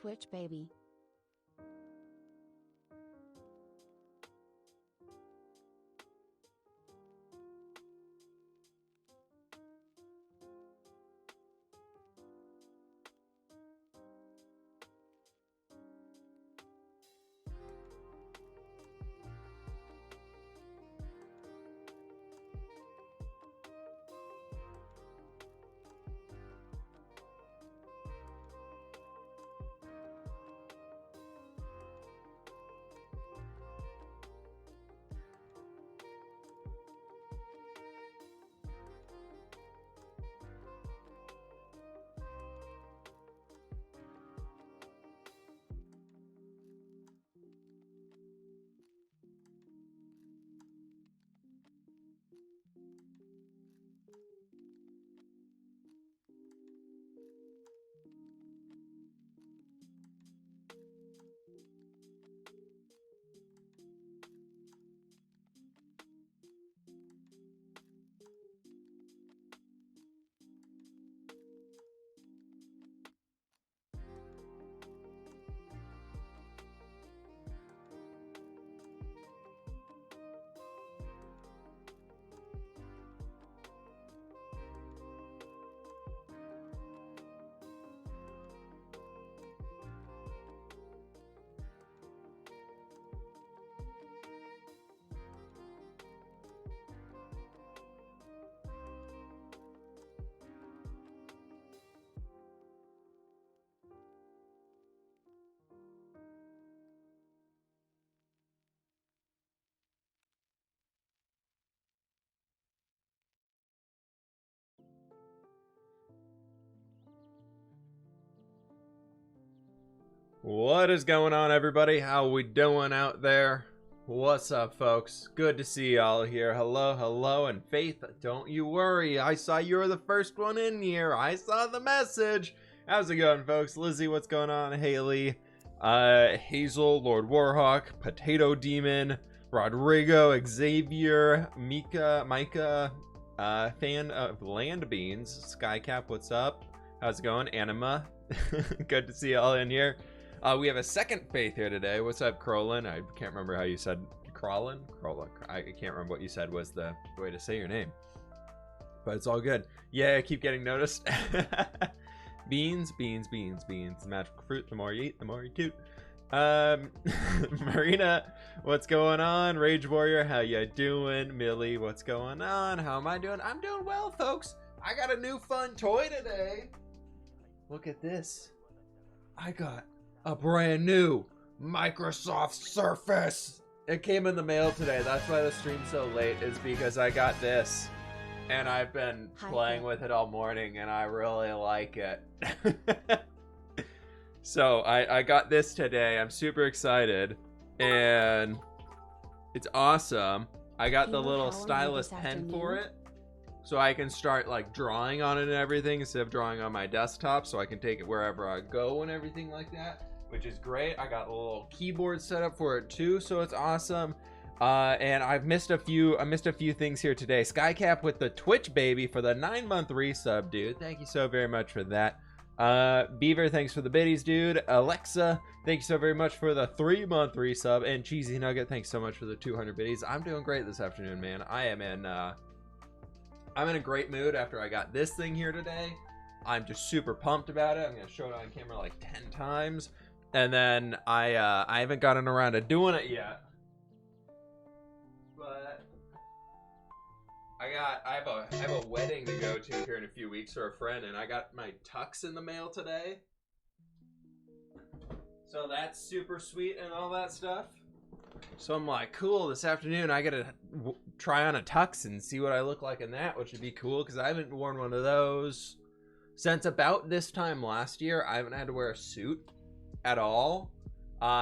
Twitch baby. What is going on, everybody? How we doing out there? What's up, folks? Good to see y'all here. Hello, and Faith, don't you worry. I saw you were the first one in here. I saw the message. How's it going, folks? Lizzie, what's going on? Haley, Hazel, Lord Warhawk, Potato Demon, Rodrigo, Xavier, Micah, fan of Land Beans, Skycap, what's up? How's it going? Anima, good to see y'all in here. We have a second Faith here today. What's up, Crolin? I can't remember how you said Crolin. I can't remember what you said was the way to say your name, but it's all good. Yeah, I keep getting noticed. Beans. Magical fruit. The more you eat, the more you toot. Marina, what's going on? Rage Warrior, how you doing? Millie, what's going on? How am I doing? I'm doing well, folks. I got a new fun toy today. Look at this. I got a brand new Microsoft Surface. It came in the mail today. That's why the stream's so late, is because I got this and I've been playing with it all morning and I really like it. So I got this today. I'm super excited and it's awesome. I got the little stylus pen for it, so I can start like drawing on it and everything instead of drawing on my desktop, so I can take it wherever I go and everything like that, which is great. I got a little keyboard set up for it too, so it's awesome. And I've missed a few things here today. Skycap with the Twitch baby for the 9-month resub, dude. Thank you so very much for that. Beaver, thanks for the biddies, dude. Alexa, thank you so very much for the 3-month resub. And Cheesy Nugget, thanks so much for the 200 biddies. I'm doing great this afternoon, man. I'm in a great mood after I got this thing here today. I'm just super pumped about it. I'm gonna show it on camera like 10 times, and then I haven't gotten around to doing it yet. But I have a wedding to go to here in a few weeks for a friend, and I got my tux in the mail today. So that's super sweet and all that stuff. So I'm like, cool, this afternoon I gotta try on a tux and see what I look like in that, which would be cool because I haven't worn one of those since about this time last year. I haven't had to wear a suit at all.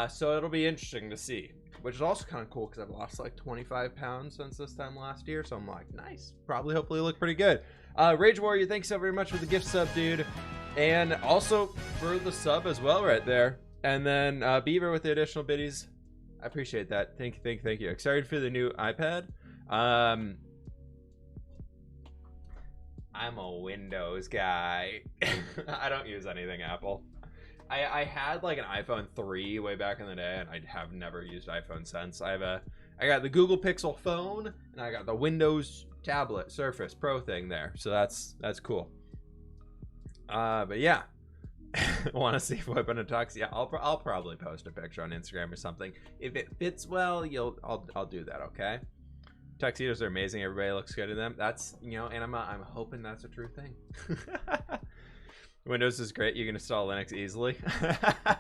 So it'll be interesting to see, which is also kind of cool because I've lost like 25 pounds since this time last year. So I'm like, nice, hopefully look pretty good. Rage Warrior, thanks so very much for the gift sub, dude. And also for the sub as well right there. And then Beaver with the additional biddies. I appreciate that. Thank you. Excited for the new iPad. I'm a Windows guy. I don't use anything Apple. I had like an iPhone 3 way back in the day, and I have never used iPhone since. I got the Google Pixel phone, and I got the Windows tablet Surface Pro thing there. So that's cool. But yeah. Want to see Whipping a Tux? Yeah, I'll probably post a picture on Instagram or something. If it fits well, I'll do that, okay? Tuxedos are amazing. Everybody looks good in them. That's, you know, and I'm hoping that's a true thing. Windows is great. You can install Linux easily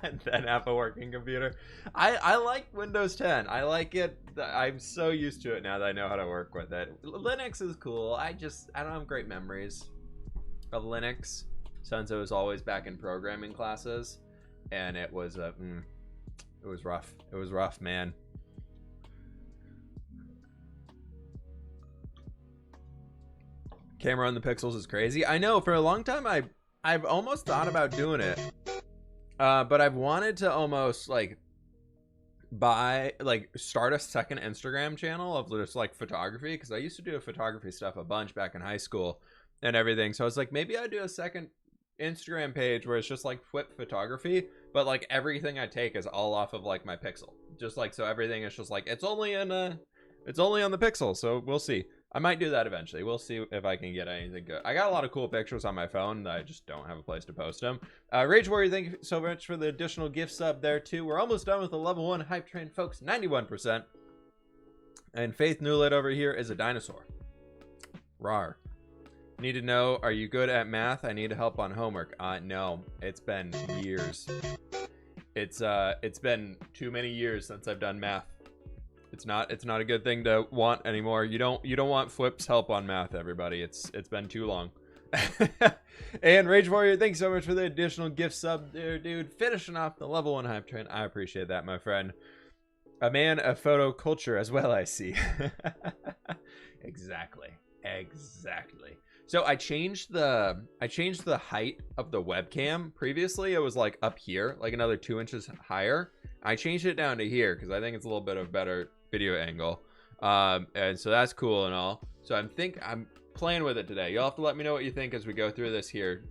and then have a working computer. I like Windows 10. I like it. I'm so used to it now that I know how to work with it. Linux is cool. I don't have great memories of Linux since it was always back in programming classes, and it was it was rough. It was rough, man. Camera on the Pixels is crazy. I know, for a long time I've almost thought about doing it, but I've wanted to almost like start a second Instagram channel of just like photography, because I used to do photography stuff a bunch back in high school and everything. So I was like, maybe I'd do a second Instagram page where it's just like flip photography, but like everything I take is all off of like my Pixel, just like, so everything is just like it's only on the Pixel. So we'll see. I might do that eventually. We'll see if I can get anything good. I got a lot of cool pictures on my phone that I just don't have a place to post them. Rage Warrior, thank you so much for the additional gift sub there too. We're almost done with the level 1 hype train, folks. 91%. And Faith Newlet over here is a dinosaur. Rar. Need to know, are you good at math? I need help on homework. No, it's been years. It's been too many years since I've done math. It's not a good thing to want anymore. You don't want Flip's help on math, everybody. It's been too long. And Rage Warrior, thanks so much for the additional gift sub there, dude. Finishing off the level 1 hype train. I appreciate that, my friend. A man of photo culture as well, I see. Exactly. So I changed the height of the webcam. Previously it was like up here, like another 2 inches higher. I changed it down to here because I think it's a little bit of a better video angle. And so that's cool and all. So I'm playing with it today. You'll have to let me know what you think as we go through this here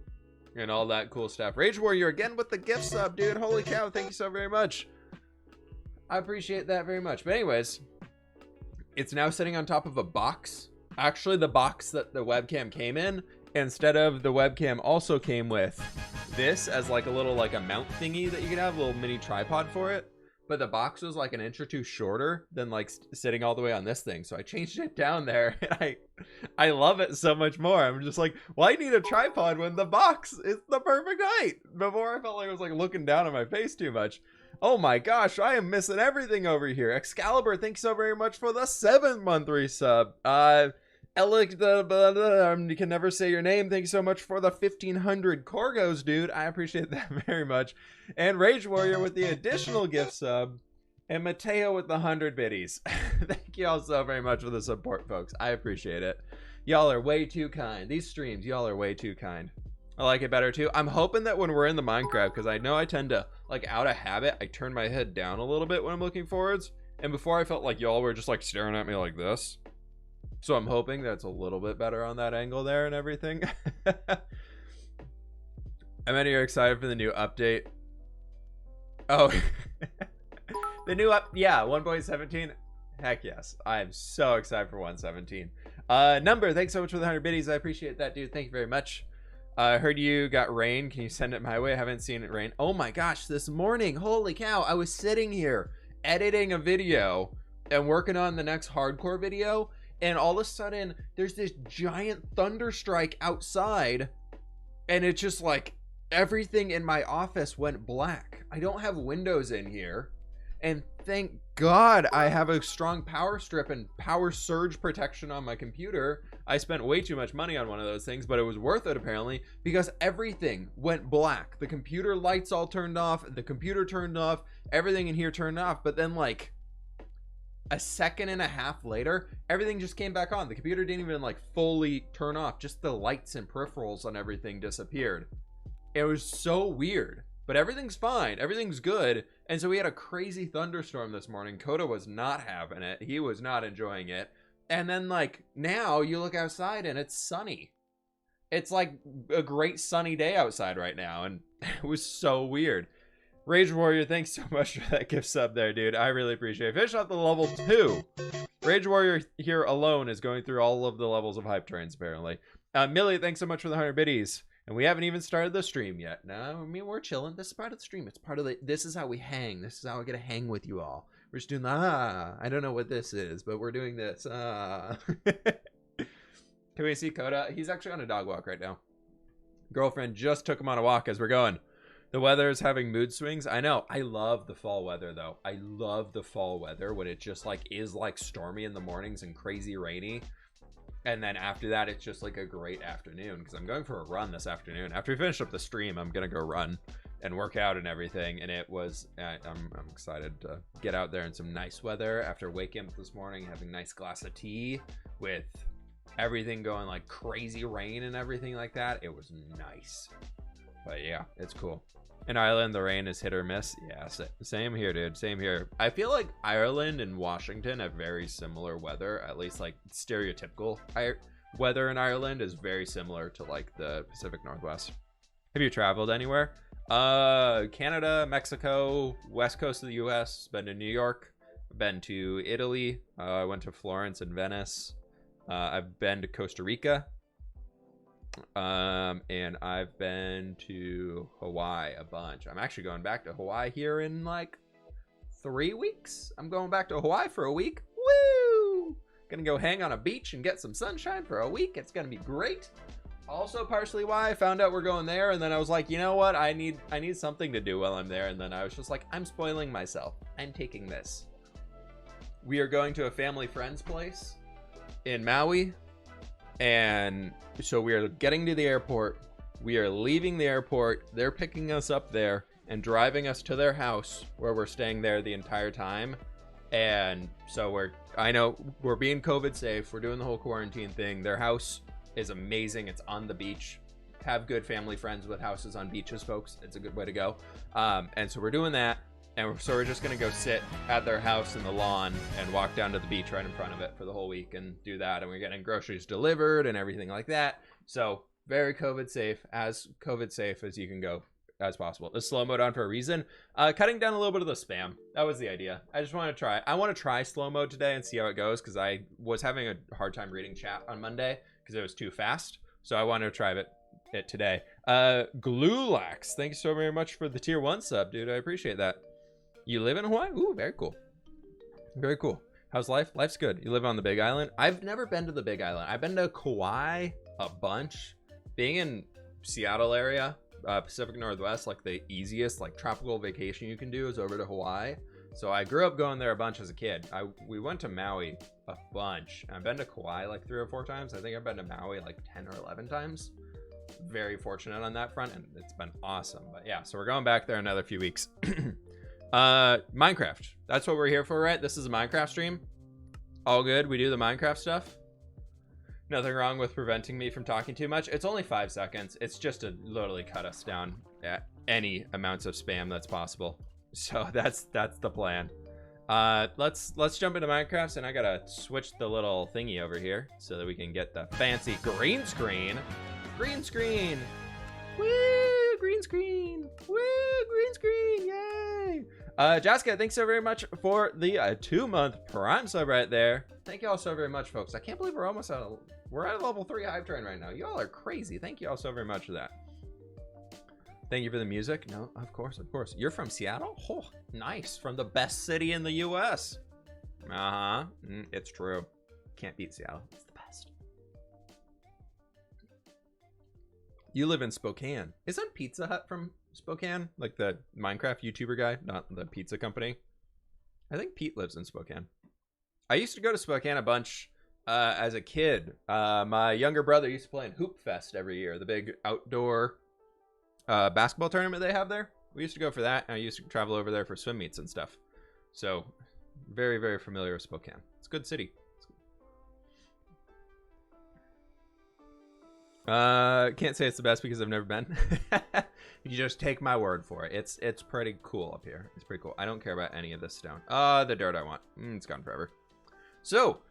and all that cool stuff. Rage Warrior again with the gift sub, dude. Holy cow, thank you so very much. I appreciate that very much. But anyways, it's now sitting on top of a box. Actually, the box that the webcam came in, instead of the webcam, also came with this as like a little like a mount thingy that you could have, a little mini tripod for it. But the box was like an inch or two shorter than like sitting all the way on this thing. So I changed it down there, and I love it so much more. I'm just like, why need a tripod when the box is the perfect height? Before I felt like I was like looking down on my face too much. Oh my gosh, I am missing everything over here. Excalibur, thanks so very much for the 7-month resub. You can never say your name. Thank you so much for the 1,500 Corgos, dude. I appreciate that very much. And Rage Warrior with the additional gift sub. And Mateo with the 100 biddies. Thank you all so very much for the support, folks. I appreciate it. Y'all are way too kind. These streams, y'all are way too kind. I like it better too. I'm hoping that when we're in the Minecraft, because I know I tend to, like, out of habit, I turn my head down a little bit when I'm looking forwards. And before I felt like y'all were just like staring at me like this. So I'm hoping that's a little bit better on that angle there and everything. I mean, you're excited for the new update. Oh, the new yeah, 1.17. Heck yes. I'm so excited for 1.17. Number, thanks so much for the 100 biddies. I appreciate that, dude. Thank you very much. I heard you got rain. Can you send it my way? I haven't seen it rain. Oh my gosh, this morning. Holy cow. I was sitting here editing a video and working on the next hardcore video. And all of a sudden, there's this giant thunder strike outside. And it's just like everything in my office went black. I don't have windows in here. And thank God I have a strong power strip and power surge protection on my computer. I spent way too much money on one of those things, but it was worth it apparently because everything went black. The computer lights all turned off. The computer turned off. Everything in here turned off. But then like a second and a half later, everything just came back on. The computer didn't even like fully turn off. Just the lights and peripherals on everything disappeared. It was so weird, but everything's fine. Everything's good. And so we had a crazy thunderstorm this morning. Coda was not having it. He was not enjoying it. And then like now you look outside and it's sunny. it's like a great sunny day outside right now, and it was so weird. Rage Warrior, thanks so much for that gift sub there, dude. I really appreciate it. Finish off the level 2. Rage Warrior here alone is going through all of the levels of hype trains, apparently. Millie, thanks so much for the 100 biddies. And we haven't even started the stream yet. No, I mean, we're chilling. This is part of the stream. It's part of the... This is how we hang. This is how I get to hang with you all. We're just doing the... I don't know what this is, but we're doing this. Can we see Coda? He's actually on a dog walk right now. Girlfriend just took him on a walk as we're going. The weather is having mood swings. I know. I love the fall weather, though. I love the fall weather when it just, like, is, like, stormy in the mornings and crazy rainy. And then after that, it's just like a great afternoon because I'm going for a run this afternoon. After we finish up the stream, I'm going to go run and work out and everything. And it was, I'm excited to get out there in some nice weather after waking up this morning, having a nice glass of tea with everything going like crazy rain and everything like that. It was nice. But yeah, it's cool. In Ireland, the rain is hit or miss. Yeah, same here, dude. Same here. I feel like Ireland and Washington have very similar weather. At least, like, stereotypical weather in Ireland is very similar to, like, the Pacific Northwest. Have you traveled anywhere? Canada, Mexico, west coast of the U.S. Been to New York. Been to Italy. I went to Florence and Venice. I've been to Costa Rica. And I've been to Hawaii a bunch. I'm actually going back to Hawaii here in like 3 weeks. I'm going back to Hawaii for a week. Woo! Gonna go hang on a beach and get some sunshine for a week. It's gonna be great. Also partially why I found out we're going there, and then I was like, you know what? I need something to do while I'm there, and then I was just like, I'm spoiling myself. I'm taking this. We are going to a family friend's place in Maui. And so we are getting to the airport. We are leaving the airport. They're picking us up there and driving us to their house where we're staying there the entire time. And so I know we're being COVID safe. We're doing the whole quarantine thing. Their house is amazing. It's on the beach. Have good family friends with houses on beaches, folks. It's a good way to go. And so we're doing that. And so we're just going to go sit at their house in the lawn and walk down to the beach right in front of it for the whole week and do that. And we're getting groceries delivered and everything like that. So very COVID safe as you can go as possible. The slow mode on for a reason. Cutting down a little bit of the spam. That was the idea. I just want to try. I want to try slow mode today and see how it goes because I was having a hard time reading chat on Monday because it was too fast. So I wanted to try it today. Glulax, thanks so very much for the tier 1 sub, dude. I appreciate that. You live in Hawaii? Ooh, very cool. Very cool. How's life? Life's good. You live on the Big Island? I've never been to the Big Island. I've been to Kauai a bunch. Being in Seattle area, Pacific Northwest, like the easiest like tropical vacation you can do is over to Hawaii. So I grew up going there a bunch as a kid. We went to Maui a bunch. I've been to Kauai like 3 or 4 times. I think I've been to Maui like 10 or 11 times. Very fortunate on that front, and it's been awesome. But yeah, so we're going back there another few weeks. Minecraft, that's what we're here for, right? This is a Minecraft stream. All good. We do the Minecraft stuff. Nothing wrong with preventing me from talking too much. It's only 5 seconds. It's just to literally cut us down at any amounts of spam that's possible. So that's the plan. Let's jump into Minecraft, and I gotta switch the little thingy over here so that we can get the fancy green screen. Green screen. Woo! Green screen. Woo! Green screen. Yay! Jaska, thanks so very much for the 2-month Prime sub right there. Thank you all so very much, folks. I can't believe we're almost we're at a level 3 hype train right now. You all are crazy. Thank you all so very much for that. Thank you for the music. No, of course, of course. You're from Seattle? Oh, nice. From the best city in the U.S. It's true. Can't beat Seattle. It's the best. You live in Spokane. Isn't Pizza Hut from Spokane? Like the Minecraft YouTuber guy, not the pizza company. I think Pete lives in Spokane. I used to go to Spokane a bunch as a kid. My younger brother used to play in Hoop Fest every year, the big outdoor basketball tournament they have there. We used to go for that, and I used to travel over there for swim meets and stuff. So very, very familiar with Spokane. It's a good city. Can't say it's the best because I've never been. You just take my word for it. It's pretty cool up here. It's pretty cool. I don't care about any of this stone. The dirt I want. It's gone forever. So,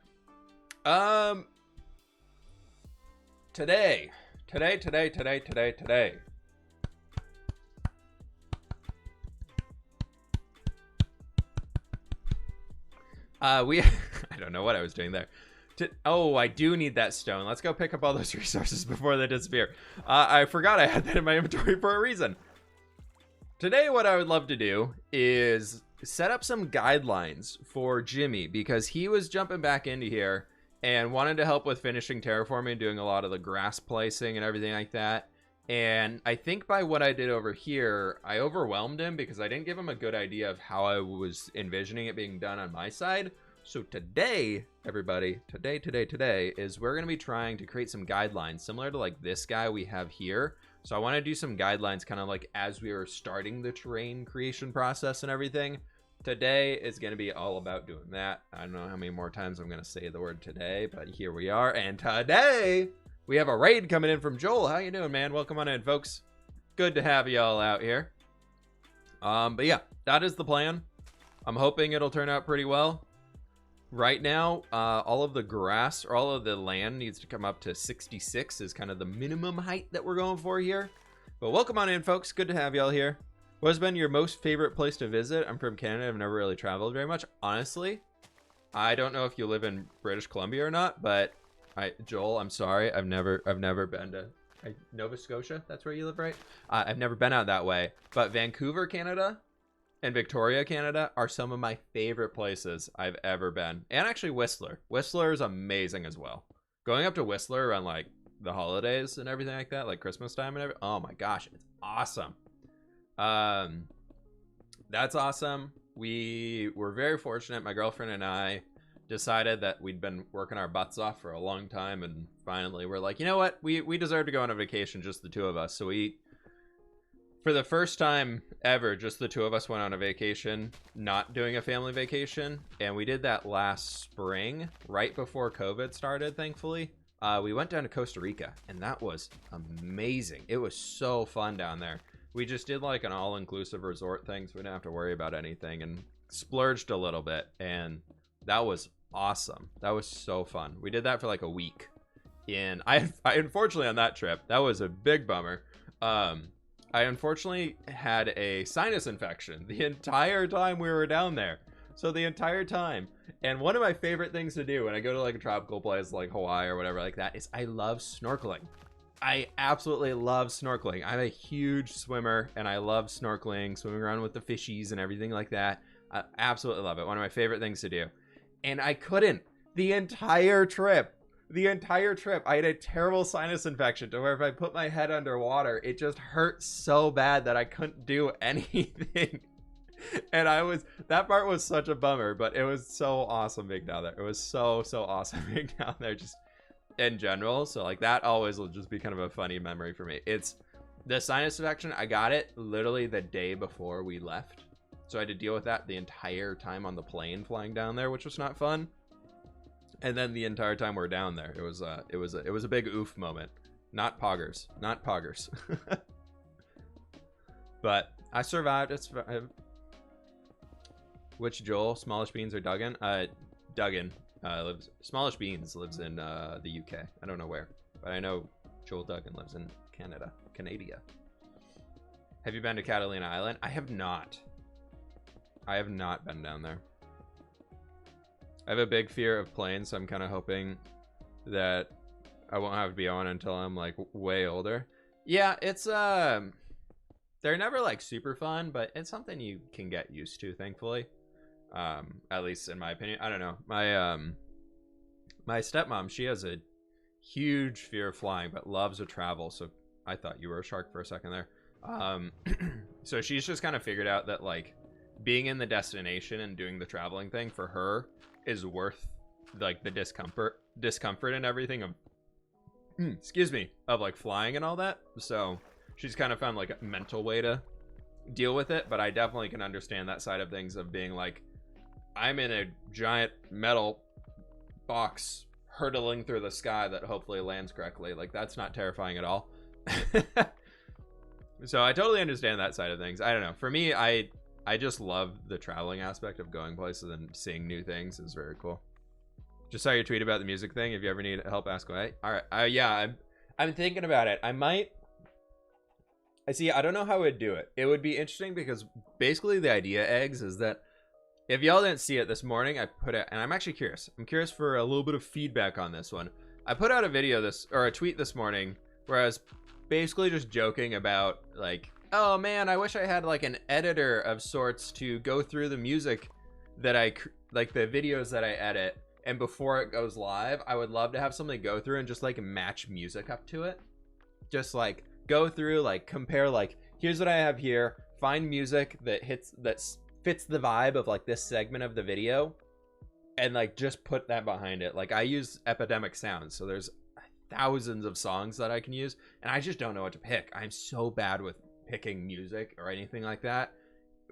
today Today. I don't know what I was doing there. Oh, I do need that stone. Let's go pick up all those resources before they disappear. I forgot I had that in my inventory for a reason. Today, what I would love to do is set up some guidelines for Jimmy, because he was jumping back into here and wanted to help with finishing terraforming, doing a lot of the grass placing and everything like that. And I think by what I did over here, I overwhelmed him because I didn't give him a good idea of how I was envisioning it being done on my side. So today, everybody, today is we're going to be trying to create some guidelines similar to like this guy we have here. So I want to do some guidelines kind of like as we were starting the terrain creation process and everything. Today is going to be all about doing that. I don't know how many more times I'm going to say the word today, but here we are. And today we have a raid coming in from Joel. How you doing, man? Welcome on in, folks. Good to have you all out here. But yeah, that is the plan. I'm hoping it'll turn out pretty well. Right now, all of the grass or all of the land needs to come up to 66 is kind of the minimum height that we're going for here. But welcome on in, folks. Good to have y'all here. What has been your most favorite place to visit? I'm from Canada. I've never really traveled very much. Honestly, I don't know if you live in British Columbia or not, but Joel, I'm sorry. I've never been to Nova Scotia. That's where you live, right? I've never been out that way. But Vancouver, Canada, and Victoria, Canada are some of my favorite places I've ever been. And actually Whistler. Whistler is amazing as well. Going up to Whistler around like the holidays and everything like that, like Christmas time and everything. Oh my gosh, it's awesome. That's awesome. We were very fortunate. My girlfriend and I decided that we'd been working our butts off for a long time, and finally we're like, you know what? We deserve to go on a vacation, just the two of us. So for the first time ever, just the two of us went on a vacation, not doing a family vacation. And we did that last spring, right before COVID started, thankfully. We went down to Costa Rica, and that was amazing. It was so fun down there. We just did like an all-inclusive resort thing, so we didn't have to worry about anything, and splurged a little bit. And that was awesome. That was so fun. We did that for like a week. And I unfortunately on that trip, that was a big bummer. I unfortunately had a sinus infection the entire time we were down there. So the entire time. And one of my favorite things to do when I go to like a tropical place like Hawaii or whatever like that is I love snorkeling. I absolutely love snorkeling. I'm a huge swimmer and I love snorkeling, swimming around with the fishies and everything like that. I absolutely love it. One of my favorite things to do. And I couldn't the entire trip. I had a terrible sinus infection to where if I put my head underwater, it just hurt so bad that I couldn't do anything. And that part was such a bummer, but it was so awesome being down there. It was so awesome being down there just in general. So like that always will just be kind of a funny memory for me. It's the sinus infection. I got it literally the day before we left. So I had to deal with that the entire time on the plane flying down there, which was not fun. And then the entire time we're down there, it was a big oof moment. Not poggers. But I survived. Which Joel? Smallish Beans or Duggan? Duggan lives. Smallish Beans lives in the UK. I don't know where, but I know Joel Duggan lives in Canada. Have you been to Catalina Island? I have not. I have not been down there. I have a big fear of planes, so I'm kind of hoping that I won't have to be on until I'm like way older. Yeah, it's they're never like super fun, but it's something you can get used to, thankfully. At least in my opinion. I don't know. My stepmom, she has a huge fear of flying, but loves to travel. So I thought you were a shark for a second there. So she's just kind of figured out that like being in the destination and doing the traveling thing for her is worth like the discomfort and everything of excuse me, of like flying and all that. So she's kind of found like a mental way to deal with it, but I definitely can understand that side of things of being like, I'm in a giant metal box hurtling through the sky that hopefully lands correctly. Like that's not terrifying at all. So I totally understand that side of things. I don't know, for me, I just love the traveling aspect of going places and seeing new things is very cool. Just saw your tweet about the music thing. If you ever need help, ask away. All right. Yeah, I'm thinking about it. I don't know how I would do it. It would be interesting because basically the idea, Eggs, is that if y'all didn't see it this morning, I put it, and I'm actually curious. I'm curious for a little bit of feedback on this one. I put out a tweet this morning where I was basically just joking about like, oh man, I wish I had like an editor of sorts to go through the music that like the videos that I edit, and before it goes live, I would love to have something go through and just like match music up to it. Just like go through, like compare, like here's what I have here, find music that fits the vibe of like this segment of the video, and like just put that behind it. Like I use Epidemic Sounds, so there's thousands of songs that I can use, and I just don't know what to pick. I'm so bad with picking music or anything like that.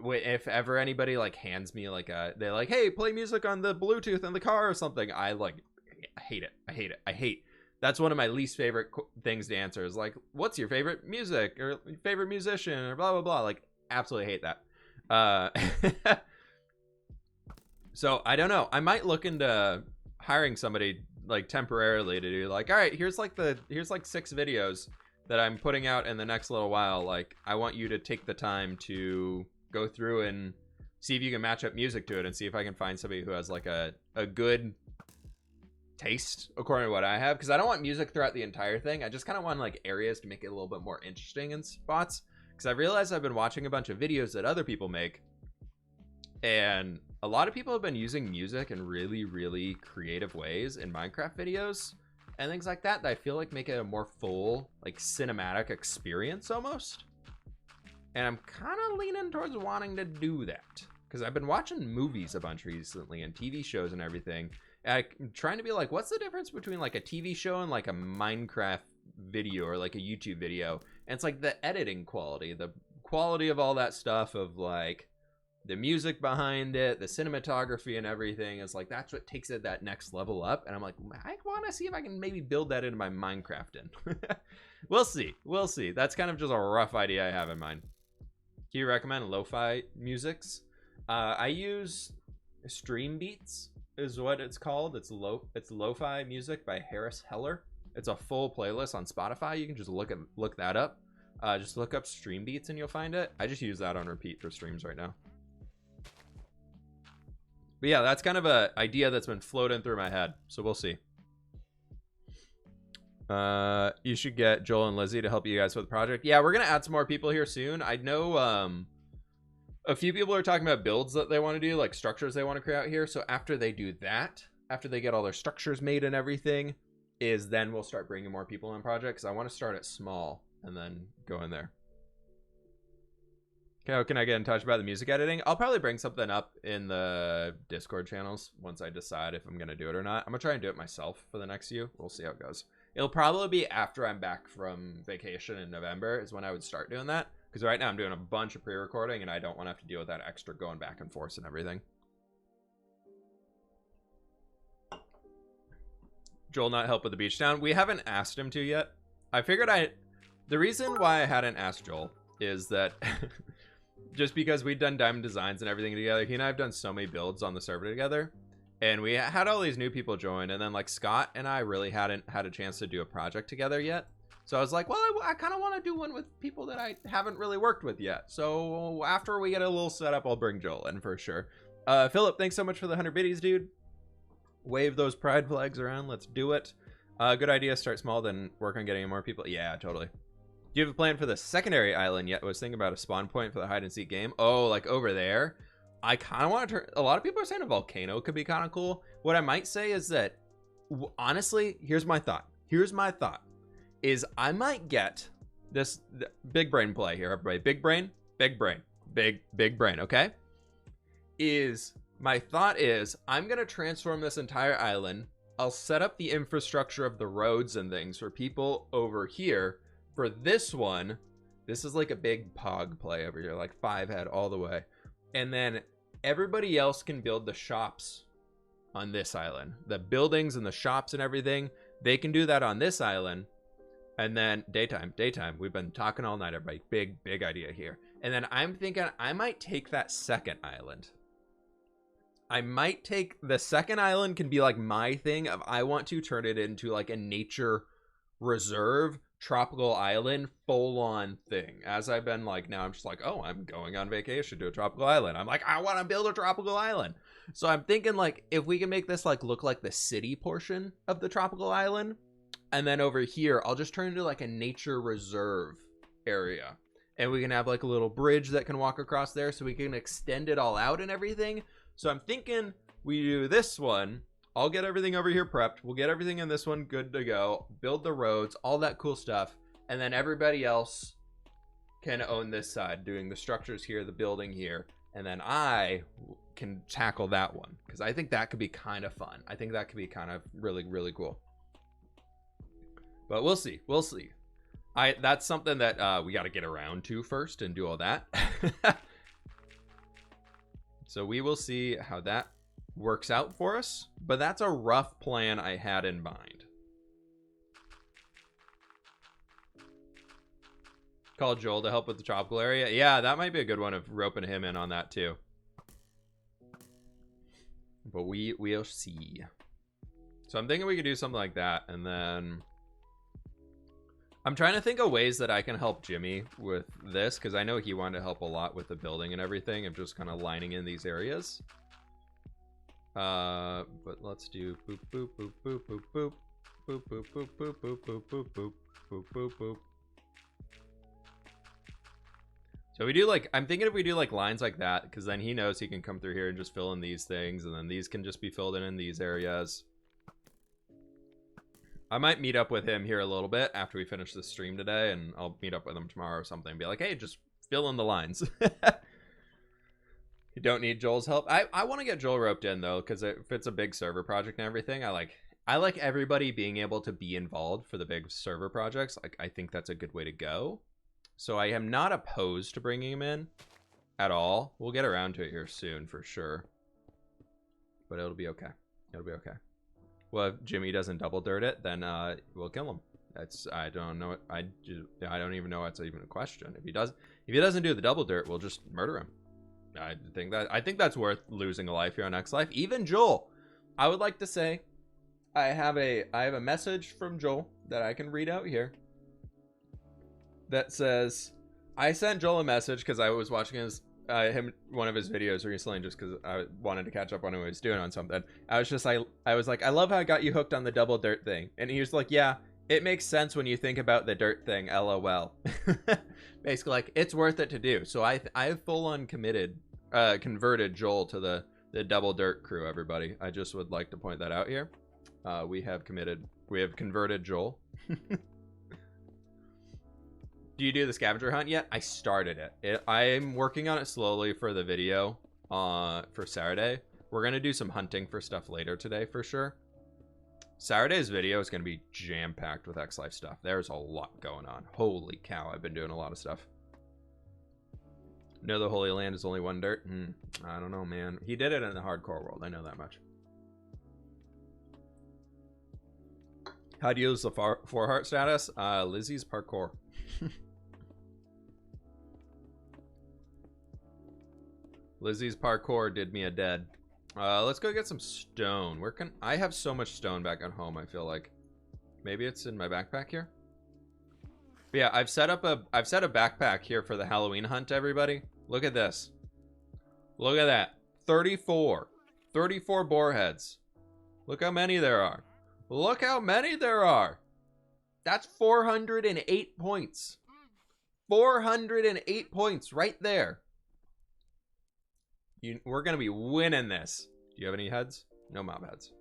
If ever anybody like hands me like they're like, hey, play music on the Bluetooth in the car or something, I hate it. That's one of my least favorite things to answer is like, what's your favorite music or favorite musician or blah blah blah. Like absolutely hate that. So I don't know, I might look into hiring somebody like temporarily to do like, all right, here's like 6 videos that I'm putting out in the next little while, like I want you to take the time to go through and see if you can match up music to it, and see if I can find somebody who has like a good taste according to what I have, because I don't want music throughout the entire thing. I just kind of want like areas to make it a little bit more interesting in spots, because I've realized I've been watching a bunch of videos that other people make, and a lot of people have been using music in really, really creative ways in Minecraft videos and things like that I feel like make it a more full, like cinematic experience almost. And I'm kind of leaning towards wanting to do that, because I've been watching movies a bunch recently and TV shows and everything. And I'm trying to be like, what's the difference between like a TV show and like a Minecraft video or like a YouTube video? And it's like the editing quality, the quality of all that stuff, of like the music behind it, the cinematography and everything is like, that's what takes it that next level up. And I'm like, I want to see if I can maybe build that into my Minecraft in. We'll see. That's kind of just a rough idea I have in mind. Do you recommend lo-fi musics? I use Stream Beats is what it's called. It's lo-fi music by Harris Heller. It's a full playlist on Spotify. You can just look that up. Just look up Stream Beats and you'll find it. I just use that on repeat for streams right now. But yeah, that's kind of a idea that's been floating through my head, so we'll see. You should get Joel and Lizzie to help you guys with the project. Yeah, we're gonna add some more people here soon. I know a few people are talking about builds that they want to do, like structures they want to create out here. So after they do that, after they get all their structures made and everything, is then we'll start bringing more people in projects. I want to start it small and then go in there. Okay, how can I get in touch about the music editing? I'll probably bring something up in the Discord channels once I decide if I'm going to do it or not. I'm going to try and do it myself for the next few. We'll see how it goes. It'll probably be after I'm back from vacation in November is when I would start doing that. Because right now I'm doing a bunch of pre-recording and I don't want to have to deal with that extra going back and forth and everything. Joel not help with the beach town. We haven't asked him to yet. I figured the reason why I hadn't asked Joel is that just because we'd done Diamond Designs and everything together. He and I have done so many builds on the server together, and we had all these new people join, and then like Scott and I really hadn't had a chance to do a project together yet. So I was like, well, I kind of want to do one with people that I haven't really worked with yet. So after we get a little set up, I'll bring Joel in for sure. Philip, thanks so much for the 100 biddies, dude. Wave those pride flags around. Let's do it. Good idea. Start small, then work on getting more people. Yeah, totally. Do you have a plan for the secondary island yet? I was thinking about a spawn point for the hide and seek game. Oh, like over there. I kind of want to turn. A lot of people are saying a volcano could be kind of cool. What I might say is that, honestly, here's my thought. Is I might get this big brain play here, everybody. Big brain, big brain. Okay. My thought is I'm gonna transform this entire island. I'll set up the infrastructure of the roads and things for people over here. For this one, this is like a big pog play over here, like 5 head all the way. And then everybody else can build the shops on this island. The buildings and the shops and everything, they can do that on this island. And then daytime. We've been talking all night, everybody. Big idea here. And then I'm thinking I might take that second island. The second island can be like my thing of I want to turn it into like a nature reserve tropical island full-on thing. As I've been like, now I'm just like, oh, I'm going on vacation to a tropical island. I'm like, I want to build a tropical island. So I'm thinking like, if we can make this like look like the city portion of the tropical island, and then over here I'll just turn into like a nature reserve area, and we can have like a little bridge that can walk across there, so we can extend it all out and everything. So I'm thinking we do this one. I'll get everything over here prepped. We'll get everything in this one good to go. Build the roads, all that cool stuff. And then everybody else can own this side, doing the structures here, the building here. And then I can tackle that one, because I think that could be kind of fun. I think that could be kind of really, really cool. But we'll see. We'll see. That's something that we got to get around to first and do all that. So we will see how that works out for us, but that's a rough plan I had in mind. Call Joel to help with the tropical area. Yeah, that might be a good one of roping him in on that too. But we'll see. So I'm thinking we could do something like that, and then I'm trying to think of ways that I can help Jimmy with this, because I know he wanted to help a lot with the building and everything, of just kind of lining in these areas. But let's do boop boop boop boop boop boop boop boop boop boop boop boop boop boop boop boop boop. So we do like, I'm thinking if we do like lines like that, because then he knows he can come through here and just fill in these things, and then these can just be filled in these areas. I might meet up with him here a little bit after we finish the stream today, and I'll meet up with him tomorrow or something and be like, hey, just fill in the lines. You don't need Joel's help. I want to get Joel roped in though, because if it's a big server project and everything, I like everybody being able to be involved for the big server projects. Like, I think that's a good way to go. So I am not opposed to bringing him in at all. We'll get around to it here soon for sure, but it'll be okay. It'll be okay. Well, if Jimmy doesn't double dirt it, then we'll kill him. That's, I don't know. I don't even know that's even a question. If he doesn't do the double dirt, we'll just murder him. I think that's worth losing a life here on X Life. Even Joel, I would like to say, I have a message from Joel that I can read out here. That says, I sent Joel a message because I was watching one of his videos recently, just because I wanted to catch up on what he was doing on something. I was like, I love how I got you hooked on the double dirt thing, and he was like, yeah, it makes sense when you think about the dirt thing, LOL. Basically, like, it's worth it to do. So I have full on converted Joel to the double dirt crew. Everybody, I just would like to point that out here. We have converted Joel. Do you do the scavenger hunt yet? I started it. I'm working on it slowly for the video for Saturday. We're gonna do some hunting for stuff later today for sure. Saturday's video is gonna be jam-packed with X Life stuff. There's a lot going on. Holy cow, I've been doing a lot of stuff. No, the Holy Land is only one dirt. I don't know, man. He did it in the hardcore world. I know that much. How do you use the 4 heart status? Lizzie's parkour. Lizzie's parkour did me a dead. Let's go get some stone. Where can I have so much stone back at home? I feel like maybe it's in my backpack here. But yeah, I've set a backpack here for the Halloween hunt. Everybody, look at this. Look at that. 34 boar heads. Look how many there are. Look how many there are. That's 408 points. 408 points right there. We're going to be winning this. Do you have any heads? No mob heads.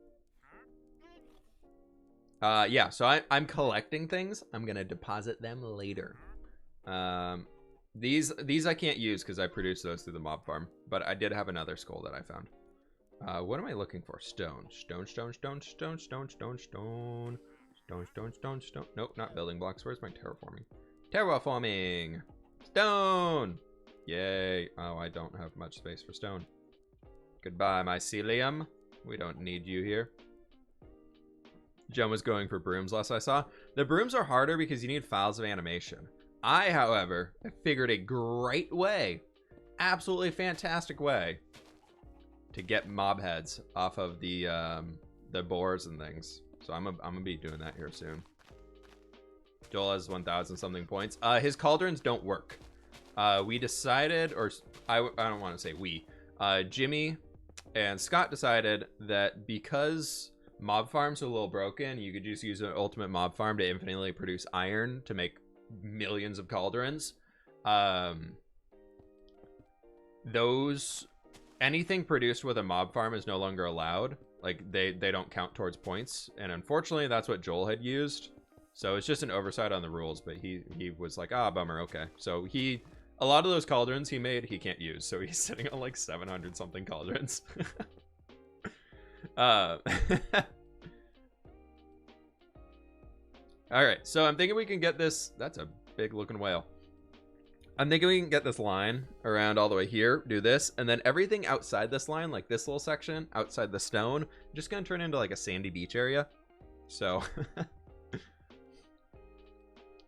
Yeah, so I'm collecting things. I'm going to deposit them later. These I can't use because I produced those through the mob farm. But I did have another skull that I found. What am I looking for? Stone. Stone. Nope, not building blocks. Where's my terraforming? Terraforming! Stone! Yay. Oh, I don't have much space for stone. Goodbye, mycelium. We don't need you here. Jen was going for brooms last I saw. The brooms are harder because you need files of animation. I, however, have figured a great way, absolutely fantastic way, to get mob heads off of the boars and things. So I'm gonna be doing that here soon. Joel has 1,000 something points. His cauldrons don't work. We decided, or I don't want to say we, Jimmy and Scott decided that because mob farms are a little broken, you could just use an ultimate mob farm to infinitely produce iron to make millions of cauldrons. Anything produced with a mob farm is no longer allowed. Like they don't count towards points, and unfortunately that's what Joel had used. So it's just an oversight on the rules, but he was like, ah, bummer, okay. So a lot of those cauldrons he made, he can't use, so he's sitting on like 700 something cauldrons. All right, so I'm thinking we can get this. That's a big looking whale. I'm thinking we can get this line around all the way here, do this, and then everything outside this line, like this little section outside the stone, just gonna turn into like a sandy beach area. So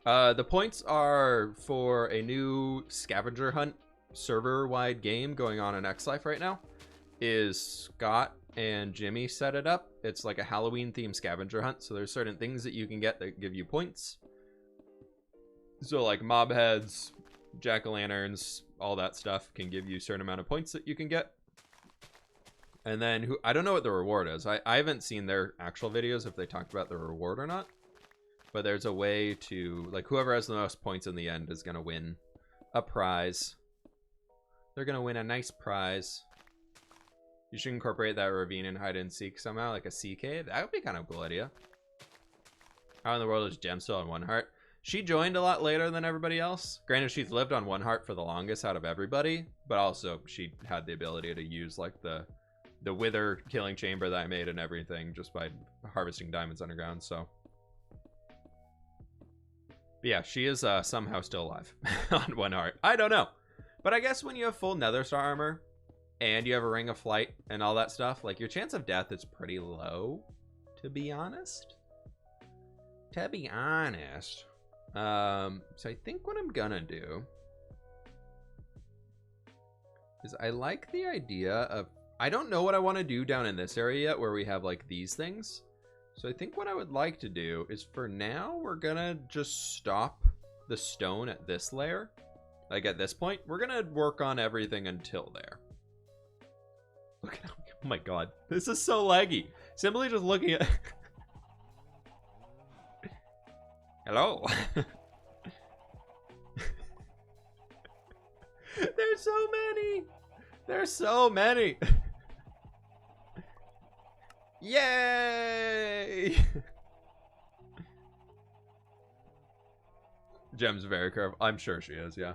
the points are for a new scavenger hunt server-wide game going on in X-Life right now. Is Scott and Jimmy set it up. It's like a Halloween-themed scavenger hunt, so there's certain things that you can get that give you points. So like mob heads, jack-o'-lanterns, all that stuff can give you a certain amount of points that you can get. And then I don't know what the reward is. I haven't seen their actual videos if they talked about the reward or not. But there's a way to, like, whoever has the most points in the end is going to win a prize. They're going to win a nice prize. You should incorporate that ravine and hide and seek somehow, like a sea cave. That would be kind of a cool idea. How in the world is Gem still on 1 heart? She joined a lot later than everybody else. Granted, she's lived on 1 heart for the longest out of everybody, but also she had the ability to use like the wither killing chamber that I made and everything just by harvesting diamonds underground. So but yeah, she is somehow still alive on 1 heart. I don't know, but I guess when you have full nether star armor and you have a ring of flight and all that stuff, like your chance of death is pretty low, to be honest. So I think what I'm gonna do is I like the idea of, I don't know what I want to do down in this area yet where we have like these things. So I think what I would like to do is for now, we're gonna just stop the stone at this layer. Like at this point, we're gonna work on everything until there. Look at how, oh my God, this is so laggy. Simply just looking at, hello. There's so many. There's so many. Yay! Gem's very careful. I'm sure she is, yeah.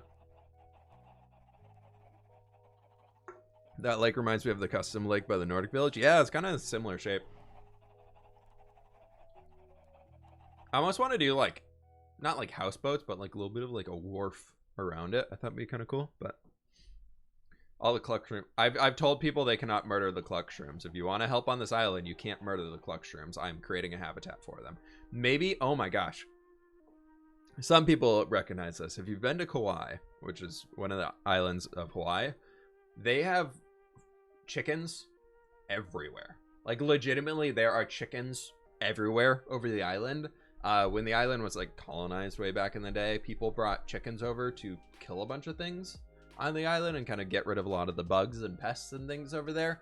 That lake reminds me of the custom lake by the Nordic village. Yeah, it's kind of a similar shape. I almost want to do like, not like houseboats, but like a little bit of like a wharf around it. I thought it'd be kind of cool, but all the cluck shroom. I've told people they cannot murder the cluck shrooms. If you want to help on this island, you can't murder the cluck shrooms. I'm creating a habitat for them. Maybe, oh my gosh. Some people recognize this. If you've been to Kauai, which is one of the islands of Hawaii, they have chickens everywhere. Like legitimately, there are chickens everywhere over the island. When the island was like colonized way back in the day, people brought chickens over to kill a bunch of things on the island and kind of get rid of a lot of the bugs and pests and things over there.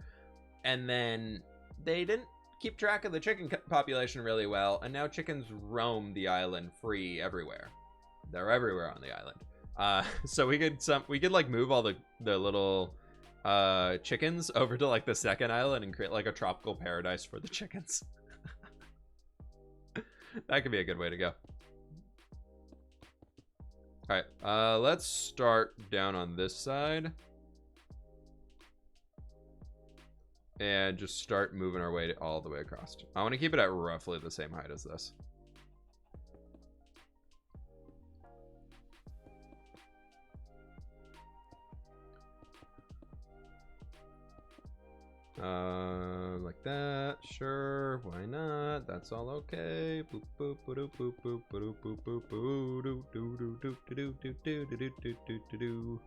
And then they didn't keep track of the chicken population really well, and now chickens roam the island free everywhere. They're everywhere on the island. So we could like move all the little chickens over to like the second island and create like a tropical paradise for the chickens. That could be a good way to go. All right, let's start down on this side and just start moving our way all the way across. I want to keep it at roughly the same height as this. Like that, sure, why not? That's all okay. Boop boop boop boop boop boop boop boop boop do do do do do do do do do do do.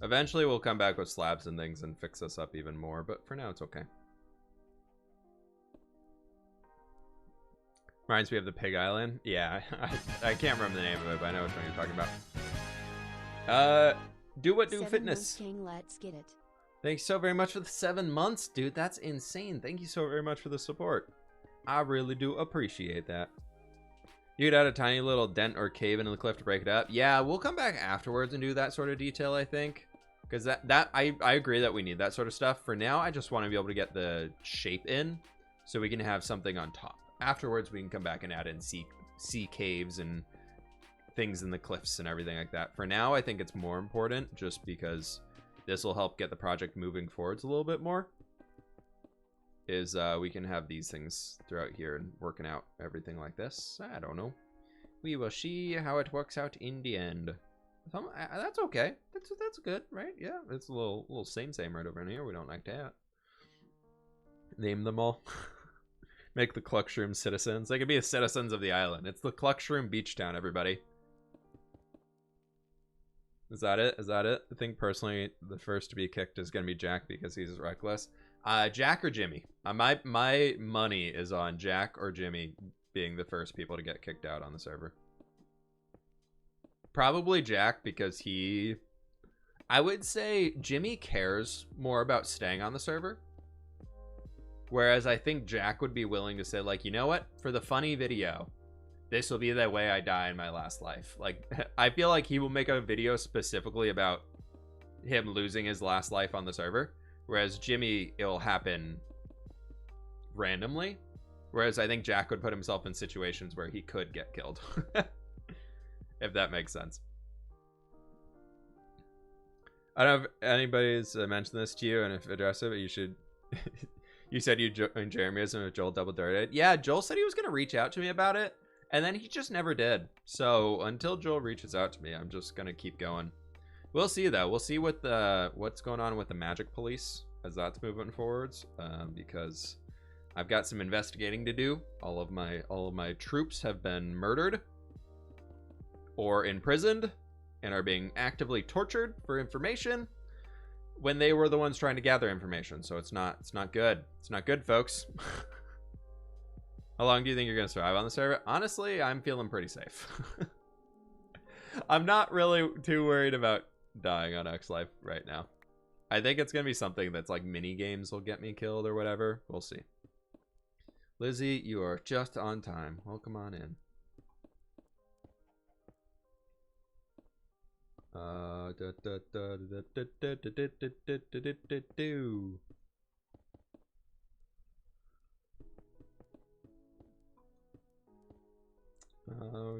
Eventually we'll come back with slabs and things and fix this up even more, but for now it's okay. Reminds me of the Pig Island. Yeah, I can't remember the name of it, but I know which one you're talking about. Do what do 7 fitness. months, King, let's get it. Thanks so very much for the 7 months, dude. That's insane. Thank you so very much for the support. I really do appreciate that. You'd add a tiny little dent or cave into the cliff to break it up. Yeah, we'll come back afterwards and do that sort of detail, I think. Because I agree that we need that sort of stuff. For now, I just want to be able to get the shape in so we can have something on top. Afterwards, we can come back and add in sea caves and things in the cliffs and everything like that. For now, I think it's more important just because this will help get the project moving forwards a little bit more. Is we can have these things throughout here and working out everything like this. I don't know. We will see how it works out in the end. That's okay. That's good, right? Yeah, it's a little same right over in here. We don't like that. Name them all. Make the Cluckshroom citizens. They could be the citizens of the island. It's the Cluckshroom beach town, everybody. Is that it? Is that it? I think personally the first to be kicked is going to be Jack because he's reckless. Jack or Jimmy? My money is on Jack or Jimmy being the first people to get kicked out on the server. Probably Jack because I would say Jimmy cares more about staying on the server. Whereas I think Jack would be willing to say, like, you know what? For the funny video, this will be the way I die in my last life. Like, I feel like he will make a video specifically about him losing his last life on the server. Whereas Jimmy, it'll happen randomly. Whereas I think Jack would put himself in situations where he could get killed. If that makes sense. I don't know if anybody's mentioned this to you and if addressed it, but you should... You said you joined Jeremyism if Joel double dirted. Yeah, Joel said he was going to reach out to me about it, and then he just never did. So until Joel reaches out to me, I'm just going to keep going. We'll see, though. We'll see what what's going on with the magic police as that's moving forwards, because I've got some investigating to do. All of my troops have been murdered or imprisoned and are being actively tortured for information when they were the ones trying to gather information. So it's not good. It's not good, folks. How long do you think you're going to survive on the server? Honestly, I'm feeling pretty safe. I'm not really too worried about dying on X Life right now. I think it's going to be something that's like mini games will get me killed or whatever. We'll see. Lizzie, you are just on time. Welcome on in.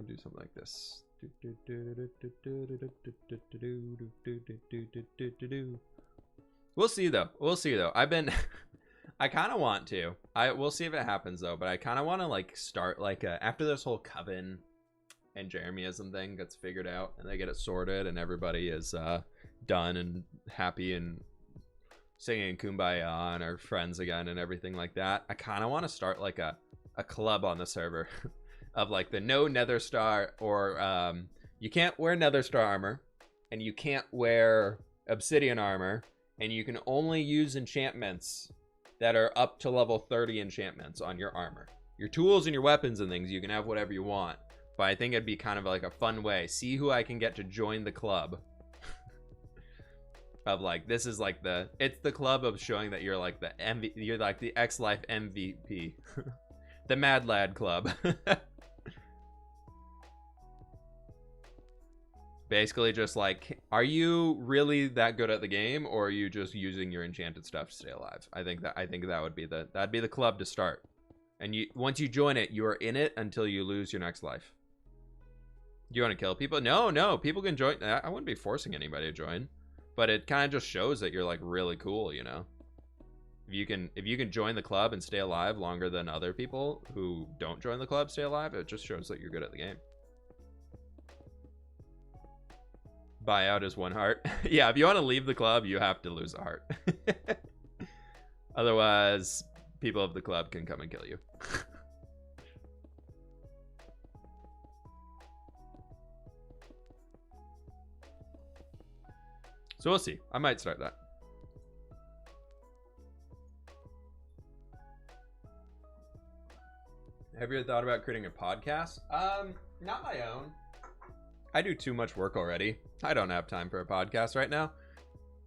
Do something like this. We'll see though. We'll see though. I kind of want to. We'll see if it happens though. But I kind of want to like start like after this whole coven and Jeremyism thing gets figured out and they get it sorted and everybody is done and happy and singing Kumbaya and are friends again and everything like that. I kind of want to start like a club on the server of like the no nether star or you can't wear nether star armor and you can't wear obsidian armor and you can only use enchantments that are up to level 30 enchantments on your armor. Your tools and your weapons and things, you can have whatever you want. But I think it'd be kind of like a fun way. See who I can get to join the club. Of like, this is like it's the club of showing that you're like you're like the X Life MVP. The Mad Lad Club. Basically just like, are you really that good at the game or are you just using your enchanted stuff to stay alive? I think that would be that'd be the club to start. And once you join it, you are in it until you lose your next life. Do you want to kill people? No, people can join. I wouldn't be forcing anybody to join, but it kind of just shows that you're like really cool, you know. If you can join the club and stay alive longer than other people who don't join the club stay alive, it just shows that you're good at the game. Buyout is 1 heart. Yeah, if you want to leave the club, you have to lose a heart. Otherwise, people of the club can come and kill you. So we'll see. I might start that. Have you ever thought about creating a podcast? Not my own. I do too much work already. I don't have time for a podcast right now,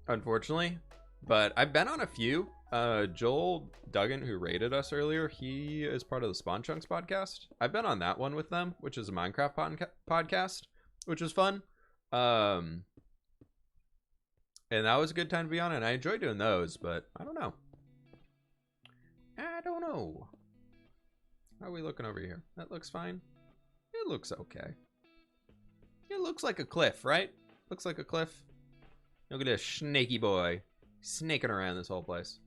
unfortunately. But I've been on a few. Joel Duggan, who rated us earlier, he is part of the Spawn Chunks podcast. I've been on that one with them, which is a Minecraft podcast, which is fun. And that was a good time to be on, and I enjoy doing those, but I don't know. How are we looking over here? That looks fine. It looks okay. It looks like a cliff, right? Looks like a cliff. Look at this snaky boy snaking around this whole place.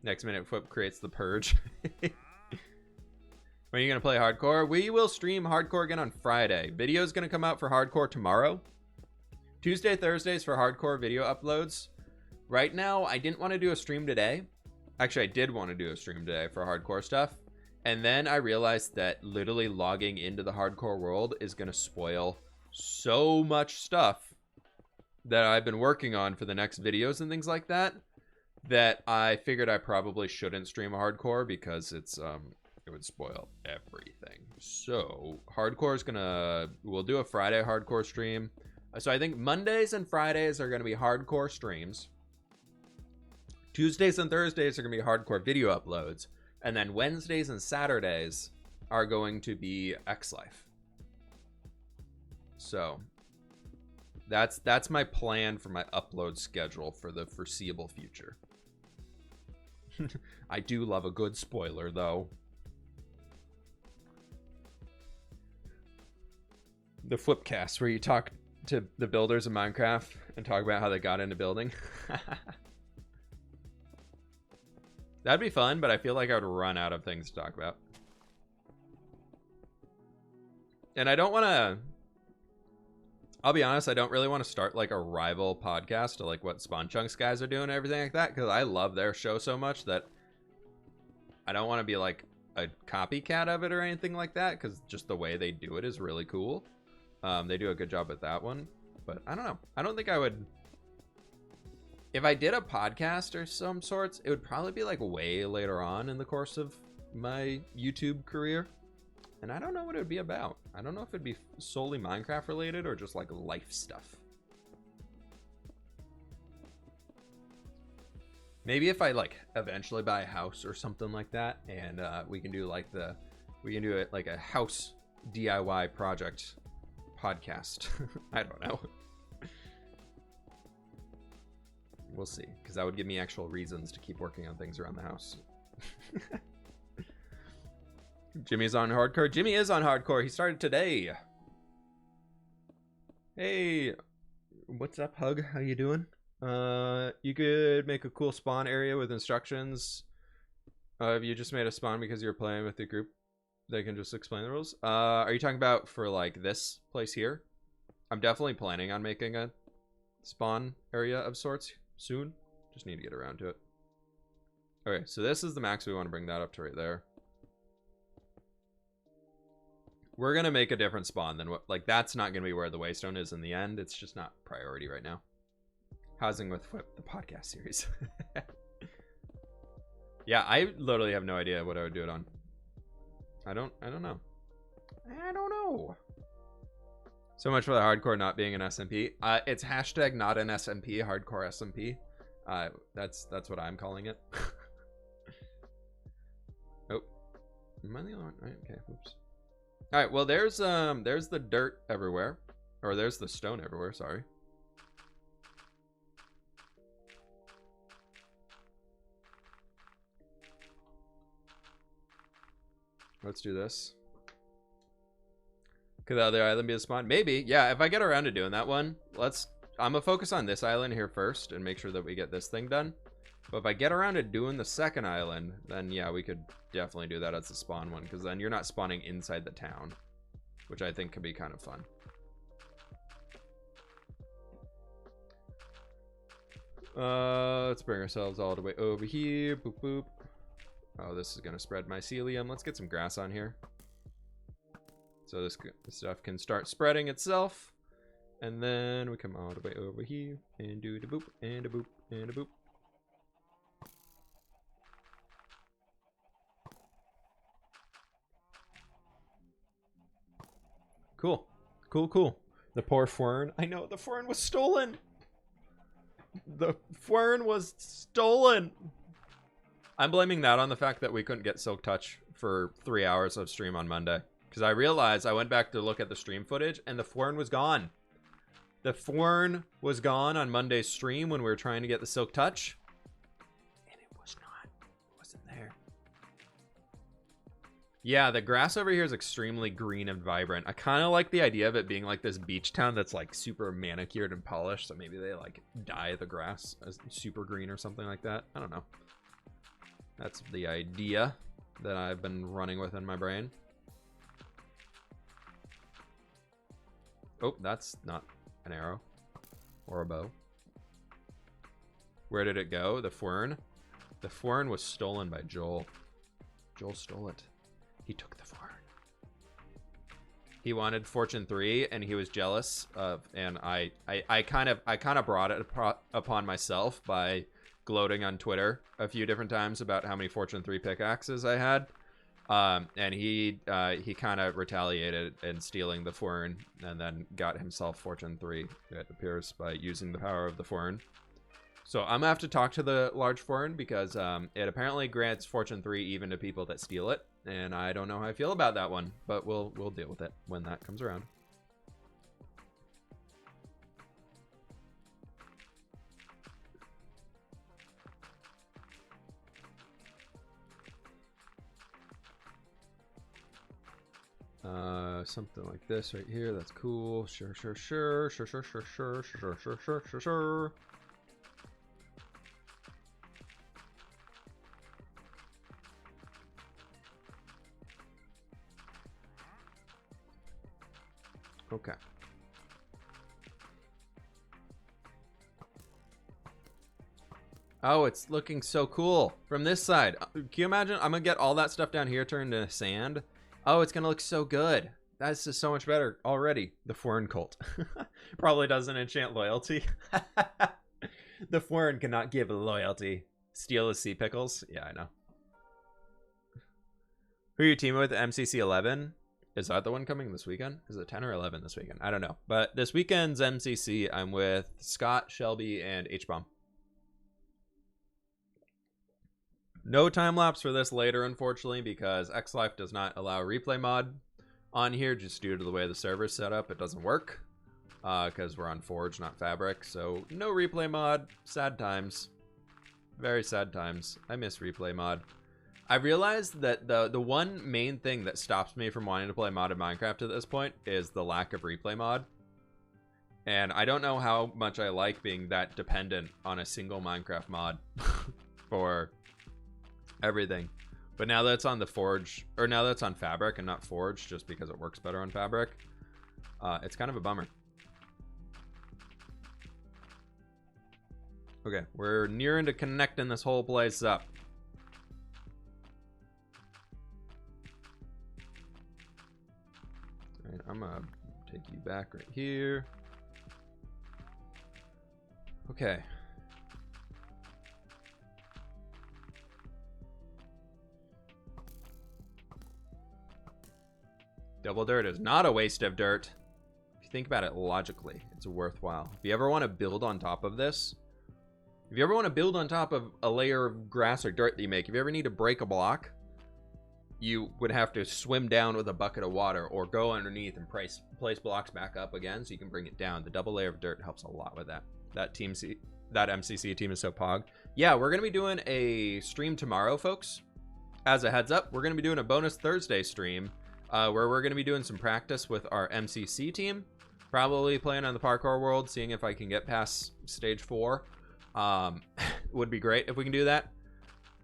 Next minute, Flip creates the purge. When are you going to play hardcore? We will stream hardcore again on Friday. Video is going to come out for hardcore tomorrow. Tuesday, Thursdays for hardcore video uploads. Right now, I didn't want to do a stream today. Actually, I did want to do a stream today for hardcore stuff. And then I realized that literally logging into the hardcore world is going to spoil so much stuff that I've been working on for the next videos and things like that, that I figured I probably shouldn't stream hardcore because it's it would spoil everything. So hardcore is we'll do a Friday hardcore stream. So I think Mondays and Fridays are gonna be hardcore streams. Tuesdays and Thursdays are gonna be hardcore video uploads, and then Wednesdays and Saturdays are going to be X Life. So that's my plan for my upload schedule for the foreseeable future. I do love a good spoiler, though. The Flipcast, where you talk to the builders of Minecraft and talk about how they got into building. That'd be fun, but I feel like I would run out of things to talk about. And I don't want to... I'll be honest, I don't really want to start like a rival podcast to like what Spawn Chunks guys are doing and everything like that, because I love their show so much that I don't want to be like a copycat of it or anything like that, because just the way they do it is really cool. They do a good job at that one, but I don't know. I don't think I would... If I did a podcast or some sorts, it would probably be like way later on in the course of my YouTube career. And I don't know what it would be about. I don't know if it'd be solely Minecraft related or just like life stuff. Maybe if I like eventually buy a house or something like that, and we can do it like a house DIY project podcast. I don't know. We'll see, because that would give me actual reasons to keep working on things around the house. Jimmy's on hardcore. Jimmy is on hardcore. He started today. Hey, what's up, Hug? How you doing? You could make a cool spawn area with instructions. If you just made a spawn because you're playing with the group, they can just explain the rules. Are you talking about for like this place here? I'm definitely planning on making a spawn area of sorts soon. Just need to get around to it. Okay, so this is the max. We want to bring that up to right there. We're gonna make a different spawn than what, like, that's not gonna be where the waystone is in the end. It's just not priority right now. Housing with Whip, the podcast series. Yeah, I literally have no idea what I would do it on. I don't know. So much for the hardcore not being an SMP. It's hashtag not an SMP, hardcore SMP. That's what I'm calling it. Oh, am I the only one? Right, okay, oops. All right, well, there's the dirt everywhere, or there's the stone everywhere, sorry. Let's do this. Could the other island be a spawn? Maybe, yeah, if I get around to doing that one, I'm gonna focus on this island here first and make sure that we get this thing done. But if I get around to doing the second island, then yeah, we could definitely do that as a spawn one, because then you're not spawning inside the town, which I think could be kind of fun. Let's bring ourselves all the way over here. Boop, boop. Oh, this is going to spread mycelium. Let's get some grass on here, so this stuff can start spreading itself. And then we come all the way over here and do the boop and a boop and a boop. Cool. Cool, cool. The poor Fern. I know, the Fern was stolen. The Fern was stolen. I'm blaming that on the fact that we couldn't get Silk Touch for 3 hours of stream on Monday. Because I realized I went back to look at the stream footage and the Fern was gone. The Fern was gone on Monday's stream when we were trying to get the Silk Touch. And it was not. It wasn't there. Yeah, the grass over here is extremely green and vibrant. I kind of like the idea of it being like this beach town that's like super manicured and polished. So maybe they like dye the grass as super green or something like that. I don't know. That's the idea that I've been running with in my brain. Oh, that's not an arrow or a bow. Where did it go? The Fern? The Fern was stolen by Joel. Joel stole it. He took the Fern. He wanted Fortune 3 and he was jealous of, and I kind of brought it upon myself by gloating on Twitter a few different times about how many Fortune 3 pickaxes I had. And he kind of retaliated in stealing the Fern and then got himself Fortune 3, it appears, by using the power of the Fern. So I'm gonna have to talk to the large Fern because it apparently grants Fortune 3 even to people that steal it, and I don't know how I feel about that one, but we'll deal with it when that comes around. Something like this right here. That's cool. Sure. Okay. Oh, it's looking so cool from this side. Can you imagine? I'm gonna get all that stuff down here turned into sand. Oh, it's gonna look so good. That's just so much better already. The Fern cult probably doesn't enchant loyalty. The Fern cannot give loyalty. Steal the sea pickles. Yeah, I know. Who are you teaming with? MCC 11? Is that the one coming this weekend? Is it 10 or 11 this weekend? I don't know. But this weekend's MCC, I'm with Scott, Shelby, and H-Bomb. No time lapse for this later, unfortunately, because XLife does not allow replay mod on here just due to the way the server's set up. It doesn't work because we're on Forge, not Fabric. So no replay mod. Sad times. Very sad times. I miss replay mod. I realized that the one main thing that stops me from wanting to play modded Minecraft at this point is the lack of replay mod. And I don't know how much I like being that dependent on a single Minecraft mod for everything. But now that it's on the Forge, or now that it's on Fabric and not Forge, just because it works better on Fabric, it's kind of a bummer. Okay, we're nearing to connecting this whole place up. All right, I'm gonna take you back right here. Okay. Double dirt is not a waste of dirt. If you think about it logically, it's worthwhile. If you ever want to build on top of this, if you ever want to build on top of a layer of grass or dirt that you make, if you ever need to break a block, you would have to swim down with a bucket of water or go underneath and place blocks back up again so you can bring it down. The double layer of dirt helps a lot with that. That MCC team is so pog. Yeah, we're going to be doing a stream tomorrow, folks. As a heads up, we're going to be doing a bonus Thursday stream where we're going to be doing some practice with our MCC team. Probably playing on the parkour world, seeing if I can get past stage 4. Would be great if we can do that.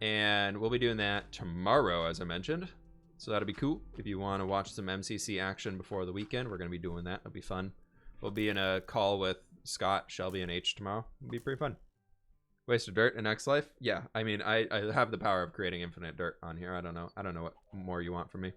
And we'll be doing that tomorrow, as I mentioned. So that'll be cool. If you want to watch some MCC action before the weekend, we're going to be doing that. It'll be fun. We'll be in a call with Scott, Shelby, and H tomorrow. It'll be pretty fun. Waste of dirt in X-Life? Yeah, I mean, I have the power of creating infinite dirt on here. I don't know what more you want from me.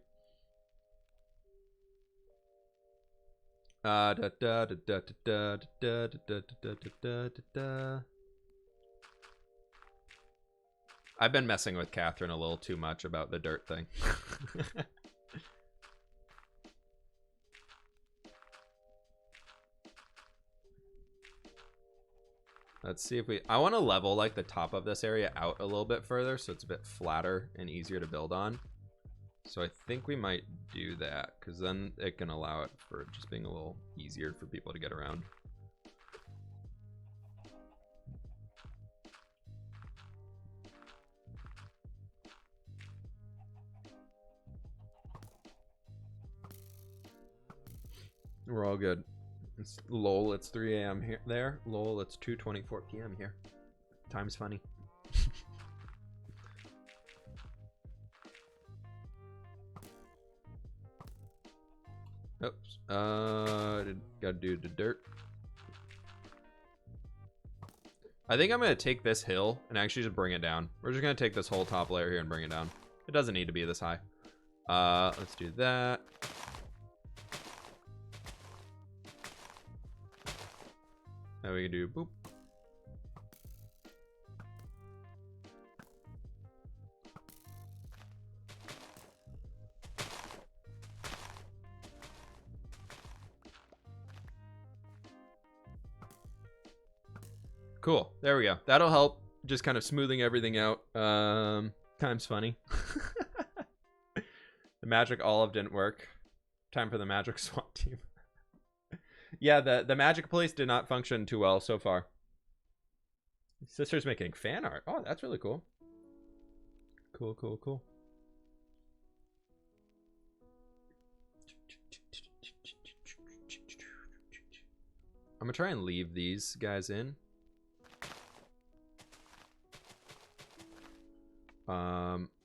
I've been messing with Catherine a little too much about the dirt thing. Let's see if we... I want to level like the top of this area out a little bit further so it's a bit flatter and easier to build on. So I think we might do that because then it can allow it for just being a little easier for people to get around. We're all good. It's lol, it's 3 a.m. here there. Lol, it's 2:24 p.m. here. Time's funny. Oops. Gotta do the dirt. I think I'm gonna take this hill and actually just bring it down. We're just gonna take this whole top layer here and bring it down. It doesn't need to be this high. Let's do that. Now we can do boop. Cool. There we go. That'll help just kind of smoothing everything out. Time's funny. The magic olive didn't work. Time for the magic SWAT team. Yeah, the magic police did not function too well so far. Sister's making fan art. Oh, that's really cool. Cool, cool, cool. I'm gonna try and leave these guys in.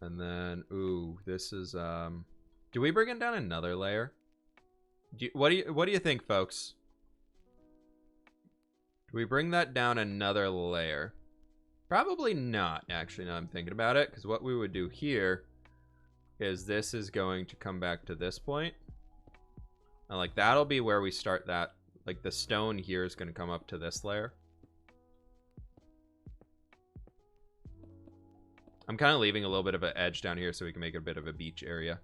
And then, ooh, this is, do we bring it down another layer? What do you think, folks? Do we bring that down another layer? Probably not, actually, now I'm thinking about it, because what we would do here is this is going to come back to this point. And like that'll be where we start that. Like the stone here is going to come up to this layer. I'm kind of leaving a little bit of an edge down here so we can make it a bit of a beach area.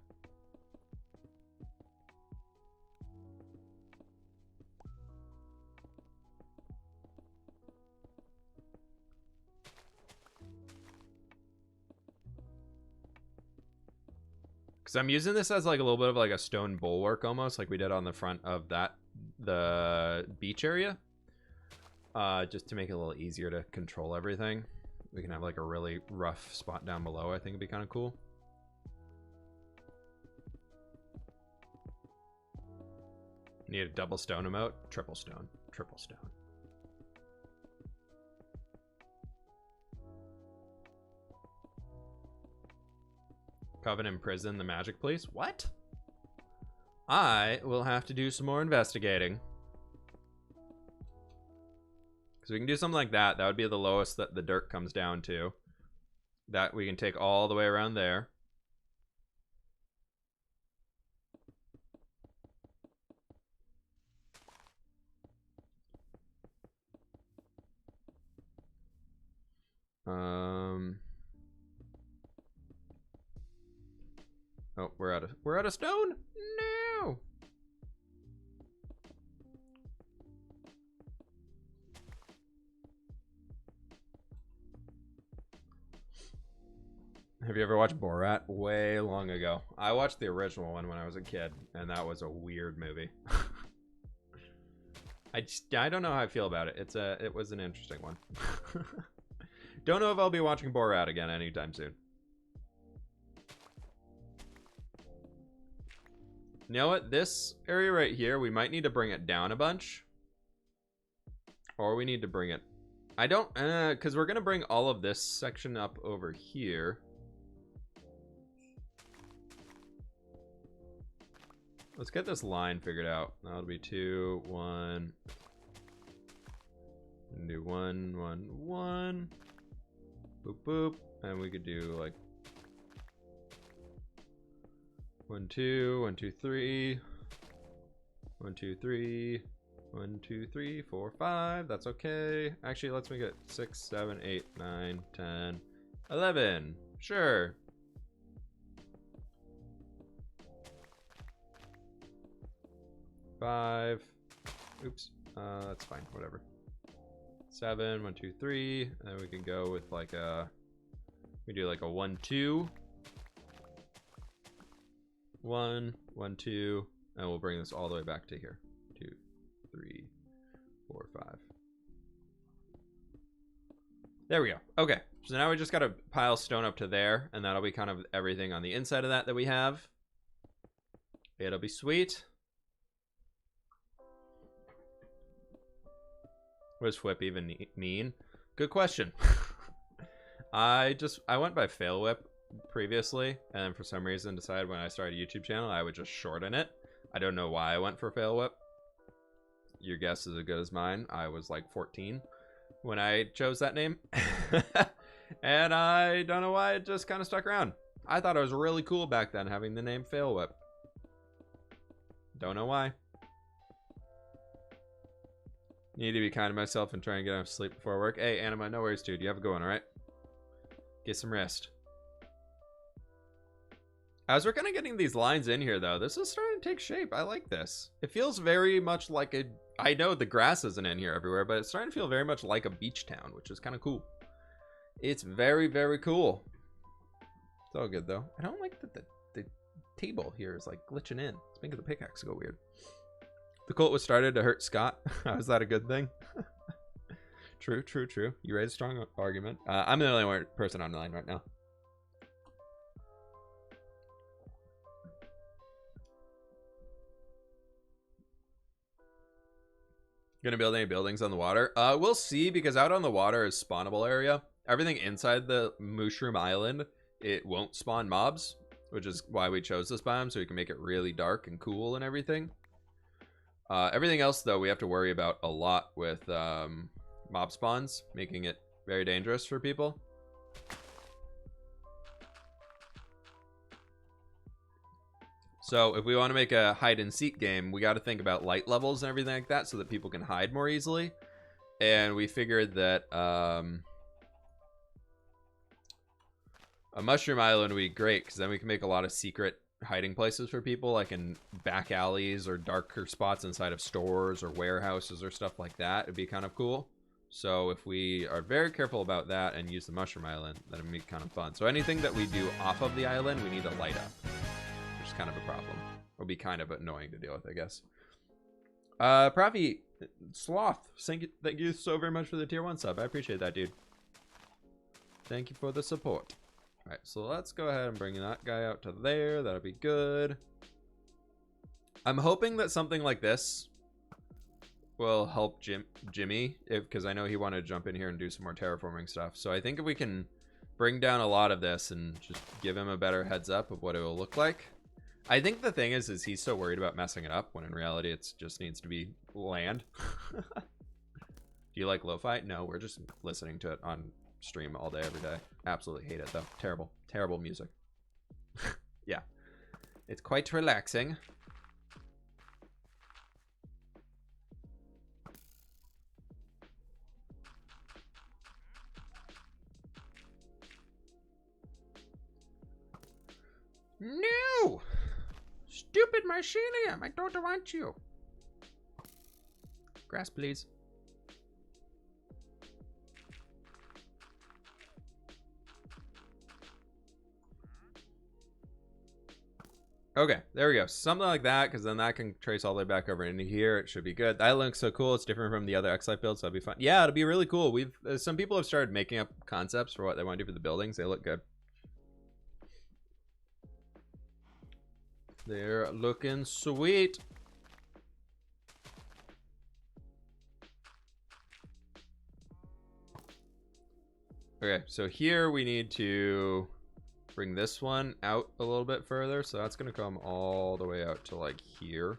Because I'm using this as like a little bit of like a stone bulwark almost, like we did on the front of the beach area. Just to make it a little easier to control everything. We can have like a really rough spot down below. I think it'd be kind of cool. Need a double stone emote, triple stone, triple stone. Covenant prison, the magic police. What? I will have to do some more investigating. Because we can do something like that. That would be the lowest that the dirt comes down to. That we can take all the way around there. Oh, we're out of stone? No. Have you ever watched Borat? Way long ago. I watched the original one when I was a kid, and that was a weird movie. I don't know how I feel about it. It was an interesting one. Don't know if I'll be watching Borat again anytime soon. You know what? This area right here, we might need to bring it down a bunch. Or we need to bring it... I don't... because we're going to bring all of this section up over here. Let's get this line figured out. That'll be 2, 1. And do 1, 1, 1. Boop, boop. And we could do like 1, 2, 1, 2, 3. 1, 2, 3. 1, 2, 3, 4, 5. That's okay. Actually, let's make it 6, 7, 8, 9, 10, 11. Sure. Five. Oops. That's fine. Whatever. 7, 1, 2, 3. And then we can go with like a, we do like a 1, 2. 1, 1, 2. And we'll bring this all the way back to here. 2, 3, 4, 5. There we go. Okay. So now we just got to pile stone up to there. And that'll be kind of everything on the inside of that we have. It'll be sweet. What does whip even mean? Good question. I went by fail whip previously, and then for some reason decided when I started a YouTube channel I would just shorten it. I don't know why I went for fail whip. Your guess is as good as mine. I was like 14 when I chose that name. And I don't know why it just kind of stuck around. I thought it was really cool back then having the name fail whip. Don't know why. Need to be kind to myself and try and get enough sleep before work. Hey, Anima, no worries, dude. You have a good one, alright? Get some rest. As we're kind of getting these lines in here, though, this is starting to take shape. I like this. It feels very much like a... I know the grass isn't in here everywhere, but it's starting to feel very much like a beach town, which is kind of cool. It's very, very cool. It's all good, though. I don't like that the table here is, like, glitching in. It's making the pickaxe go weird. The cult was started to hurt Scott. How is that a good thing? True, true, true. You raised a strong argument. I'm the only person online right now. Gonna build any buildings on the water? We'll see, because out on the water is spawnable area. Everything inside the Mushroom Island, it won't spawn mobs, which is why we chose this biome, so we can make it really dark and cool and everything. Everything else, though, we have to worry about a lot with mob spawns, making it very dangerous for people. So if we want to make a hide-and-seek game, we got to think about light levels and everything like that so that people can hide more easily. And we figured that a Mushroom Island would be great, because then we can make a lot of secret hiding places for people, like in back alleys or darker spots inside of stores or warehouses or stuff like that. It'd be kind of cool. So if we are very careful about that and use the Mushroom Island, that'd be kind of fun. So anything that we do off of the island, we need to light up, which is kind of a problem. It'll be kind of annoying to deal with, I guess. Pravi Sloth, thank you so very much for the tier 1 sub. I appreciate that, dude. Thank you for the support. Alright, so let's go ahead and bring that guy out to there. That'll be good. I'm hoping that something like this will help Jimmy, because I know he wanted to jump in here and do some more terraforming stuff. So I think if we can bring down a lot of this and just give him a better heads up of what it will look like. I think the thing is he's so worried about messing it up, when in reality it just needs to be land. Do you like lo-fi? No, we're just listening to it on stream all day, every day. Absolutely hate it, though. Terrible, terrible music. Yeah, it's quite relaxing. No! Stupid mycelium! I don't want you. Grass, please. Okay, there we go. Something like that, because then that can trace all the way back over into here. It should be good. That looks so cool. It's different from the other X-Life builds, so that'll be fun. Yeah, it'll be really cool. We've some people have started making up concepts for what they want to do for the buildings. They look good. They're looking sweet. Okay, so here we need to bring this one out a little bit further. So that's going to come all the way out to like here.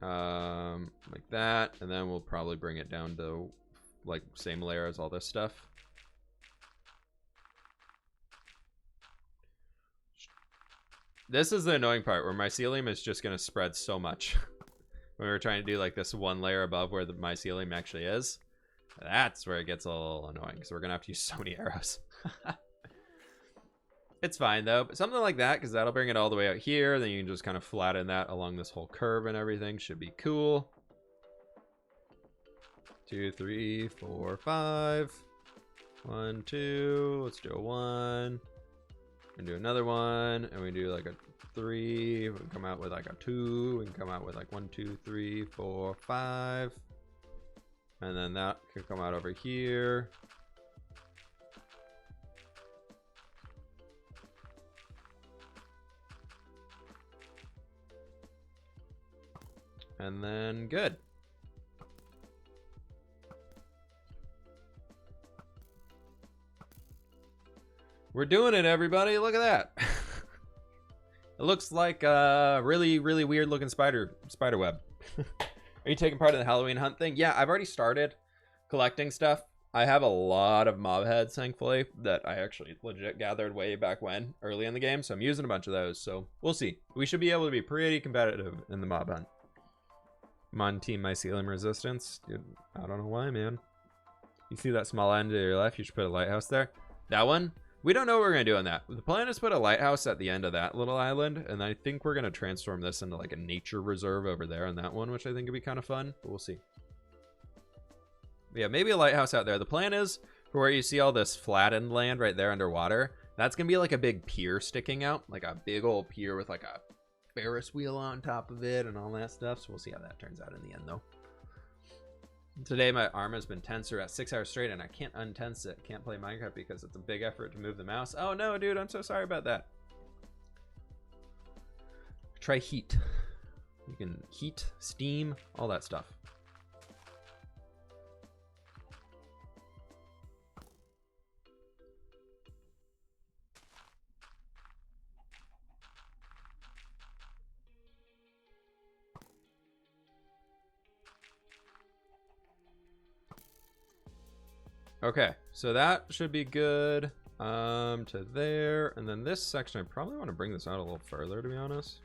Like that. And then we'll probably bring it down to like same layer as all this stuff. This is the annoying part where mycelium is just going to spread so much. When we're trying to do like this one layer above where the mycelium actually is, that's where it gets a little annoying, because we're going to have to use so many arrows. It's fine though, but something like that, because that'll bring it all the way out here. Then you can just kind of flatten that along this whole curve and everything. Should be cool. 2, 3, 4, 5. 1, 2. Let's do a 1. And do another one, and we do like a 3. We can come out with like a 2. We can come out with like 1, 2, 3, 4, 5. And then that could come out over here. And then good. We're doing it, everybody. Look at that. It looks like a really, really weird looking spider web. Are you taking part in the Halloween hunt thing? Yeah, I've already started collecting stuff. I have a lot of mob heads, thankfully, that I actually legit gathered way back when, early in the game. So I'm using a bunch of those. So we'll see. We should be able to be pretty competitive in the mob hunt. I'm on team mycelium resistance. Dude, I don't know why, man. You see that small island to your left? You should put a lighthouse there. That one? We don't know what we're going to do on that. The plan is put a lighthouse at the end of that little island, and I think we're going to transform this into like a nature reserve over there on that one, which I think would be kind of fun, but we'll see. Yeah, maybe a lighthouse out there. The plan is for where you see all this flattened land right there underwater, that's going to be like a big pier sticking out, like a big old pier with like a Ferris wheel on top of it and all that stuff, so we'll see how that turns out in the end, though. Today my arm has been tenser at 6 hours straight and I can't untense it. Can't play Minecraft because it's a big effort to move the mouse. Oh no, dude, I'm so sorry about that. Try heat. You can heat, steam, all that stuff. Okay, so that should be good to there. And then this section, I probably want to bring this out a little further, to be honest.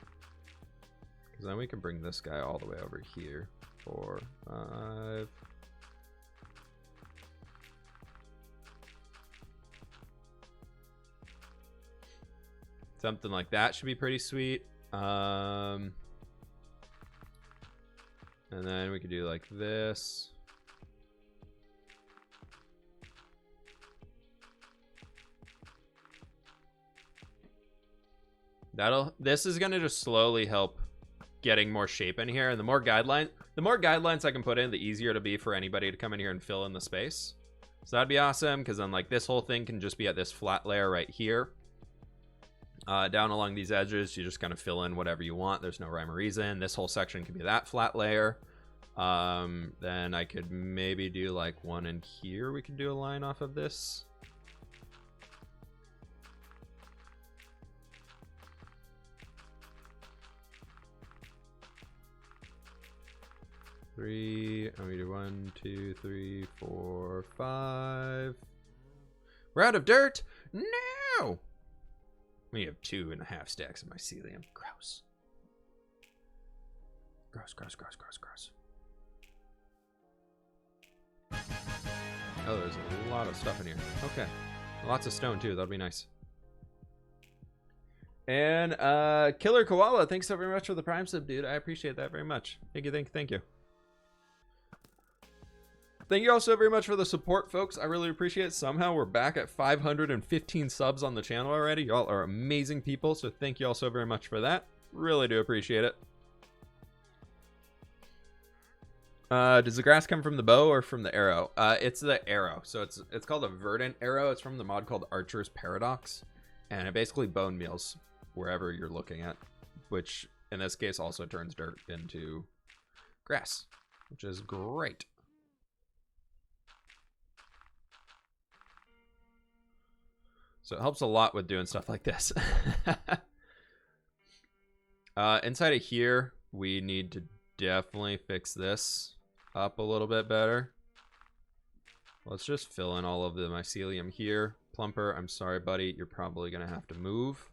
Because then we can bring this guy all the way over here. 4, 5. Something like that should be pretty sweet. And then we could do like this. This is going to just slowly help getting more shape in here. And the more guidelines I can put in, the easier it'll be for anybody to come in here and fill in the space. So that'd be awesome, because then like this whole thing can just be at this flat layer right here. Down along these edges, you just kind of fill in whatever you want. There's no rhyme or reason. This whole section can be that flat layer. Then I could maybe do like one in here. We could do a line off of this. And we do 1, 2, 3, 4, 5. We're out of dirt. No. We have 2.5 stacks of mycelium. Gross. Gross, gross, gross, gross, gross. Oh, there's a lot of stuff in here. Okay. Lots of stone too. That'll be nice. And Killer Koala, thanks so very much for the Prime sub, dude. I appreciate that very much. Thank you, thank you. Thank you all so very much for the support, folks. I really appreciate it. Somehow we're back at 515 subs on the channel already. Y'all are amazing people, so thank you all so very much for that. Really do appreciate it. Does the grass come from the bow or from the arrow? It's the arrow. So it's called a verdant arrow. It's from the mod called Archer's Paradox. And it basically bone meals wherever you're looking at, which in this case also turns dirt into grass, which is great. So it helps a lot with doing stuff like this. Inside of here, we need to definitely fix this up a little bit better. Let's just fill in all of the mycelium here. Plumper, I'm sorry, buddy. You're probably going to have to move.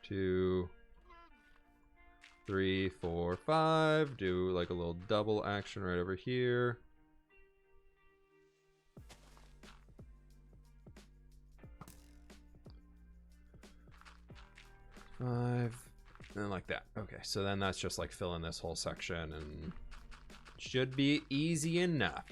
2, 3, 4, 5. Do like a little double action right over here. 5, and then like that. Okay, so then that's just like fill in this whole section and should be easy enough.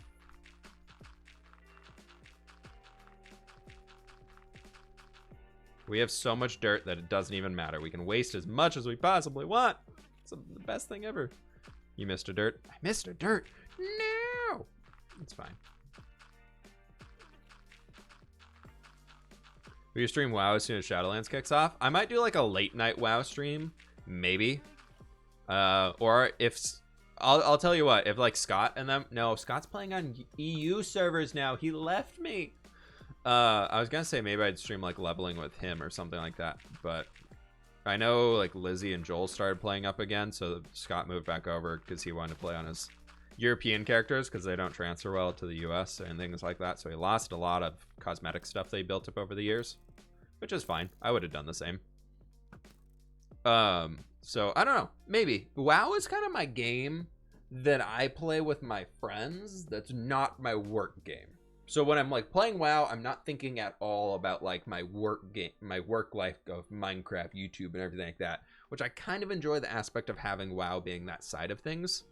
We have so much dirt that it doesn't even matter. We can waste as much as we possibly want. It's the best thing ever. You missed a dirt. I missed a dirt. No! It's fine. Will you stream WoW as soon as Shadowlands kicks off? I might do like a late night WoW stream, maybe. Or if I'll tell you what, if like Scott and them, no, Scott's playing on EU servers now. He left me. I was gonna say maybe I'd stream like leveling with him or something like that, but I know like Lizzie and Joel started playing up again, so Scott moved back over because he wanted to play on his European characters because they don't transfer well to the US and things like that. So he lost a lot of cosmetic stuff they built up over the years, which is fine. I would have done the same. So I don't know, maybe WoW is kind of my game that I play with my friends. That's not my work game. So when I'm like playing WoW, I'm not thinking at all about like my work game, my work life of Minecraft, YouTube, and everything like that, which I kind of enjoy the aspect of having WoW being that side of things,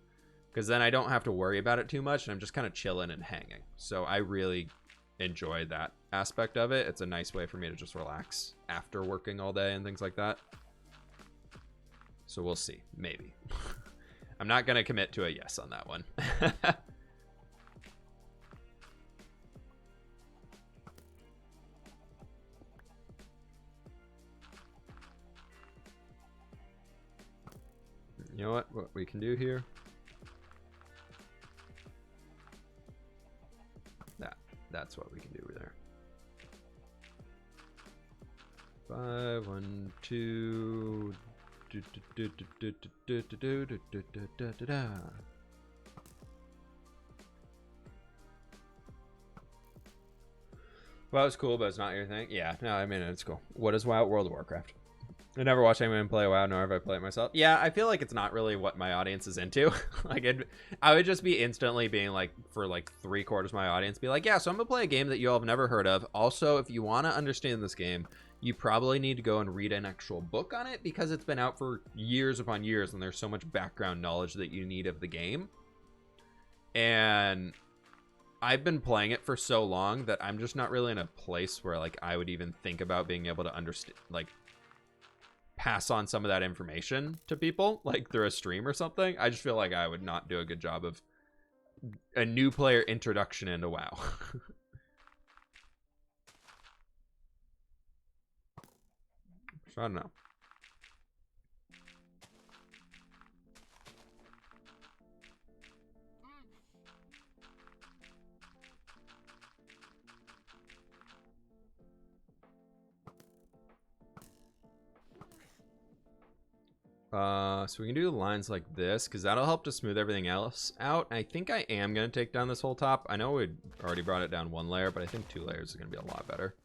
because then I don't have to worry about it too much and I'm just kind of chilling and hanging. So I really enjoy that aspect of it. It's a nice way for me to just relax after working all day and things like that. So we'll see, maybe. I'm not going to commit to a yes on that one. You know what we can do here? That's what we can do there. 5, 1, 2. WoW is cool, but it's not your thing. Yeah, no, I mean it's cool. What is WoW? World of Warcraft. I never watched anyone play WoW, nor have I played it myself. Yeah, I feel like it's not really what my audience is into. Like, I would just be instantly being like, for like 3/4 of my audience, be like, yeah, so I'm gonna play a game that you all have never heard of. Also, if you want to understand this game, you probably need to go and read an actual book on it, because it's been out for years upon years, and there's so much background knowledge that you need of the game. And I've been playing it for so long that I'm just not really in a place where like I would even think about being able to understand, like, pass on some of that information to people like through a stream or something. I just feel like I would not do a good job of a new player introduction into WoW. So I don't know. So we can do the lines like this, because that'll help to smooth everything else out. I think I am going to take down this whole top. I know we already brought it down 1 layer, but I think 2 layers is going to be a lot better.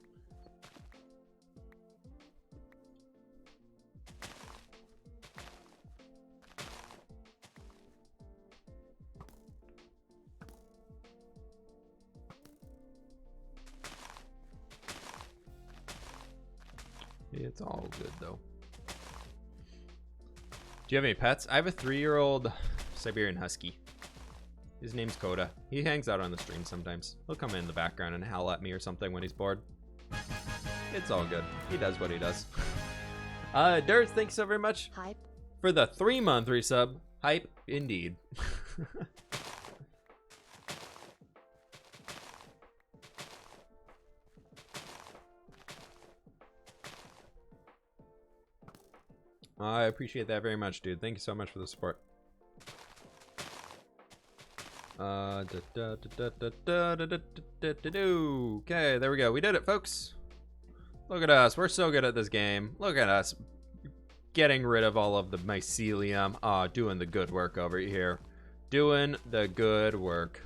It's all good though. Do you have any pets? I have a 3-year-old Siberian Husky. His name's Coda. He hangs out on the stream sometimes. He'll come in the background and howl at me or something when he's bored. It's all good. He does what he does. Dirt, thanks so very much. Hype. For the 3-month resub. Hype, indeed. I appreciate that very much, dude. Thank you so much for the support. Okay, there we go. We did it, folks. Look at us. We're so good at this game. Look at us getting rid of all of the mycelium. Doing the good work over here. Doing the good work.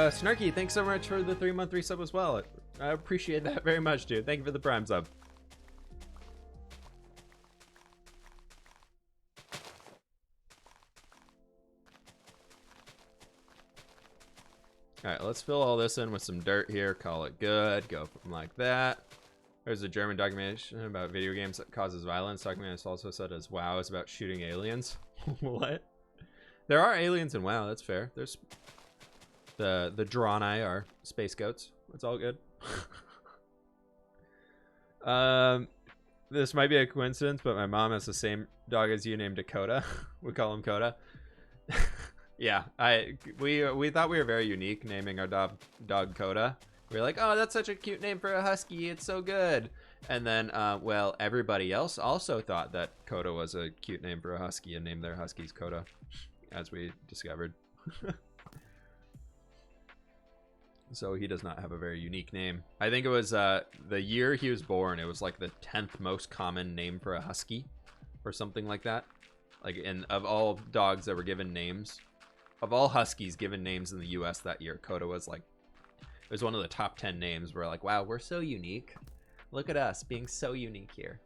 Snarky, thanks so much for the 3-month resub as well. It I appreciate that very much, dude. Thank you for the Prime sub. All right, let's fill all this in with some dirt here. Call it good. Go from like that. There's a German documentation about video games that causes violence. Document also said as WoW is about shooting aliens. What? There are aliens in WoW. That's fair. There's the Draenei are space goats. It's all good. This might be a coincidence, but my mom has the same dog as you named Dakota. We call him Coda. Yeah, we thought we were very unique naming our dog Coda. We were like, oh, that's such a cute name for a husky. It's so good. And then, well, everybody else also thought that Coda was a cute name for a husky and named their huskies Coda, as we discovered. So he does not have a very unique name. I think it was the year he was born, it was like the 10th most common name for a husky or something like that. Like of all dogs that were given names, of all huskies given names in the US that year, Coda was like, it was one of the top 10 names. We're like, wow, we're so unique. Look at us being so unique here.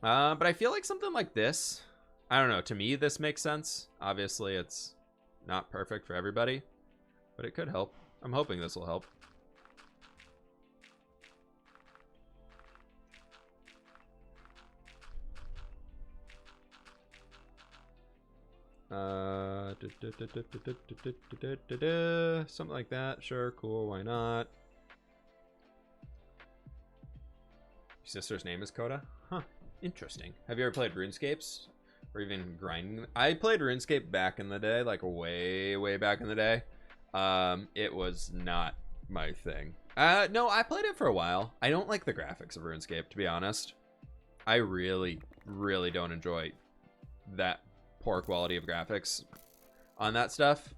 But I feel like something like this, I don't know, to me this makes sense. Obviously it's not perfect for everybody, but it could help. I'm hoping this will help. Something like that. Sure, cool, why not? Your sister's name is Coda? Huh, interesting. Have you ever played RuneScapes? Or even grinding? I played RuneScape back in the day, like way back in the day. It was not my thing. No, I played it for a while. I don't like the graphics of RuneScape, to be honest. I really don't enjoy that poor quality of graphics on that stuff.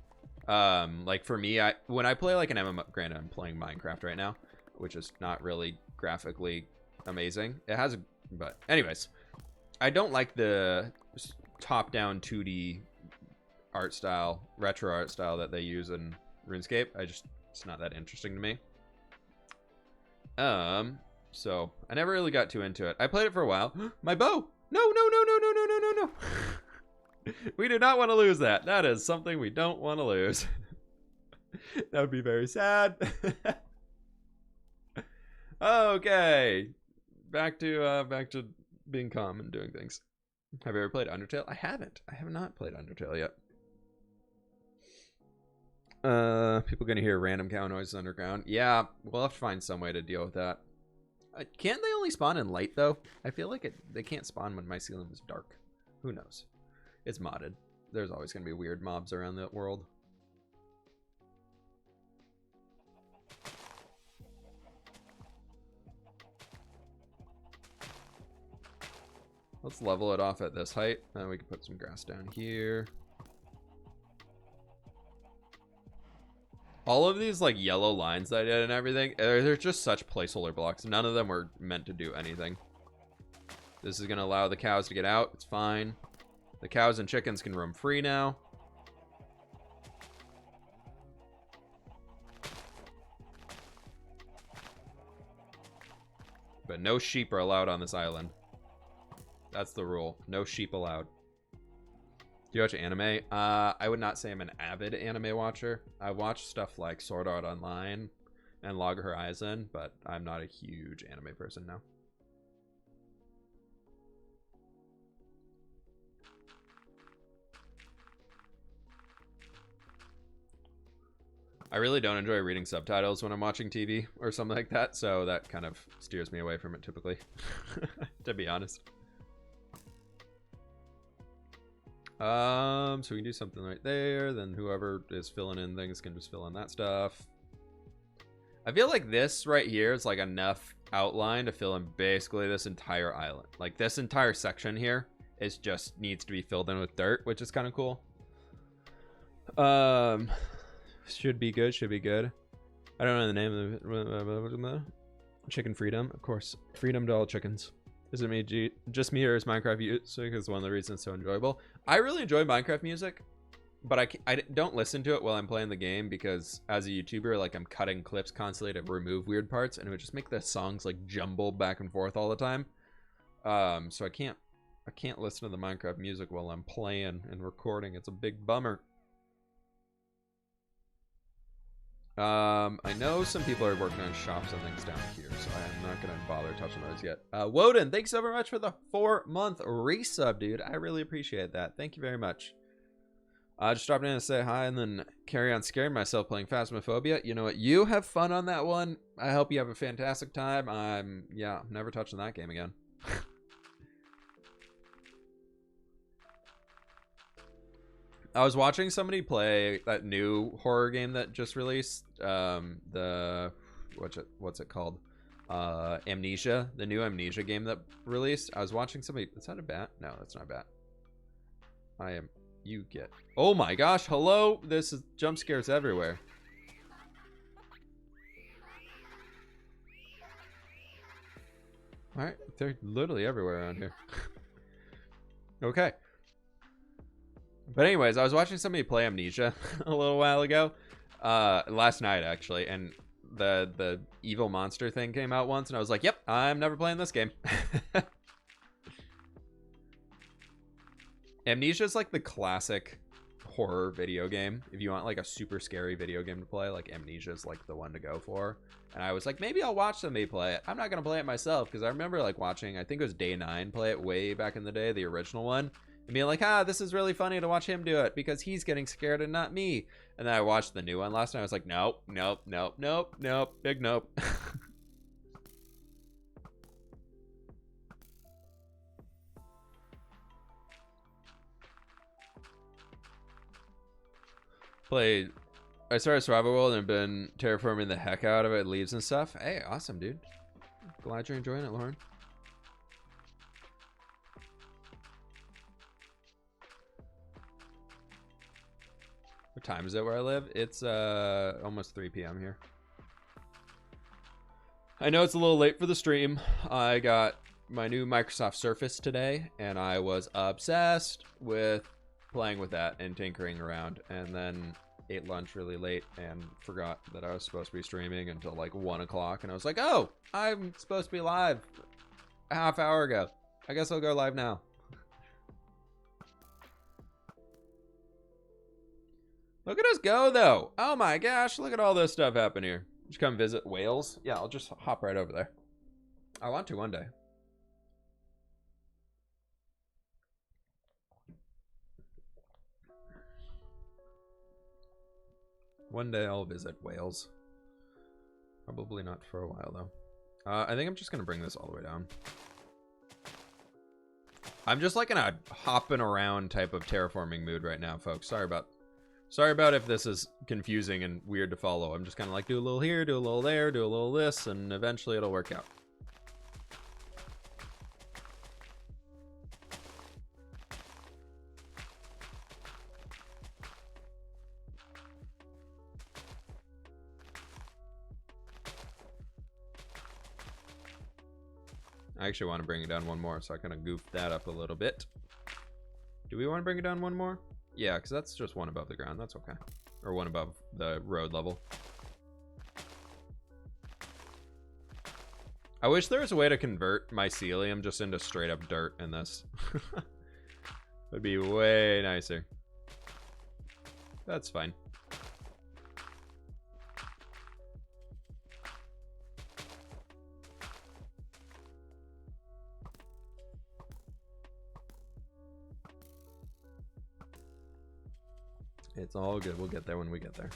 Like for me, when I play like an MMO, granted I'm playing Minecraft right now, which is not really graphically amazing. It has, but anyways, I don't like the top-down 2D art style, retro art style that they use in RuneScape. It's not that interesting to me. So I never really got too into it. I played it for a while. My bow! No. We do not want to lose that. That is something we don't want to lose. That would be very sad. Okay. Back to being calm and doing things. Have you ever played Undertale? I haven't. I have not played Undertale yet. People gonna hear random cow noises underground. Yeah, we'll have to find some way to deal with that. Can't they only spawn in light though? I feel like they can't spawn when mycelium is dark. Who knows? It's modded. There's always gonna be weird mobs around the world. Let's level it off at this height. Then we can put some grass down here. All of these like yellow lines that I did and everything, they're just such placeholder blocks. None of them were meant to do anything. This is gonna allow the cows to get out. It's fine. The cows and chickens can roam free now. But no sheep are allowed on this island. That's the rule. No sheep allowed. Do you watch anime? I would not say I'm an avid anime watcher. I watch stuff like Sword Art Online and Log Horizon, but I'm not a huge anime person now. I really don't enjoy reading subtitles when I'm watching TV or something like that, so that kind of steers me away from it typically, to be honest. So we can do something right there, then whoever is filling in things can just fill in that stuff. I feel like this right here is like enough outline to fill in basically this entire island. Like this entire section here is just needs to be filled in with dirt, which is kind of cool. Should be good. I don't know the name of it. Chicken Freedom, of course. Freedom to all chickens. Is it me? Just me, or is Minecraft music is one of the reasons it's so enjoyable? I really enjoy Minecraft music. but I don't listen to it while I'm playing the game, because as a YouTuber, like, I'm cutting clips constantly to remove weird parts, and it would just make the songs like jumble back and forth all the time. So I can't listen to the Minecraft music while I'm playing and recording. It's a big bummer. I know some people are working on shops and things down here, so I'm not gonna bother touching those yet. Woden, thanks so very much for the 4-month resub, dude. I really appreciate that. Thank you very much. Just dropped in to say hi and then carry on scaring myself playing Phasmophobia. You know what? You have fun on that one. I hope you have a fantastic time. I'm never touching that game again. I was watching somebody play that new horror game that just released. What's it called? Amnesia, the new Amnesia game that released. I was watching somebody. Is that a bat? No, that's not a bat. You get. Oh my gosh! Hello. This is jump scares everywhere. All right, they're literally everywhere around here. Okay. But anyways, I was watching somebody play Amnesia a little while ago, last night actually, and the evil monster thing came out once, and I was like, "Yep, I'm never playing this game." Amnesia is like the classic horror video game. If you want like a super scary video game to play, like Amnesia is like the one to go for. And I was like, maybe I'll watch somebody play it. I'm not gonna play it myself, because I remember like watching, I think it was Day 9 play it way back in the day, the original one. And being like, this is really funny to watch him do it because he's getting scared and not me. And then I watched the new one last night. I was like, nope, nope, nope, nope, nope, big nope. I started Survival World and have been terraforming the heck out of it, leaves and stuff. Hey, awesome, dude. Glad you're enjoying it, Lauren. What time is it where I live? It's almost 3 p.m. here. I know it's a little late for the stream. I got my new Microsoft Surface today, and I was obsessed with playing with that and tinkering around, and then ate lunch really late and forgot that I was supposed to be streaming until like 1 o'clock, and I was like, oh, I'm supposed to be live a half hour ago. I guess I'll go live now. Look at us go, though. Oh my gosh, look at all this stuff happen here. Just come visit Wales. Yeah, I'll just hop right over there. I want to one day. One day I'll visit Wales. Probably not for a while, though. I think I'm just going to bring this all the way down. I'm just like in a hopping around type of terraforming mood right now, folks. Sorry about if this is confusing and weird to follow. I'm just kind of like do a little here, do a little there, do a little this, and eventually it'll work out. I actually want to bring it down one more, so I kind of goofed that up a little bit. Do we want to bring it down one more? Yeah, because that's just one above the ground. That's okay. Or one above the road level. I wish there was a way to convert mycelium just into straight up dirt in this. Would be way nicer. That's fine. It's all good. We'll get there when we get there.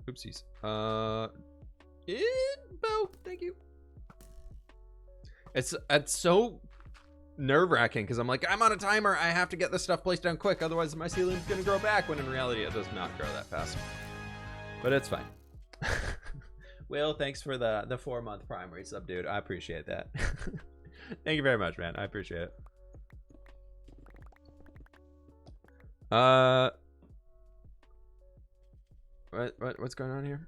Oopsies. Bo, thank you. It's so nerve-wracking because I'm like, I'm on a timer. I have to get this stuff placed down quick, otherwise the mycelium's gonna grow back. When in reality, it does not grow that fast. But it's fine. Will, thanks for the 4-month primary sub, dude. I appreciate that. Thank you very much, man. I appreciate it. What's going on here?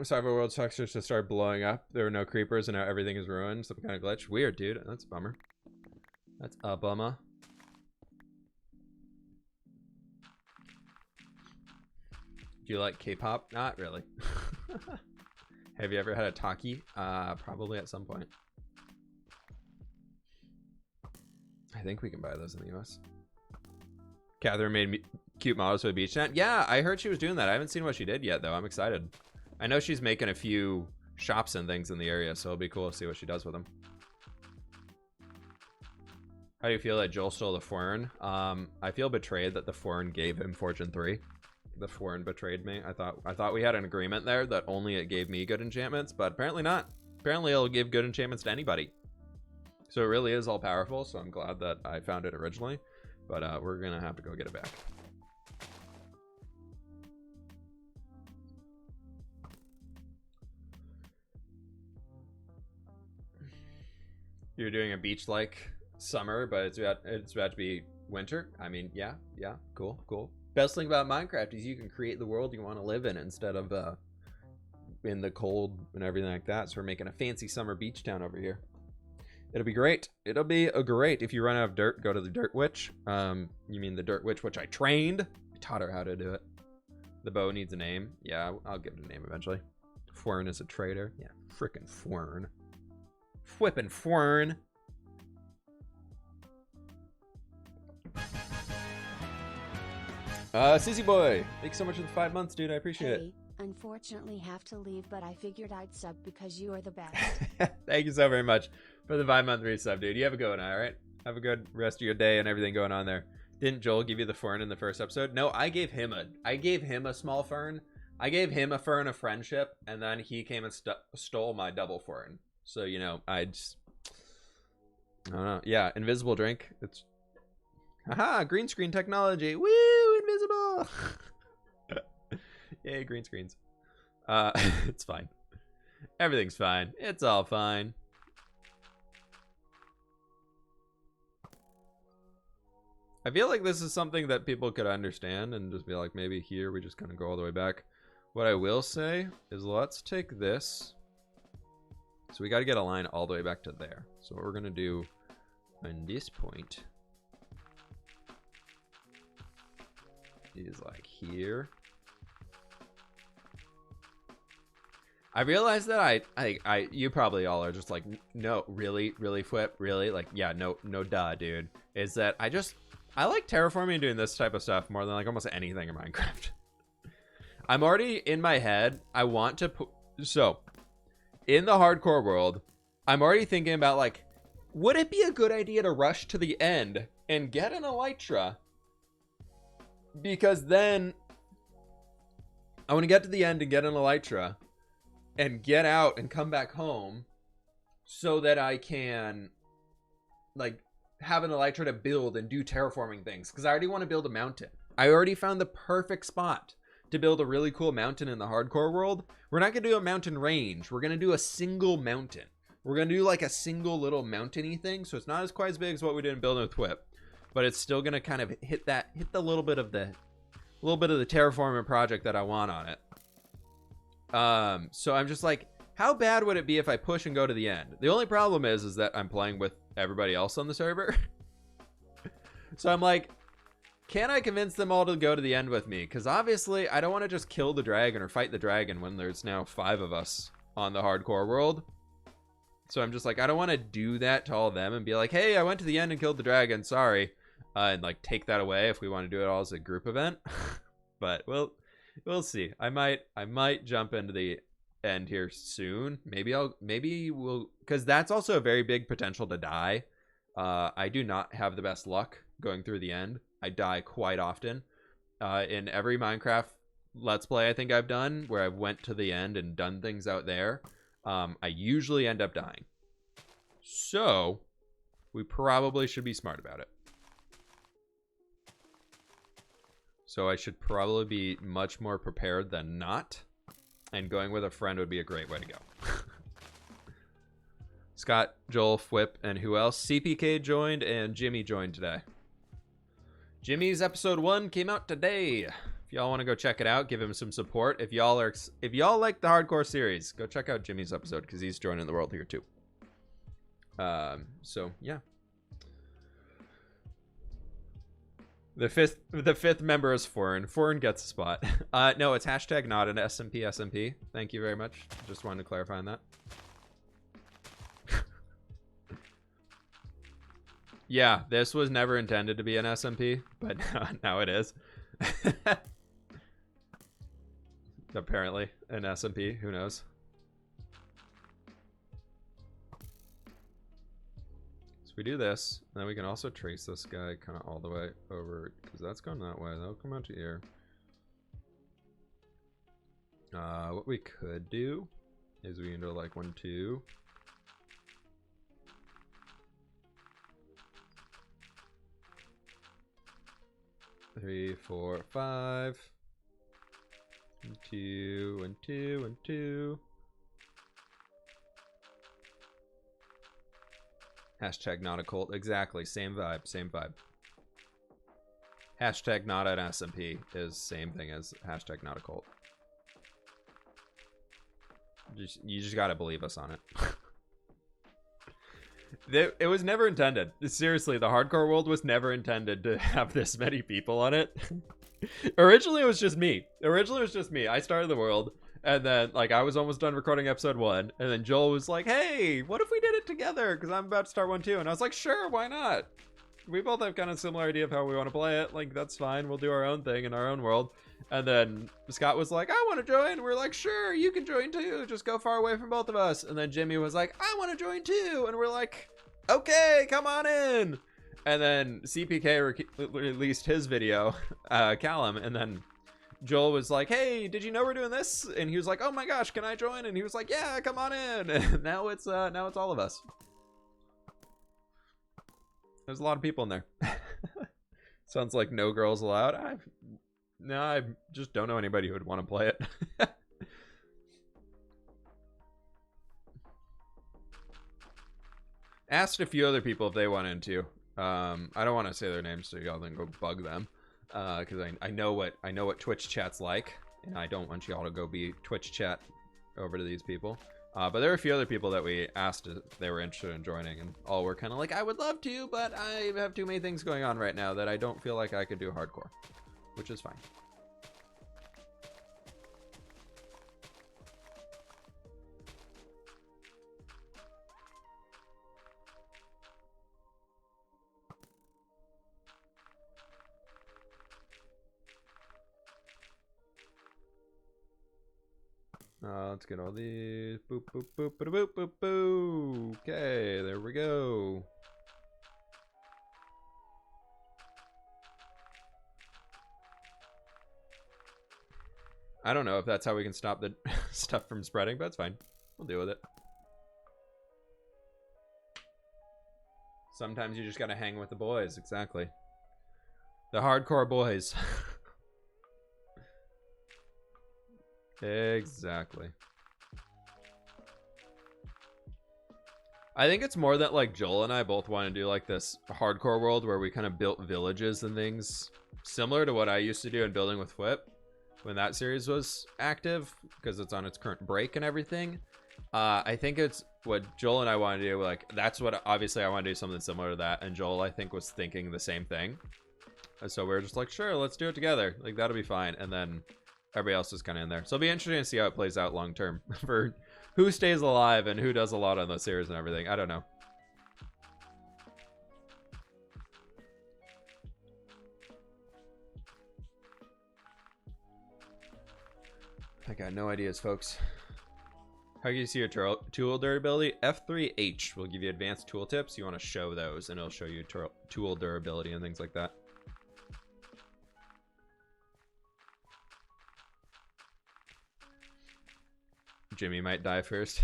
Cyber World structures just started blowing up. There were no creepers and now everything is ruined. Some kind of glitch. Weird, dude. That's a bummer. That's a bummer. Do you like K-pop? Not really. Have you ever had a Taki? Probably at some point. I think we can buy those in the US. Catherine made cute models for the beach tent. Yeah, I heard she was doing that. I haven't seen what she did yet, though. I'm excited. I know she's making a few shops and things in the area, so it'll be cool to see what she does with them. How do you feel that Joel stole the Foreign? I feel betrayed that the Foreign gave him Fortune 3. The Foreign betrayed me. I thought we had an agreement there that only it gave me good enchantments, but apparently not. Apparently it'll give good enchantments to anybody. So it really is all powerful, so I'm glad that I found it originally. But we're gonna have to go get it back. You're doing a beach-like summer, but it's about to be winter. I mean, yeah, cool. Best thing about Minecraft is you can create the world you want to live in instead of in the cold and everything like that. So we're making a fancy summer beach town over here. It'll be great. It'll be great. If you run out of dirt, go to the Dirt Witch. You mean the Dirt Witch, which I trained. I taught her how to do it. The bow needs a name. Yeah, I'll give it a name eventually. Fwern is a traitor. Yeah, frickin' Fwern. Flippin' Fwern. Sissy Boy, thanks so much for the 5 months, dude. I appreciate it. Unfortunately have to leave, but I figured I'd sub because you are the best. Thank you so very much for the 5-month resub, dude. You have a good one, all right? Have a good rest of your day and everything going on there. Didn't Joel give you the fern in the first episode? No, I gave him a small fern. I gave him a fern of friendship, and then he came and stole my double fern. So, you know, I don't know. Yeah, invisible drink. It's haha, green screen technology. Woo, invisible. Yay, green screens. It's fine. Everything's fine. It's all fine. I feel like this is something that people could understand and just be like, maybe here we just kind of go all the way back. What I will say is let's take this. So we got to get a line all the way back to there. So what we're going to do on this point is like here. I realized that you probably all are just like, no, really, Flip, really? Like, yeah, no, duh, dude. Is that I like terraforming and doing this type of stuff more than like almost anything in Minecraft. I'm already in my head. I want to put, so in the hardcore world, I'm already thinking about like, would it be a good idea to rush to the end and get an elytra? Because then I want to get to the end and get an elytra and get out and come back home so that I can like have an elytra to build and do terraforming things, because I already want to build a mountain. I already found the perfect spot to build a really cool mountain in the hardcore world. We're not gonna do a mountain range. We're gonna do a single mountain. We're gonna do like a single little mountainy thing, so it's not as quite as big as what we did in building with Whip, but it's still gonna kind of hit the little bit of the terraforming project that I want on it. So I'm just like, how bad would it be if I push and go to the end? The only problem is that I'm playing with everybody else on the server. So I'm like, can I convince them all to go to the end with me? Because obviously I don't want to just kill the dragon or fight the dragon when there's now 5 of us on the hardcore world. So I'm just like, I don't want to do that to all of them and be like, hey, I went to the end and killed the dragon, sorry. And like take that away if we want to do it all as a group event. But we'll see. I might jump into the end here soon. Maybe we'll, because that's also a very big potential to die. I do not have the best luck going through the end. I die quite often. In every Minecraft Let's Play I think I've done where I've went to the end and done things out there, I usually end up dying. So we probably should be smart about it. So I should probably be much more prepared than not. And going with a friend would be a great way to go. Scott, Joel, Whip, and who else? CPK joined and Jimmy joined today. Jimmy's episode 1 came out today. If y'all want to go check it out, give him some support. If y'all like the hardcore series, go check out Jimmy's episode because he's joining the world here too. So yeah. The fifth member is foreign. Foreign gets a spot. No, it's hashtag not an SMP. Thank you very much. Just wanted to clarify on that. Yeah, this was never intended to be an SMP, but now it is. Apparently, an SMP. Who knows? So we do this, and then we can also trace this guy kind of all the way over, because that's going that way. That'll come out to here. What we could do is we can do like 1, 2. 3, 4, 5. 1, 2, 1, 2, 1, 2. Hashtag not a cult. Exactly. Same vibe. Same vibe. Hashtag not an SMP is same thing as hashtag not a cult. You just gotta believe us on it. It was never intended. Seriously, the hardcore world was never intended to have this many people on it. Originally, it was just me. I started the world, and then like I was almost done recording episode 1, and then Joel was like, "Hey, what if we did it together? Because I'm about to start 1 too." And I was like, "Sure, why not? We both have kind of similar idea of how we want to play it. Like that's fine. We'll do our own thing in our own world." And then Scott was like, "I want to join." We're like, "Sure, you can join too. Just go far away from both of us." And then Jimmy was like, "I want to join too." And we're like, "Okay, come on in." And then CPK released his video, Callum, and then Joel was like, "Hey, did you know we're doing this?" And he was like, "Oh my gosh, can I join?" And he was like, "Yeah, come on in." And now it's all of us. There's a lot of people in there. Sounds like no girls allowed. I just don't know anybody who would want to play it. Asked a few other people if they wanted to. I don't want to say their names, so y'all then go bug them, because I know what Twitch chat's like, and I don't want y'all to go be Twitch chat over to these people. But there are a few other people that we asked if they were interested in joining, and all were kind of like, "I would love to, but I have too many things going on right now that I don't feel like I could do hardcore," which is fine. Let's get all these. Boop, boop, boop, boop, boop, boop, boop. Okay, there we go. I don't know if that's how we can stop the stuff from spreading, but it's fine. We'll deal with it. Sometimes you just gotta hang with the boys, exactly. The hardcore boys. Exactly. I think it's more that like Joel and I both want to do like this hardcore world where we kind of built villages and things similar to what I used to do in Building with Whip when that series was active, because it's on its current break and everything. I think it's what Joel and I want to do. Like that's what obviously I want to do something similar to that, and Joel I think was thinking the same thing. And so we're just like, sure, let's do it together. Like that'll be fine. And then everybody else is kind of in there. So it'll be interesting to see how it plays out long term for who stays alive and who does a lot on the series and everything. I don't know. I got no ideas, folks. How do you see your tool durability? F3H will give you advanced tool tips. You want to show those, and it'll show you tool durability and things like that. Jimmy might die first.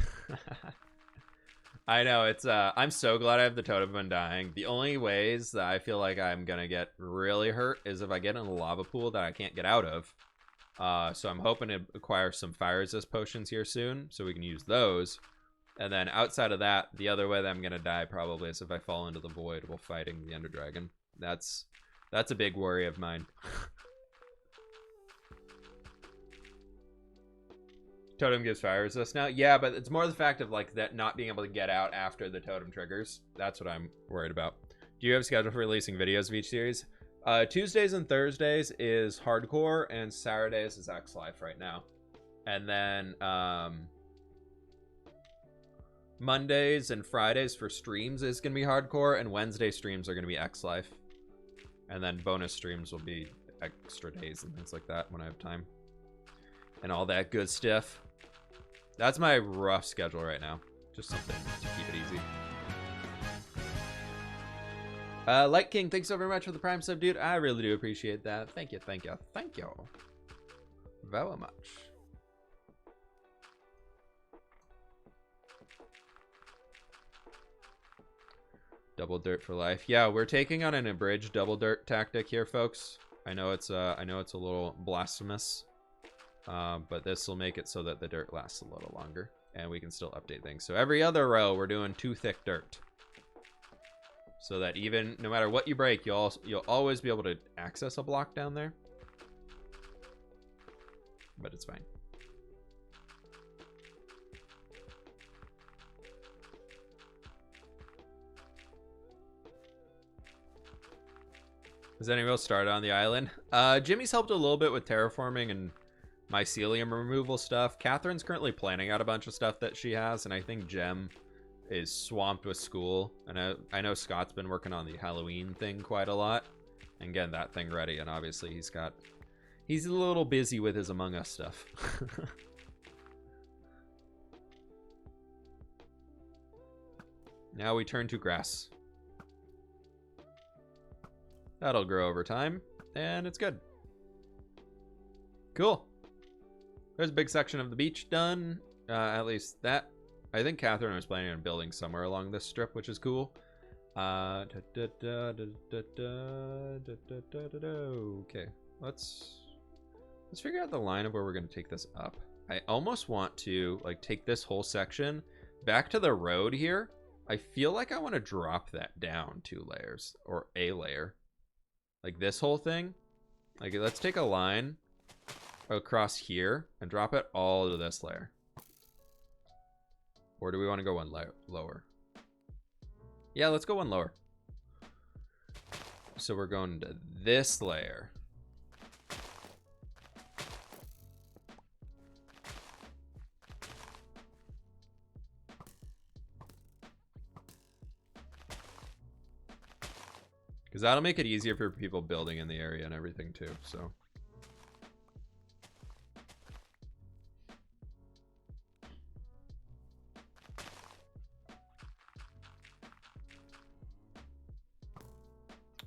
I know, it's I'm so glad I have the totem of undying. The only ways that I feel like I'm gonna get really hurt is if I get in a lava pool that I can't get out of. So I'm hoping to acquire some fire resist potions here soon so we can use those. And then outside of that, the other way that I'm gonna die probably is if I fall into the void while fighting the Ender Dragon. That's a big worry of mine. Totem gives fire resist now. Yeah, but it's more the fact of like that not being able to get out after the totem triggers. That's what I'm worried about. Do you have a schedule for releasing videos of each series? Tuesdays and Thursdays is hardcore, and Saturdays is X Life right now. And then Mondays and Fridays for streams is going to be hardcore, and Wednesday streams are going to be X Life. And then bonus streams will be extra days and things like that when I have time. And all that good stuff. That's my rough schedule right now. Just something to keep it easy. Light King, thanks so very much for the Prime sub, dude. I really do appreciate that. Thank you, thank you, thank you very much. Double dirt for life. Yeah, we're taking on an abridged double dirt tactic here, folks. I know it's a little blasphemous, but this will make it so that the dirt lasts a little longer, and we can still update things. So every other row, we're doing 2 thick dirt, so that even no matter what you break, you'll always be able to access a block down there. But it's fine. Has anyone else started on the island? Jimmy's helped a little bit with terraforming and mycelium removal stuff. Catherine's currently planning out a bunch of stuff that she has, and I think Jem is swamped with school. And I know Scott's been working on the Halloween thing quite a lot and getting that thing ready. And obviously he's a little busy with his Among Us stuff. Now we turn to grass. That'll grow over time, and it's good. Cool. There's a big section of the beach done. At least that. I think Catherine was planning on building somewhere along this strip, which is cool. Okay, let's figure out the line of where we're going to take this up. I almost want to like take this whole section back to the road here. I feel like I want to drop that down 2 layers or a layer. Like this whole thing. Like, let's take a line across here and drop it all to this layer. Or do we want to go one lower? Yeah, let's go one lower. So we're going to this layer. Because that'll make it easier for people building in the area and everything too, so.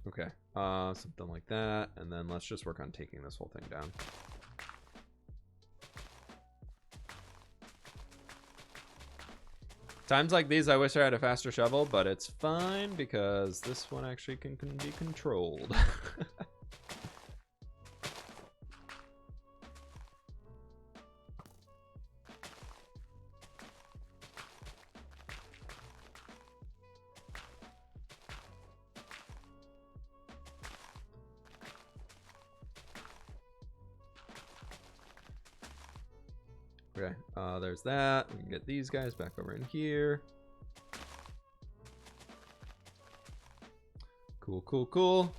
Okay, something like that. And then let's just work on taking this whole thing down. Times like these, I wish I had a faster shovel, but it's fine because this one actually can be controlled. Okay, there's that. We can get these guys back over in here. Cool, cool, cool.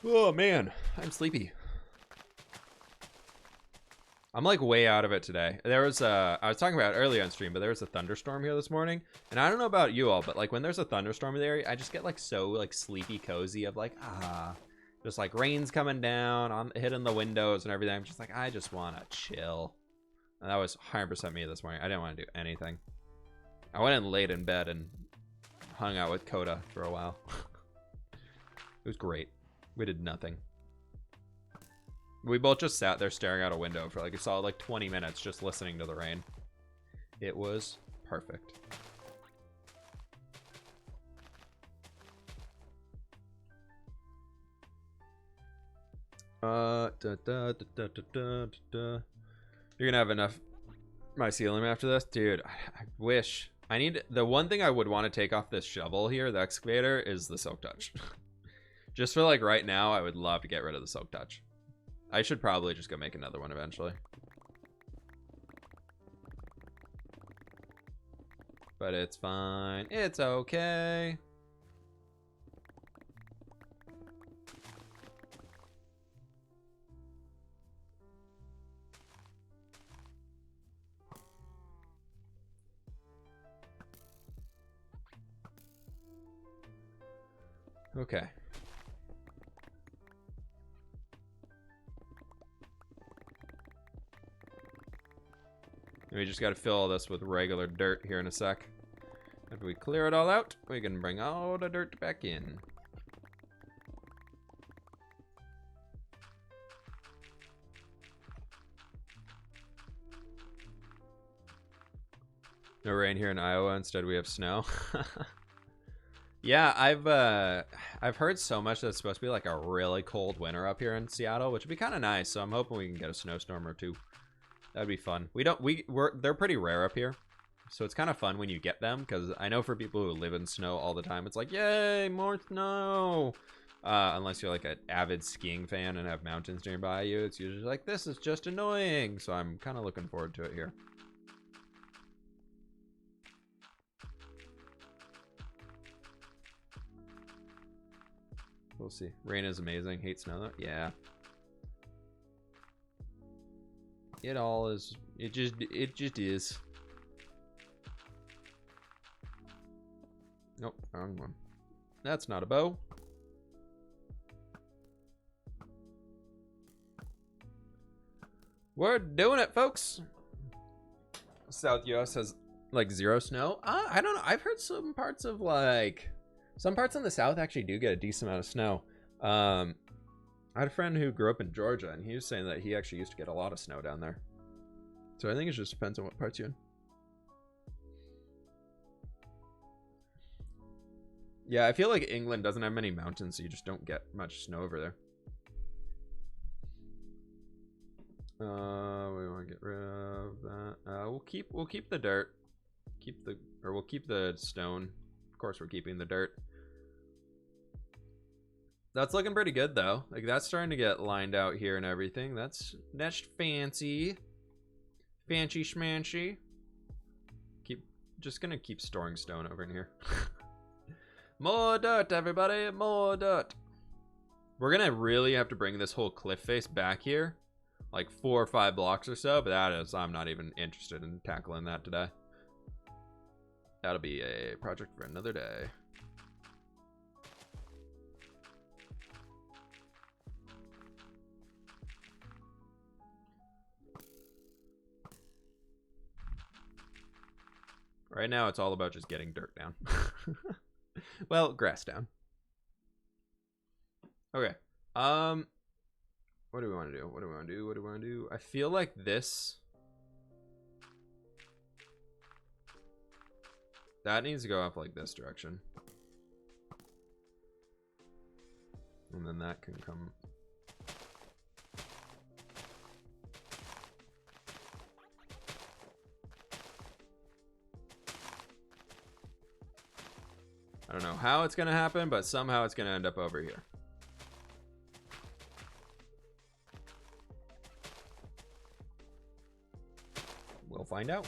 Oh man, I'm sleepy. I'm like way out of it today. There was I was talking about it earlier on stream, but there was a thunderstorm here this morning. And I don't know about you all, but like when there's a thunderstorm in the area, I just get like so like sleepy cozy of like, just like rain's coming down, I'm hitting the windows and everything. I'm just like, I just want to chill. And that was 100% me this morning. I didn't want to do anything. I went in late in bed and hung out with Coda for a while. It was great. We did nothing. We both just sat there staring out a window for like a solid like 20 minutes just listening to the rain. It was perfect. You're gonna have enough mycelium after this? Dude, I wish. I need the one thing I would want to take off this shovel here, the excavator, is the silk touch. Just for like right now, I would love to get rid of the silk touch. I should probably just go make another one eventually. but it's fine. It's okay. Okay. We just got to fill all this with regular dirt here in a sec. After we clear it all out, we can bring all the dirt back in. No rain here in Iowa. Instead, we have snow. Yeah, I've heard so much that it's supposed to be like a really cold winter up here in Seattle, which would be kind of nice. So I'm hoping we can get a snowstorm or two. That'd be fun. They're pretty rare up here, so it's kind of fun when you get them, because I know for people who live in snow all the time, it's like, yay, more snow. Unless you're like an avid skiing fan and have mountains nearby you, it's usually like, this is just annoying. So I'm kind of looking forward to it here. We'll see. Rain is amazing. Hate snow though. Yeah. It all is. It just is. Nope, wrong one. That's not a bow. We're doing it, folks. South US has like 0 snow. I don't know. I've heard some parts of like some parts in the South actually do get a decent amount of snow. I had a friend who grew up in Georgia, and he was saying that he actually used to get a lot of snow down there. So I think it just depends on what parts you're in. Yeah, I feel like England doesn't have many mountains, so you just don't get much snow over there. We want to get rid of that. We'll keep the dirt. We'll keep the stone. Of course, we're keeping the dirt. That's looking pretty good though. Like that's starting to get lined out here and everything. That's fancy. Fancy schmancy. Just gonna keep storing stone over in here. More dirt, everybody, more dirt. We're gonna really have to bring this whole cliff face back here. Like 4 or 5 blocks or so, but I'm not even interested in tackling that today. That'll be a project for another day. Right now, it's all about just getting dirt down. Well, grass down. Okay. What do we want to do? What do we want to do? What do we want to do? I feel like this. That needs to go up like this direction. And then that can come. I don't know how it's going to happen, but somehow it's going to end up over here. We'll find out.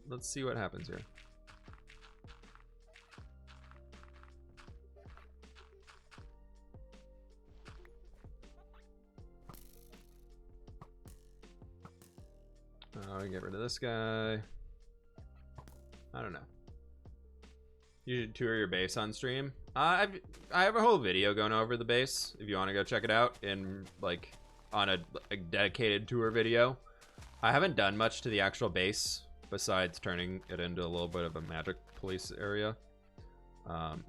Let's see what happens here. Get rid of this guy. I don't know. You should tour your base on stream. I have a whole video going over the base if you want to go check it out in like on a dedicated tour video. I haven't done much to the actual base besides turning it into a little bit of a magic police area.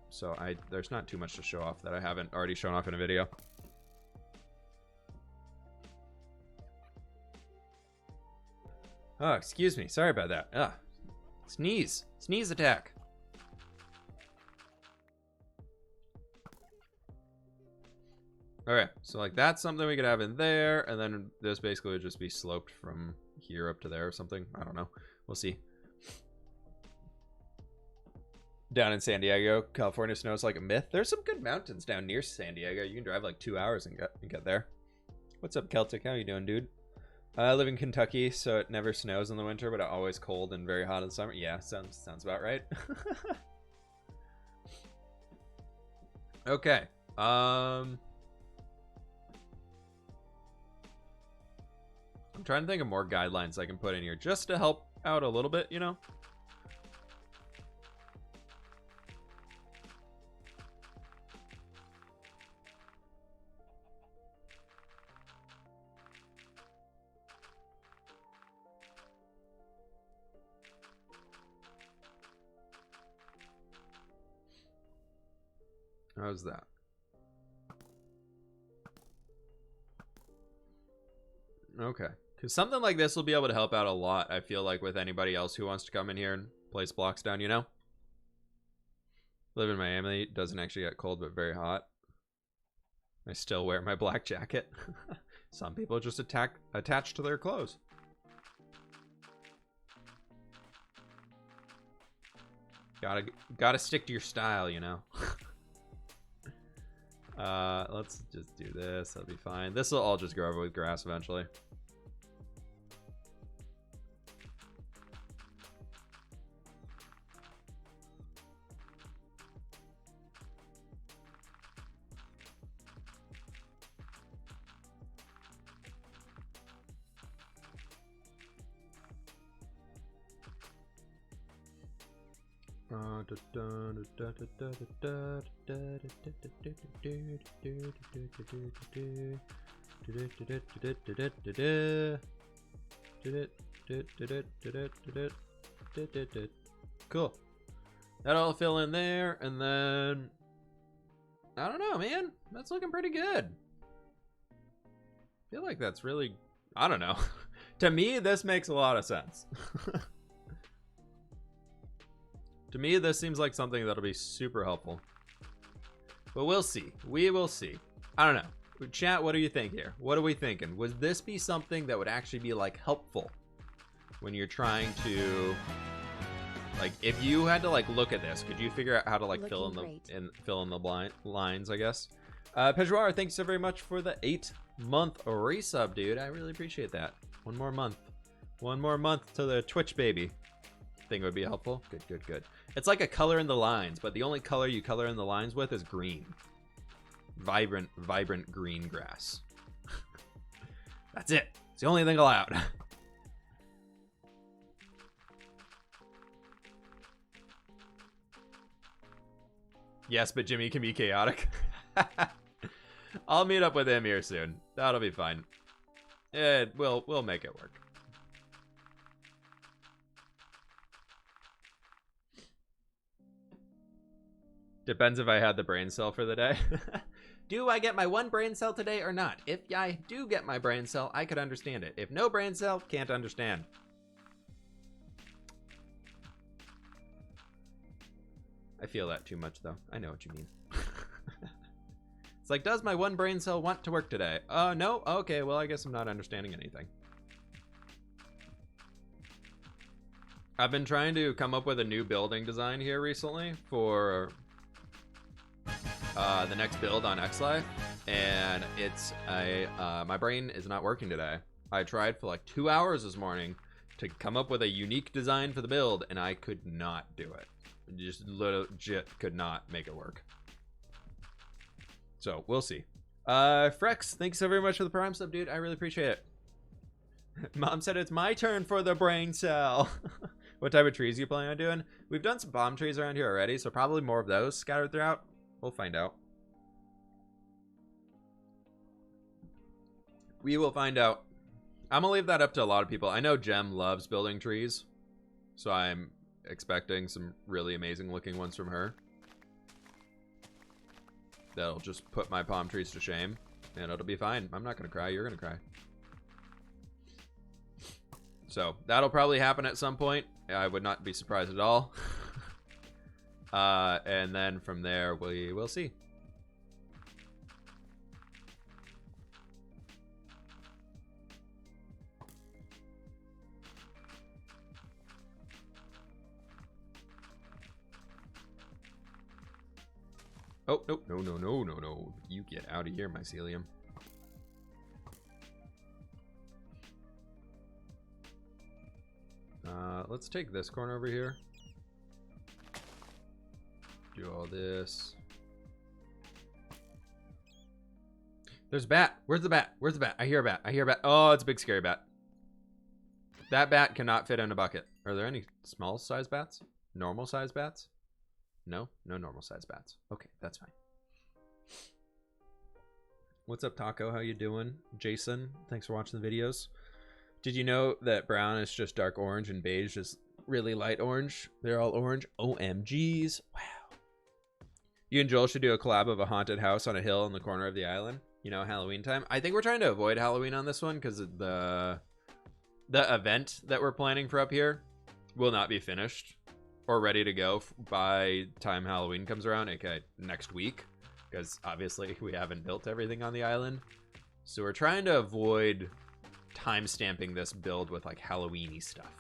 So there's not too much to show off that I haven't already shown off in a video. Oh, excuse me. Sorry about that. Sneeze. Sneeze attack. Okay, so like that's something we could have in there, and then this basically would just be sloped from here up to there or something. I don't know. We'll see. Down in San Diego, California, snow's like a myth. There's some good mountains down near San Diego. You can drive like 2 hours and get there. What's up, Celtic? How you doing, dude? I live in Kentucky, so it never snows in the winter, but it's always cold and very hot in the summer. Yeah, sounds about right. Okay. I'm trying to think of more guidelines I can put in here just to help out a little bit, you know? How's that? Okay. Because something like this will be able to help out a lot, I feel like, with anybody else who wants to come in here and place blocks down, you know? Live in Miami, doesn't actually get cold, but very hot. I still wear my black jacket. Some people just attach to their clothes. Gotta stick to your style, you know? Let's just do this. That'll be fine. This will all just grow over with grass eventually. Cool. That'll fill in there, and then I don't know, man. That's looking pretty good. I feel like that's really, I don't know. To me, this makes a lot of sense. To me, this seems like something that'll be super helpful. But we'll see. We will see. I don't know. Chat, what do you think here? What are we thinking? Would this be something that would actually be, like, helpful when you're trying to, like, if you had to, like, look at this, could you figure out how to, like, fill in the lines, I guess? Pejroir, thanks so very much for the 8-month resub, dude. I really appreciate that. One more month. One more month to the Twitch baby. Thing would be helpful. Good, good, good. It's like a color in the lines, but the only color you color in the lines with is green. Vibrant green grass. That's it. It's the only thing allowed. Yes, but Jimmy can be chaotic. I'll meet up with him here soon. That'll be fine. We'll make it work. Depends if I had the brain cell for the day. Do I get my one brain cell today or not? If I do get my brain cell, I could understand it. If no brain cell, can't understand. I feel that too much, though. I know what you mean. It's like, does my one brain cell want to work today? No? Okay, well, I guess I'm not understanding anything. I've been trying to come up with a new building design here recently for the next build on XLife, and it's my brain is not working today. I tried for like 2 hours this morning to come up with a unique design for the build, and I could not do it. Just legit could not make it work. So we'll see. Frex, thanks so very much for the Prime sub, dude. I really appreciate it. Mom said it's my turn for the brain cell. What type of trees are you planning on doing? We've done some palm trees around here already, so probably more of those scattered throughout. We'll find out. We will find out. I'm gonna leave that up to a lot of people. I know Jem loves building trees, so I'm expecting some really amazing looking ones from her. That'll just put my palm trees to shame, and it'll be fine. I'm not gonna cry. You're gonna cry. So that'll probably happen at some point. I would not be surprised at all. And then from there, we will see. Oh, no, no, no, no, no, no. You get out of here, mycelium. Let's take this corner over here. Do all this. There's a bat. Where's the bat? Where's the bat? I hear a bat. I hear a bat. Oh, it's a big scary bat. That bat cannot fit in a bucket. Are there any small size bats? Normal size bats? No? No normal size bats. Okay, that's fine. What's up, Taco? How you doing? Jason, thanks for watching the videos. Did you know that brown is just dark orange and beige is really light orange? They're all orange. OMGs. Wow. You and Joel should do a collab of a haunted house on a hill in the corner of the island. You know, Halloween time. I think we're trying to avoid Halloween on this one because the event that we're planning for up here will not be finished or ready to go by time Halloween comes around, aka next week, because obviously we haven't built everything on the island. So we're trying to avoid time stamping this build with like Halloween-y stuff,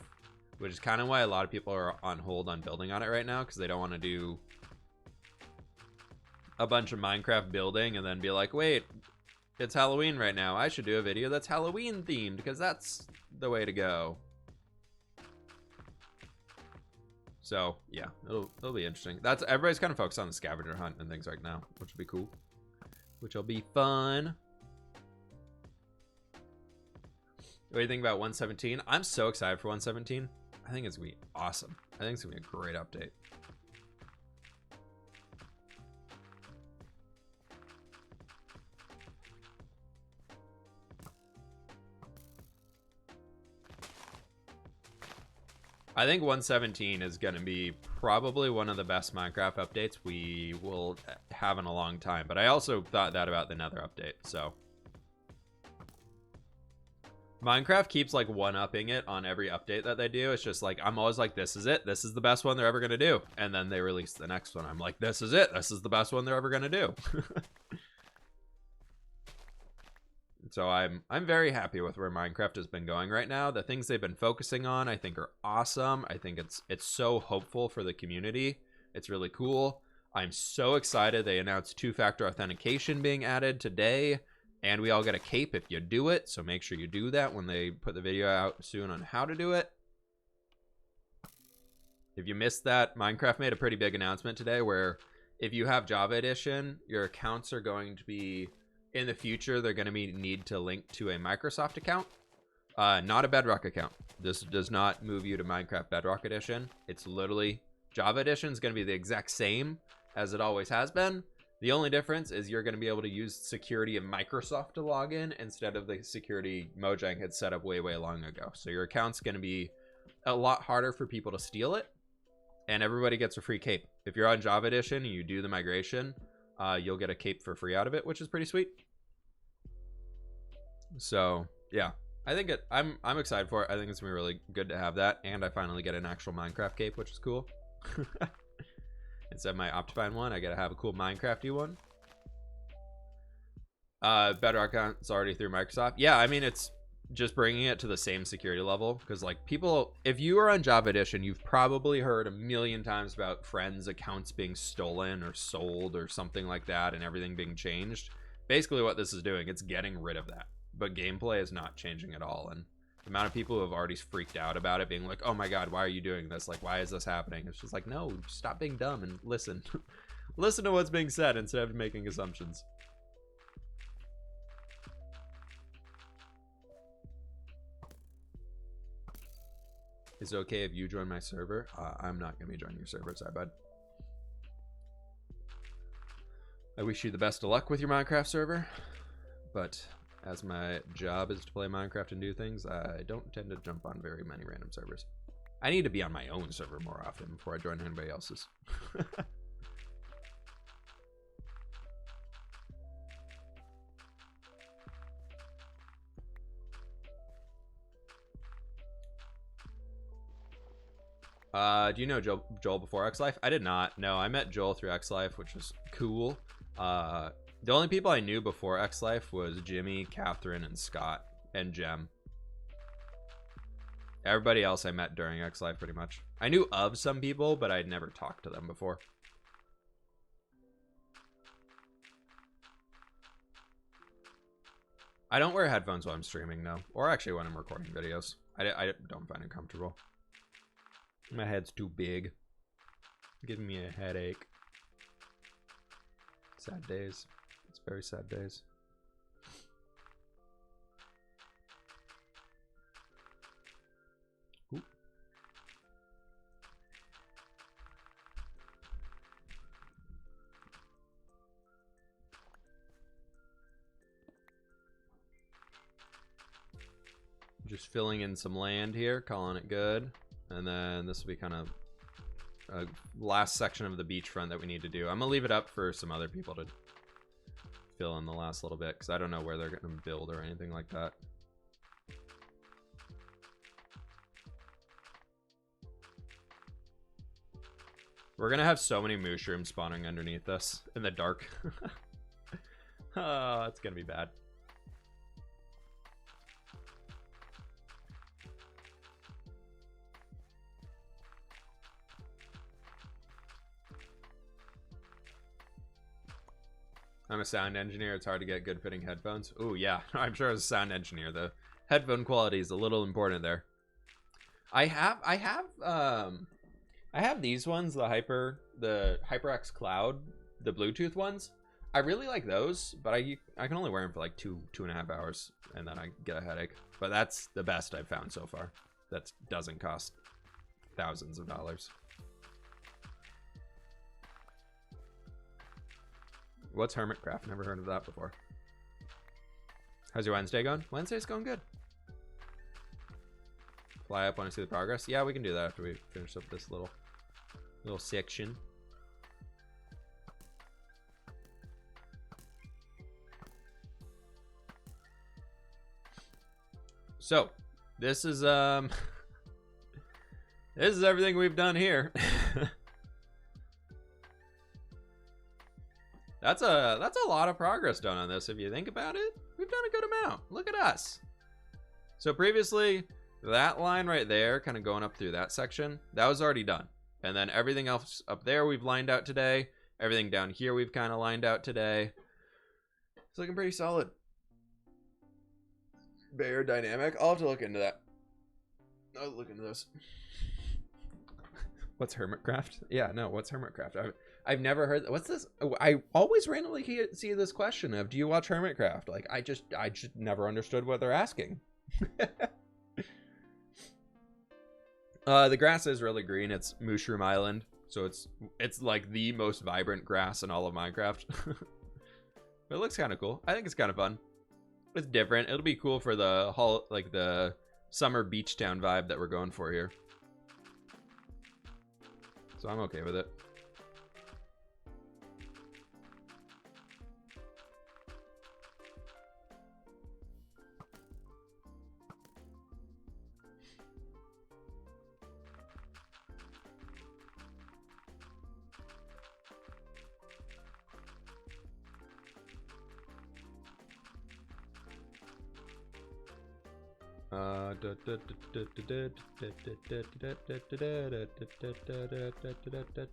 which is kind of why a lot of people are on hold on building on it right now, because they don't want to do a bunch of Minecraft building and then be like, wait, it's Halloween right now. I should do a video that's Halloween themed because that's the way to go. So yeah, it'll be interesting. That's everybody's kind of focused on the scavenger hunt and things right now, which will be cool, which will be fun. What do you think about 117? I'm so excited for 117. I think it's gonna be awesome. I think it's gonna be a great update. I think 117 is going to be probably one of the best Minecraft updates we will have in a long time. But I also thought that about the Nether update, so. Minecraft keeps like one-upping it on every update that they do. It's just like, I'm always like, this is it. This is the best one they're ever going to do. And then they release the next one. I'm like, this is it. This is the best one they're ever going to do. So I'm very happy with where Minecraft has been going right now. The things they've been focusing on, I think, are awesome. I think it's so hopeful for the community. It's really cool. I'm so excited they announced two-factor authentication being added today, and we all get a cape if you do it. So make sure you do that when they put the video out soon on how to do it. If you missed that, Minecraft made a pretty big announcement today where if you have Java Edition, your accounts are going to be... in the future, they're going to need to link to a Microsoft account, not a Bedrock account. This does not move you to Minecraft Bedrock Edition. It's literally Java Edition is going to be the exact same as it always has been. The only difference is you're going to be able to use security of Microsoft to log in instead of the security Mojang had set up way long ago. So your account's going to be a lot harder for people to steal it, and everybody gets a free cape. If you're on Java Edition and you do the migration, you'll get a cape for free out of it, which is pretty sweet. So yeah, I think I'm excited for it. I think it's gonna be really good to have that, and I finally get an actual Minecraft cape, which is cool. Instead of my Optifine one, I gotta have a cool Minecrafty one. Bedrock account's already through Microsoft. Yeah, I mean, it's just bringing it to the same security level, because like people, if you are on Java Edition, you've probably heard a million times about friends' accounts being stolen or sold or something like that, and everything being changed. Basically what this is doing, it's getting rid of that, but gameplay is not changing at all. And the amount of people who have already freaked out about it, being like, oh my god, why are you doing this? Like, why is this happening? It's just like, no, stop being dumb and listen. Listen to what's being said instead of making assumptions. Is it okay if you join my server? I'm not going to be joining your server, sorry, bud. I wish you the best of luck with your Minecraft server, but as my job is to play Minecraft and do things, I don't tend to jump on very many random servers. I need to be on my own server more often before I join anybody else's. Do you know Joel before X Life? I did not. No, I met Joel through X Life, which was cool. The only people I knew before X Life was Jimmy, Catherine, and Scott, and Jem. Everybody else I met during X Life, pretty much. I knew of some people, but I'd never talked to them before. I don't wear headphones while I'm streaming, no. Or actually when I'm recording videos. I don't find it comfortable. My head's too big. Giving me a headache. Sad days. It's very sad days. Ooh. Just filling in some land here, calling it good. And then this will be kind of a last section of the beachfront that we need to do. I'm gonna leave it up for some other people to fill in the last little bit, because I don't know where they're gonna build or anything like that. We're gonna have so many mushrooms spawning underneath us in the dark. Oh, it's gonna be bad. I'm a sound engineer. It's hard to get good fitting headphones. Oh yeah, I'm sure as a sound engineer, the headphone quality is a little important there. I have these ones, the HyperX Cloud, the Bluetooth ones. I really like those, but I can only wear them for like 2.5 hours, and then I get a headache. But that's the best I've found so far. That doesn't cost thousands of dollars. What's Hermitcraft? Never heard of that before. How's your Wednesday going? Wednesday's going good. Fly up, want to see the progress? Yeah, we can do that after we finish up this little section. So, this is this is everything we've done here. That's a lot of progress done on this if you think about it. We've done a good amount. Look at us. So previously, that line right there, kind of going up through that section, that was already done. And then everything else up there we've lined out today. Everything down here we've kind of lined out today. It's looking pretty solid. Very dynamic. I'll have to look into that. I'll look into this. What's Hermitcraft? Yeah, no, what's Hermitcraft? I've never heard. What's this? I always randomly see this question of, do you watch Hermitcraft? Like, I just never understood what they're asking. The grass is really green. It's Mushroom Island, so it's like the most vibrant grass in all of Minecraft. But it looks kind of cool. I think it's kind of fun. It's different. It'll be cool for the the summer beach town vibe that we're going for here. So I'm okay with it.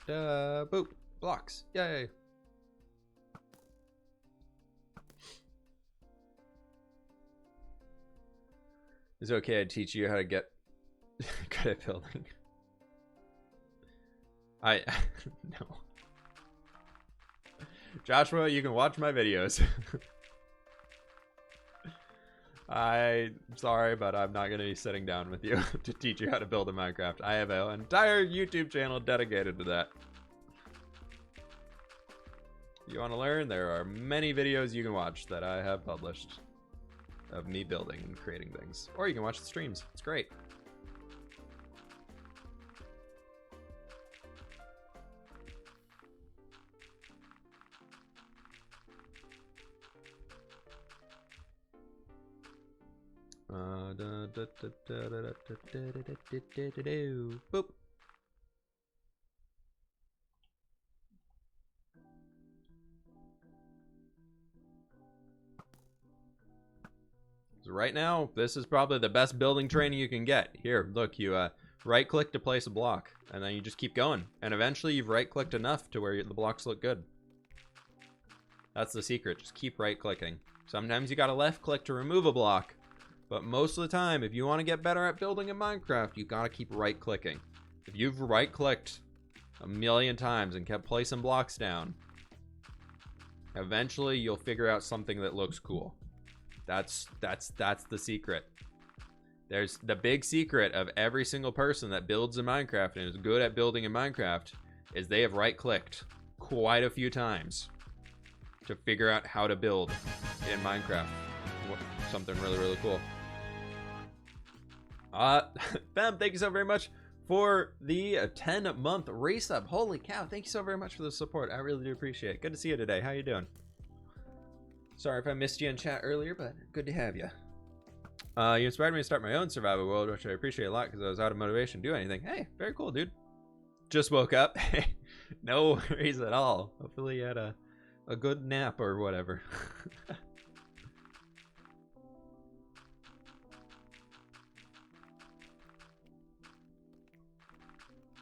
Boop. Blocks. Yay. It's okay, I teach you how to get good at building. No. Joshua, you can watch my videos. I'm sorry, but I'm not going to be sitting down with you to teach you how to build a Minecraft. I have an entire YouTube channel dedicated to that. If you want to learn, there are many videos you can watch that I have published of me building and creating things. Or you can watch the streams. It's great. Boop. So right now, this is probably the best building training you can get. Here, look, you right click to place a block, and then you just keep going. And eventually you've right clicked enough to where the blocks look good. That's the secret, just keep right clicking. Sometimes you gotta left click to remove a block. But most of the time, if you want to get better at building in Minecraft, you gotta keep right clicking. If you've right-clicked a million times and kept placing blocks down, eventually you'll figure out something that looks cool. That's the secret. There's the big secret of every single person that builds in Minecraft and is good at building in Minecraft is they have right-clicked quite a few times to figure out how to build in Minecraft. Something really, really cool. Fem, thank you so very much for the 10-month resub. Holy cow, thank you so very much for the support. I really do appreciate it. Good to see you today. How you doing? Sorry if I missed you in chat earlier, but good to have you. You inspired me to start my own survival world, which I appreciate a lot because I was out of motivation to do anything. Hey, very cool, dude. Just woke up. No worries at all. Hopefully you had a good nap or whatever.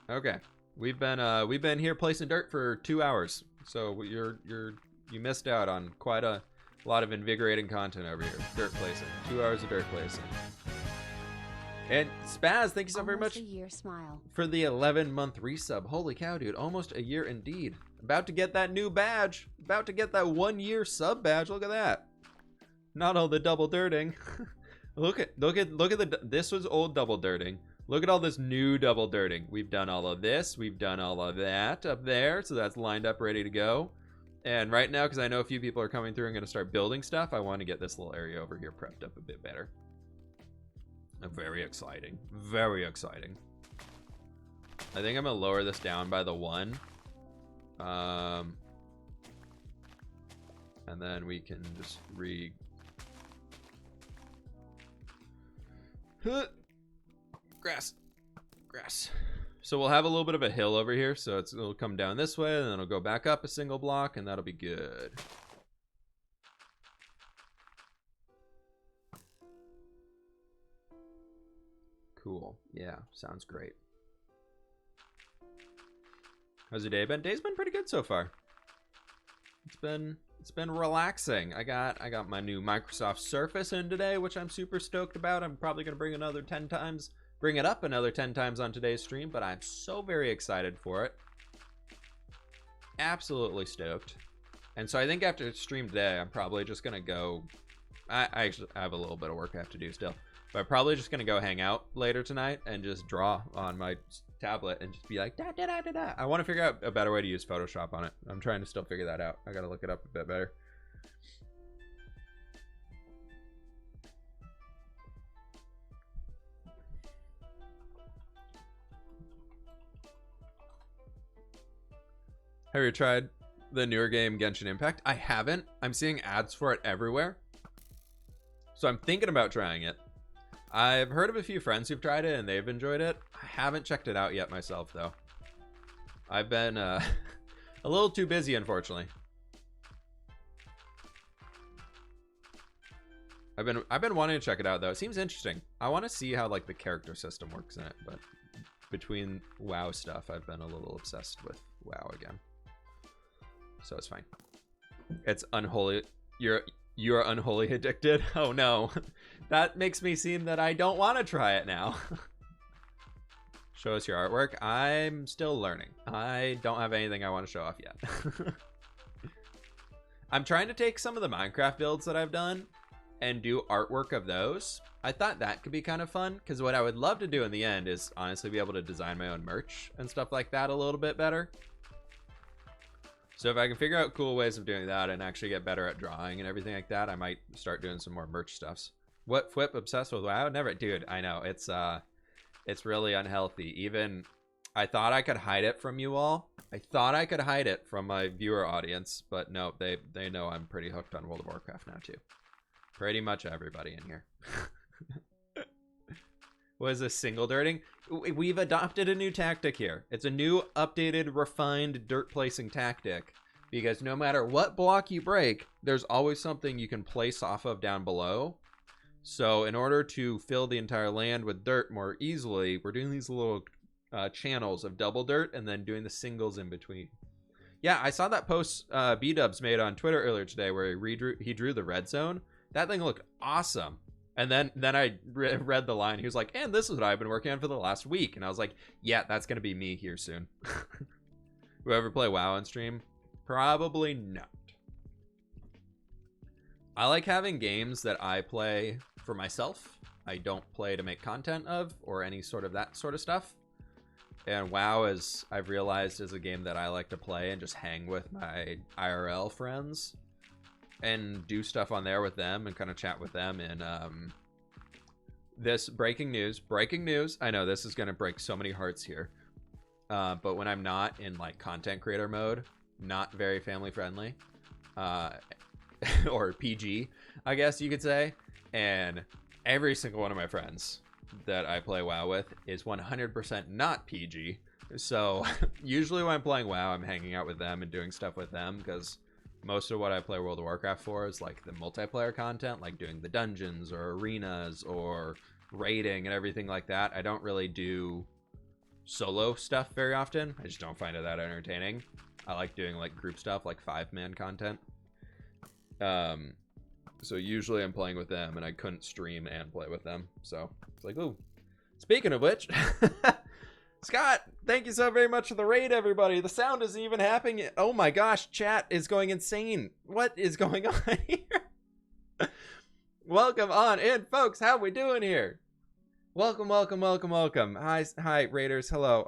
Okay, we've been here placing dirt for 2 hours, so you missed out on quite a lot of invigorating content over here. Dirt placing, 2 hours of dirt placing. And Spaz, thank you so very much for the 11-month resub. Holy cow, dude, almost a year indeed. About to get that new badge. About to get that 1-year sub badge. Look at that. Not all the double dirting. look at this was old double dirting. Look at all this new double dirting. We've done all of this. We've done all of that up there. So that's lined up, ready to go. And right now, because I know a few people are coming through and going to start building stuff, I want to get this little area over here prepped up a bit better. Very exciting. Very exciting. I think I'm going to lower this down by the 1. And then we can just grass. So we'll have a little bit of a hill over here, so it'll come down this way, and then it'll go back up a single block, and that'll be good. Cool. Yeah, sounds great. How's your day been? Day's been pretty good so far. It's been relaxing. I got my new Microsoft Surface in today, which I'm super stoked about. I'm probably gonna bring it up another 10 times on today's stream, but I'm so very excited for it. Absolutely stoked. And so I think after stream today, I'm probably just gonna go. I actually have a little bit of work I have to do still, but I'm probably just gonna go hang out later tonight and just draw on my tablet and just be like da da da da da. I want to figure out a better way to use Photoshop on it. I'm trying to still figure that out. I gotta look it up a bit better. Have you tried the newer game Genshin Impact? I haven't. I'm seeing ads for it everywhere, so I'm thinking about trying it. I've heard of a few friends who've tried it and they've enjoyed it. I haven't checked it out yet myself though. I've been a little too busy, unfortunately. I've been wanting to check it out though. It seems interesting. I want to see how like the character system works in it, but between WoW stuff, I've been a little obsessed with WoW again. So it's fine. It's unholy. You're unholy addicted. Oh no. That makes me seem that I don't want to try it now. Show us your artwork. I'm still learning. I don't have anything I want to show off yet. I'm trying to take some of the Minecraft builds that I've done and do artwork of those. I thought that could be kind of fun because what I would love to do in the end is honestly be able to design my own merch and stuff like that a little bit better. So if I can figure out cool ways of doing that and actually get better at drawing and everything like that, I might start doing some more merch stuffs. What Flip obsessed with WoW? Never, dude. I know it's really unhealthy. Even I thought I could hide it from you all. I thought I could hide it from my viewer audience, but no, they know I'm pretty hooked on World of Warcraft now too. Pretty much everybody in here. What is this, single dirting? We've adopted a new tactic here. It's a new, updated, refined dirt placing tactic. Because no matter what block you break, there's always something you can place off of down below. So in order to fill the entire land with dirt more easily, we're doing these little channels of double dirt and then doing the singles in between. Yeah, I saw that post B-Dubs made on Twitter earlier today where he drew the red zone. That thing looked awesome. And then I read the line. He was like, and this is what I've been working on for the last week. And I was like, yeah, that's going to be me here soon. Whoever play WoW on stream? Probably not. I like having games that I play for myself. I don't play to make content of or any sort of that sort of stuff. And WoW, as I've realized, is a game that I like to play and just hang with my IRL friends and do stuff on there with them and kind of chat with them. And this breaking news, I know this is going to break so many hearts here, but when I'm not in like content creator mode, not very family friendly, or PG, I guess you could say, and every single one of my friends that I play WoW with is 100% not PG. So usually when I'm playing WoW, I'm hanging out with them and doing stuff with them, because most of what I play World of Warcraft for is like the multiplayer content, like doing the dungeons or arenas or raiding and everything like that. I don't really do solo stuff very often. I just don't find it that entertaining. I like doing like group stuff, like 5-man content. So usually I'm playing with them, and I couldn't stream and play with them. So it's like, ooh. Speaking of which, Scott, thank you so very much for the raid, everybody. The sound isn't even happening yet. Oh my gosh, chat is going insane. What is going on here? Welcome on in, folks. How we doing here? Welcome, welcome, welcome, welcome. Hi, raiders. Hello.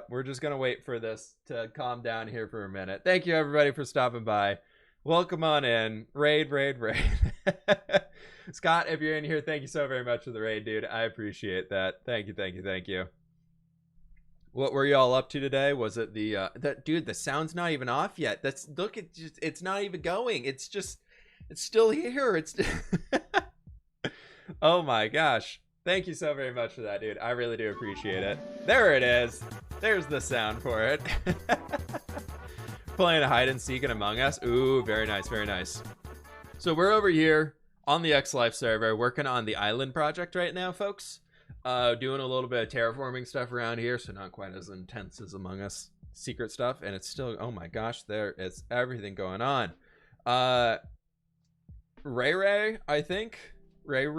We're just gonna wait for this to calm down here for a minute. Thank you, everybody, for stopping by. Welcome on in. Raid. Scott, if you're in here, thank you so very much for the raid, dude. I appreciate that. Thank you. What were y'all up to today? Was it dude, the sound's not even off yet. It's not even going. It's still here. It's oh my gosh. Thank you so very much for that, dude. I really do appreciate it. There it is. There's the sound for it. Playing a hide and seek in Among Us. Ooh, very nice, very nice. So we're over here on the X-Life server working on the island project right now, folks. Doing a little bit of terraforming stuff around here, so not quite as intense as Among Us secret stuff. And it's still, oh my gosh, there is everything going on. Ray, I think. Ray.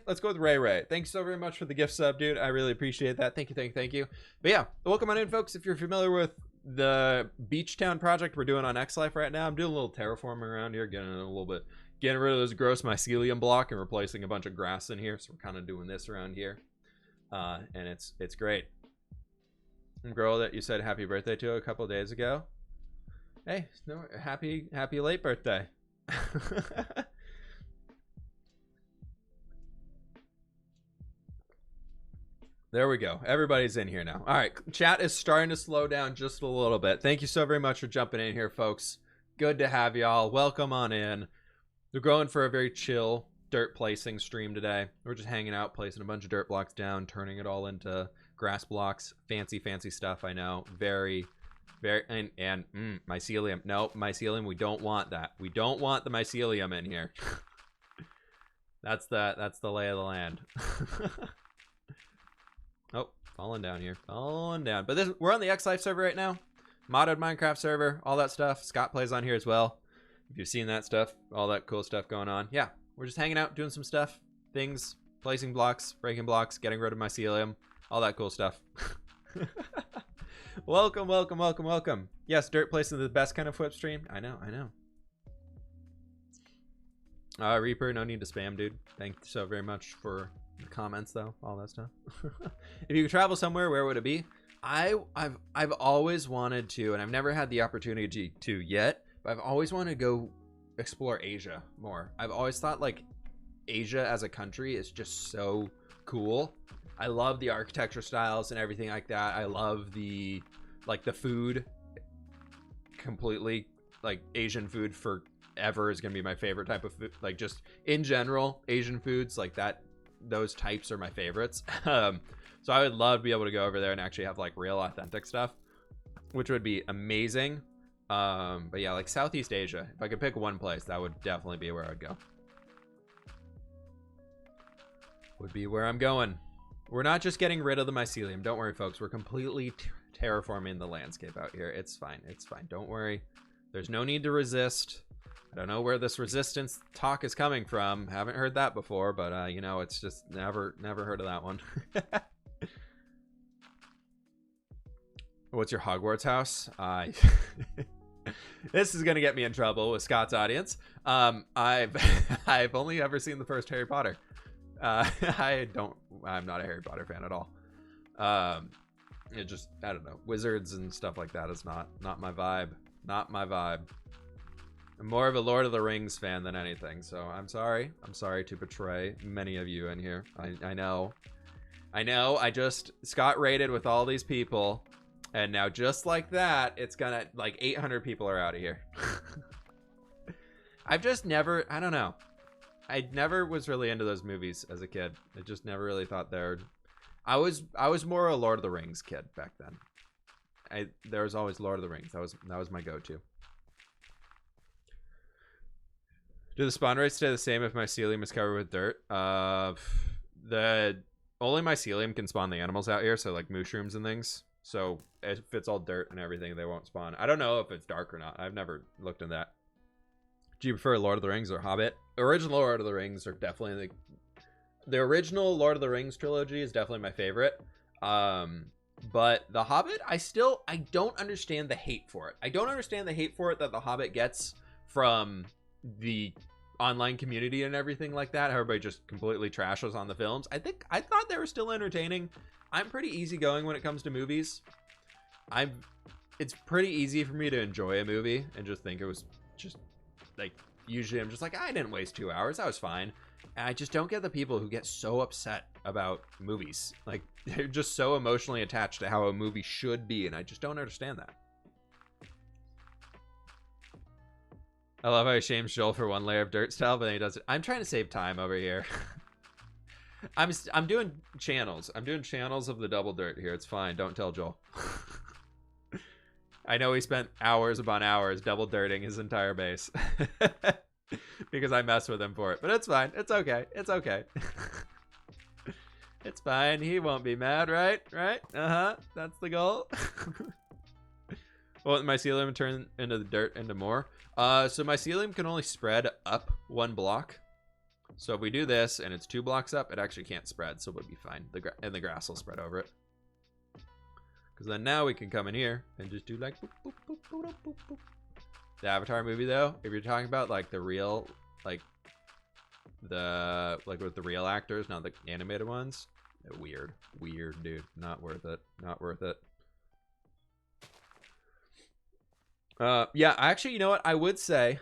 Let's go with Ray. Thanks so very much for the gift sub, dude. I really appreciate that. Thank you. But yeah, welcome on in, folks. If you're familiar with the Beach Town project we're doing on X-Life right now, I'm doing a little terraforming around here, getting rid of this gross mycelium block and replacing a bunch of grass in here. So we're kind of doing this around here, and it's great. And girl that you said happy birthday to a couple days ago, hey, no, happy late birthday. There we go. Everybody's in here now. All right, chat is starting to slow down just a little bit. Thank you so very much for jumping in here, folks. Good to have y'all. Welcome on in. We're going for a very chill dirt placing stream today. We're just hanging out, placing a bunch of dirt blocks down, turning it all into grass blocks. Fancy stuff, I know. Very, and mycelium. No, mycelium, we don't want that. We don't want the mycelium in here. That's the lay of the land. Oh, falling down here. But we're on the X-Life server right now. Modded Minecraft server, all that stuff. Scott plays on here as well. If you've seen that stuff, all that cool stuff going on. Yeah, we're just hanging out, doing some stuff. Things, placing blocks, breaking blocks, getting rid of mycelium. All that cool stuff. Welcome. Yes, dirt placing is the best kind of flip stream. I know. Reaper, no need to spam, dude. Thank you so very much for the comments, though, all that stuff. If you could travel somewhere, where would it be? I've always wanted to, and I've never had the opportunity to yet, but I've always wanted to go explore Asia more. I've always thought like Asia as a country is just so cool. I love the architecture styles and everything like that. I love the food. Completely, like, Asian food forever is gonna be my favorite type of food. Like, just in general, Asian foods like that, those types are my favorites. So I would love to be able to go over there and actually have like real authentic stuff, which would be amazing. But yeah, like Southeast Asia, if I could pick one place, that would definitely be where I'd go. Would be where I'm going. We're not just getting rid of the mycelium. Don't worry, folks. We're completely terraforming the landscape out here. It's fine. Don't worry. There's no need to resist. I don't know where this resistance talk is coming from. Haven't heard that before, but you know, it's just never heard of that one. What's your Hogwarts house? This is gonna get me in trouble with Scott's audience. I've only ever seen the first Harry Potter. I'm not a Harry Potter fan at all. It just, I don't know, wizards and stuff like that is not my vibe. Not my vibe. I'm more of a Lord of the Rings fan than anything, so I'm sorry to betray many of you in here. I know I just Scott raided with all these people, and now just like that, it's gonna, like, 800 people are out of here. I've just never, I don't know, I never was really into those movies as a kid. I just never really thought I was more a Lord of the Rings kid back then. There was always Lord of the Rings. That was my go-to. Do the spawn rates stay the same if mycelium is covered with dirt? The only mycelium can spawn the animals out here, so like mushrooms and things. So if it's all dirt and everything, they won't spawn. I don't know if it's dark or not. I've never looked into that. Do you prefer Lord of the Rings or Hobbit? Original Lord of the Rings are definitely the original Lord of the Rings trilogy is definitely my favorite. But The Hobbit, I don't understand the hate for it. I don't understand the hate for it that The Hobbit gets from the online community and everything like that. How everybody just completely trashes on the films. I thought they were still entertaining. I'm pretty easygoing when it comes to movies. It's pretty easy for me to enjoy a movie and just think it was just like, usually I'm just like, I didn't waste 2 hours. That was fine. And I just don't get the people who get so upset about movies. Like, they're just so emotionally attached to how a movie should be, and I just don't understand that. I love how he shames Joel for one layer of dirt style, but then he does it. I'm trying to save time over here. I'm doing channels. I'm doing channels of the double dirt here. It's fine. Don't tell Joel. I know he spent hours upon hours double dirting his entire base. Because I messed with him for it. But it's fine. It's okay. It's okay. It's fine. He won't be mad, right? Right? Uh-huh. That's the goal. Well, mycelium turn into the dirt into more. So mycelium can only spread up 1 block. So if we do this and it's 2 blocks up, it actually can't spread, so we'll be fine. And the grass will spread over it. Because then now we can come in here and just do like boop, boop, boop, boop, boop, boop, boop. The Avatar movie, though, if you're talking about like the real, like with the real actors, not the animated ones, weird, dude. Not worth it. Not worth it. Yeah, actually, you know what? I would say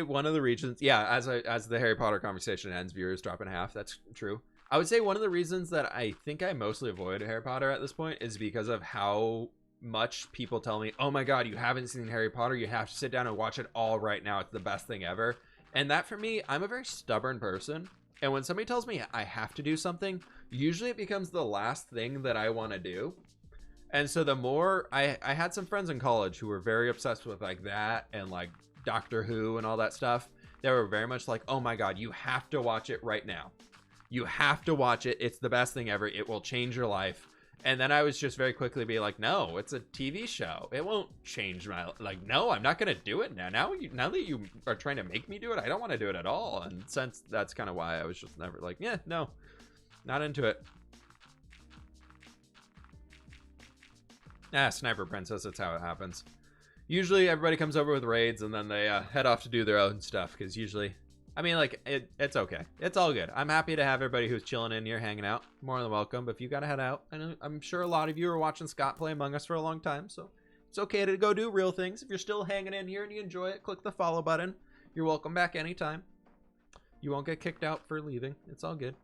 one of the reasons, yeah, as the Harry Potter conversation ends, viewers drop in half. That's true. I would say one of the reasons that I think I mostly avoid Harry Potter at this point is because of how much people tell me, oh my god, you haven't seen Harry Potter, you have to sit down and watch it all right now, it's the best thing ever. And that, for me, I'm a very stubborn person, and when somebody tells me I have to do something, usually it becomes the last thing that I want to do. And so the more I had some friends in college who were very obsessed with like that and like Doctor Who and all that stuff. They were very much like, oh my god, you have to watch it right now, you have to watch it, it's the best thing ever, it will change your life. And then I was just very quickly be like, no, it's a TV show. It won't change my, like, no, I'm not going to do it now. Now that you are trying to make me do it, I don't want to do it at all. And since that's kind of why I was just never like, yeah, no, not into it. Sniper Princess, that's how it happens. Usually everybody comes over with raids and then they head off to do their own stuff. Because usually, I mean, like, it's okay. It's all good. I'm happy to have everybody who's chilling in here hanging out. More than welcome. But if you got to head out, I'm sure a lot of you are watching Scott play Among Us for a long time. So it's okay to go do real things. If you're still hanging in here and you enjoy it, click the follow button. You're welcome back anytime. You won't get kicked out for leaving. It's all good.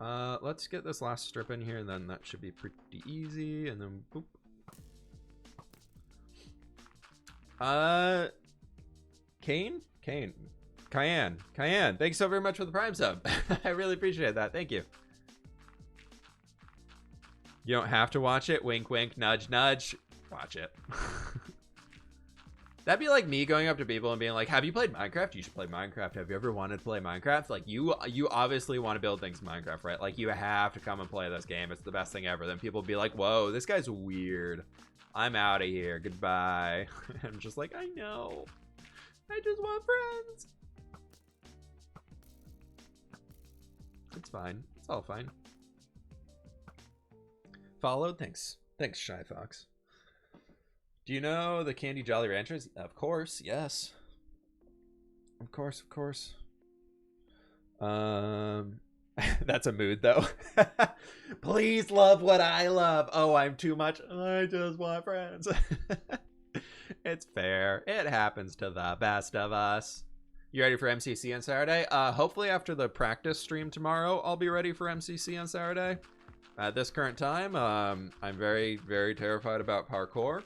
Let's get this last strip in here, and then that should be pretty easy. And then boop. Cayenne, thanks so very much for the Prime sub. I really appreciate that. Thank you. You don't have to watch it. Wink, wink, nudge, nudge. Watch it. That'd be like me going up to people and being like, have you played Minecraft? You should play Minecraft. Have you ever wanted to play Minecraft? Like, you obviously want to build things in Minecraft, right? Like, you have to come and play this game. It's the best thing ever. Then people be like, whoa, this guy's weird. I'm out of here. Goodbye. I'm just like, I know. I just want friends. It's fine. It's all fine. Followed? Thanks. Thanks, Shy Fox. Do you know the Candy Jolly Ranchers? Of course, yes. Of course, of course. That's a mood, though. Please love what I love. Oh, I'm too much. I just want friends. It's fair. It happens to the best of us. You ready for MCC on Saturday? Hopefully after the practice stream tomorrow, I'll be ready for MCC on Saturday. At this current time, I'm very, very terrified about parkour.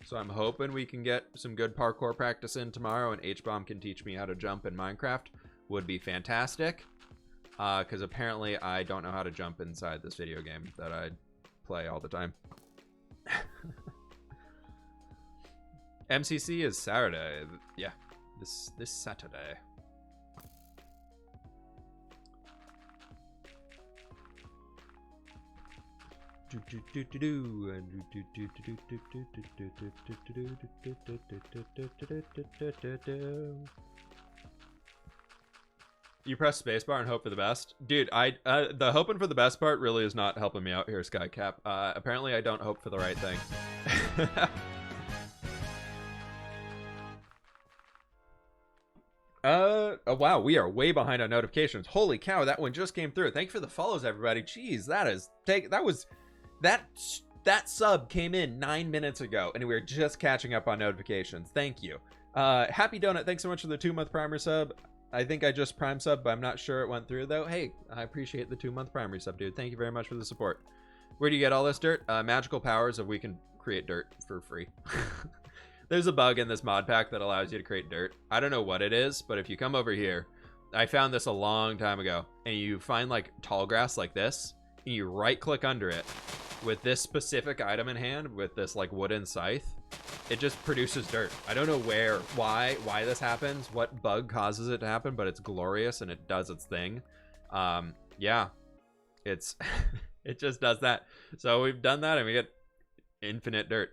So I'm hoping we can get some good parkour practice in tomorrow, and H-Bomb can teach me how to jump in Minecraft. Would be fantastic. Because apparently I don't know how to jump inside this video game that I play all the time. MCC is Saturday. Yeah, this Saturday. You press spacebar and hope for the best, dude. The hoping for the best part really is not helping me out here, Skycap. Apparently I don't hope for the right thing. Oh wow, we are way behind on notifications. Holy cow, that one just came through. Thank you for the follows, everybody. Jeez, that sub came in 9 minutes ago, and we were just catching up on notifications. Thank you. Happy Donut, thanks so much for the 2-month primer sub. I think I just prime sub, but I'm not sure it went through though. Hey, I appreciate the 2-month primary sub, dude. Thank you very much for the support. Where do you get all this dirt? Magical powers of we can create dirt for free. There's a bug in this mod pack that allows you to create dirt. I don't know what it is, but if you come over here, I found this a long time ago, and you find like tall grass like this, and you right click under it with this specific item in hand with this like wooden scythe. It just produces dirt. I don't know why this happens, what bug causes it to happen, but it's glorious and it does its thing. Yeah, it's it just does that. So we've done that and we get infinite dirt.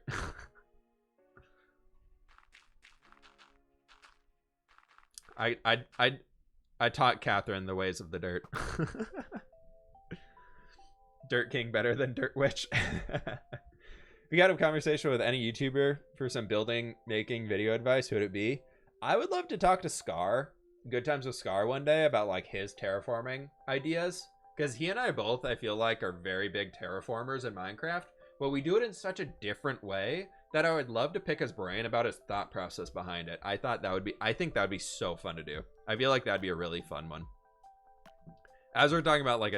I taught Catherine the ways of the dirt. Dirt King better than Dirt Witch. If you got a conversation with any YouTuber for some building making video advice, who would it be? I would love to talk to Scar, Good Times with Scar, one day about like his terraforming ideas, because he and I both, I feel like, are very big terraformers in Minecraft, but we do it in such a different way that I would love to pick his brain about his thought process behind it. I think that would be so fun to do. I feel like that'd be a really fun one. As we're talking about like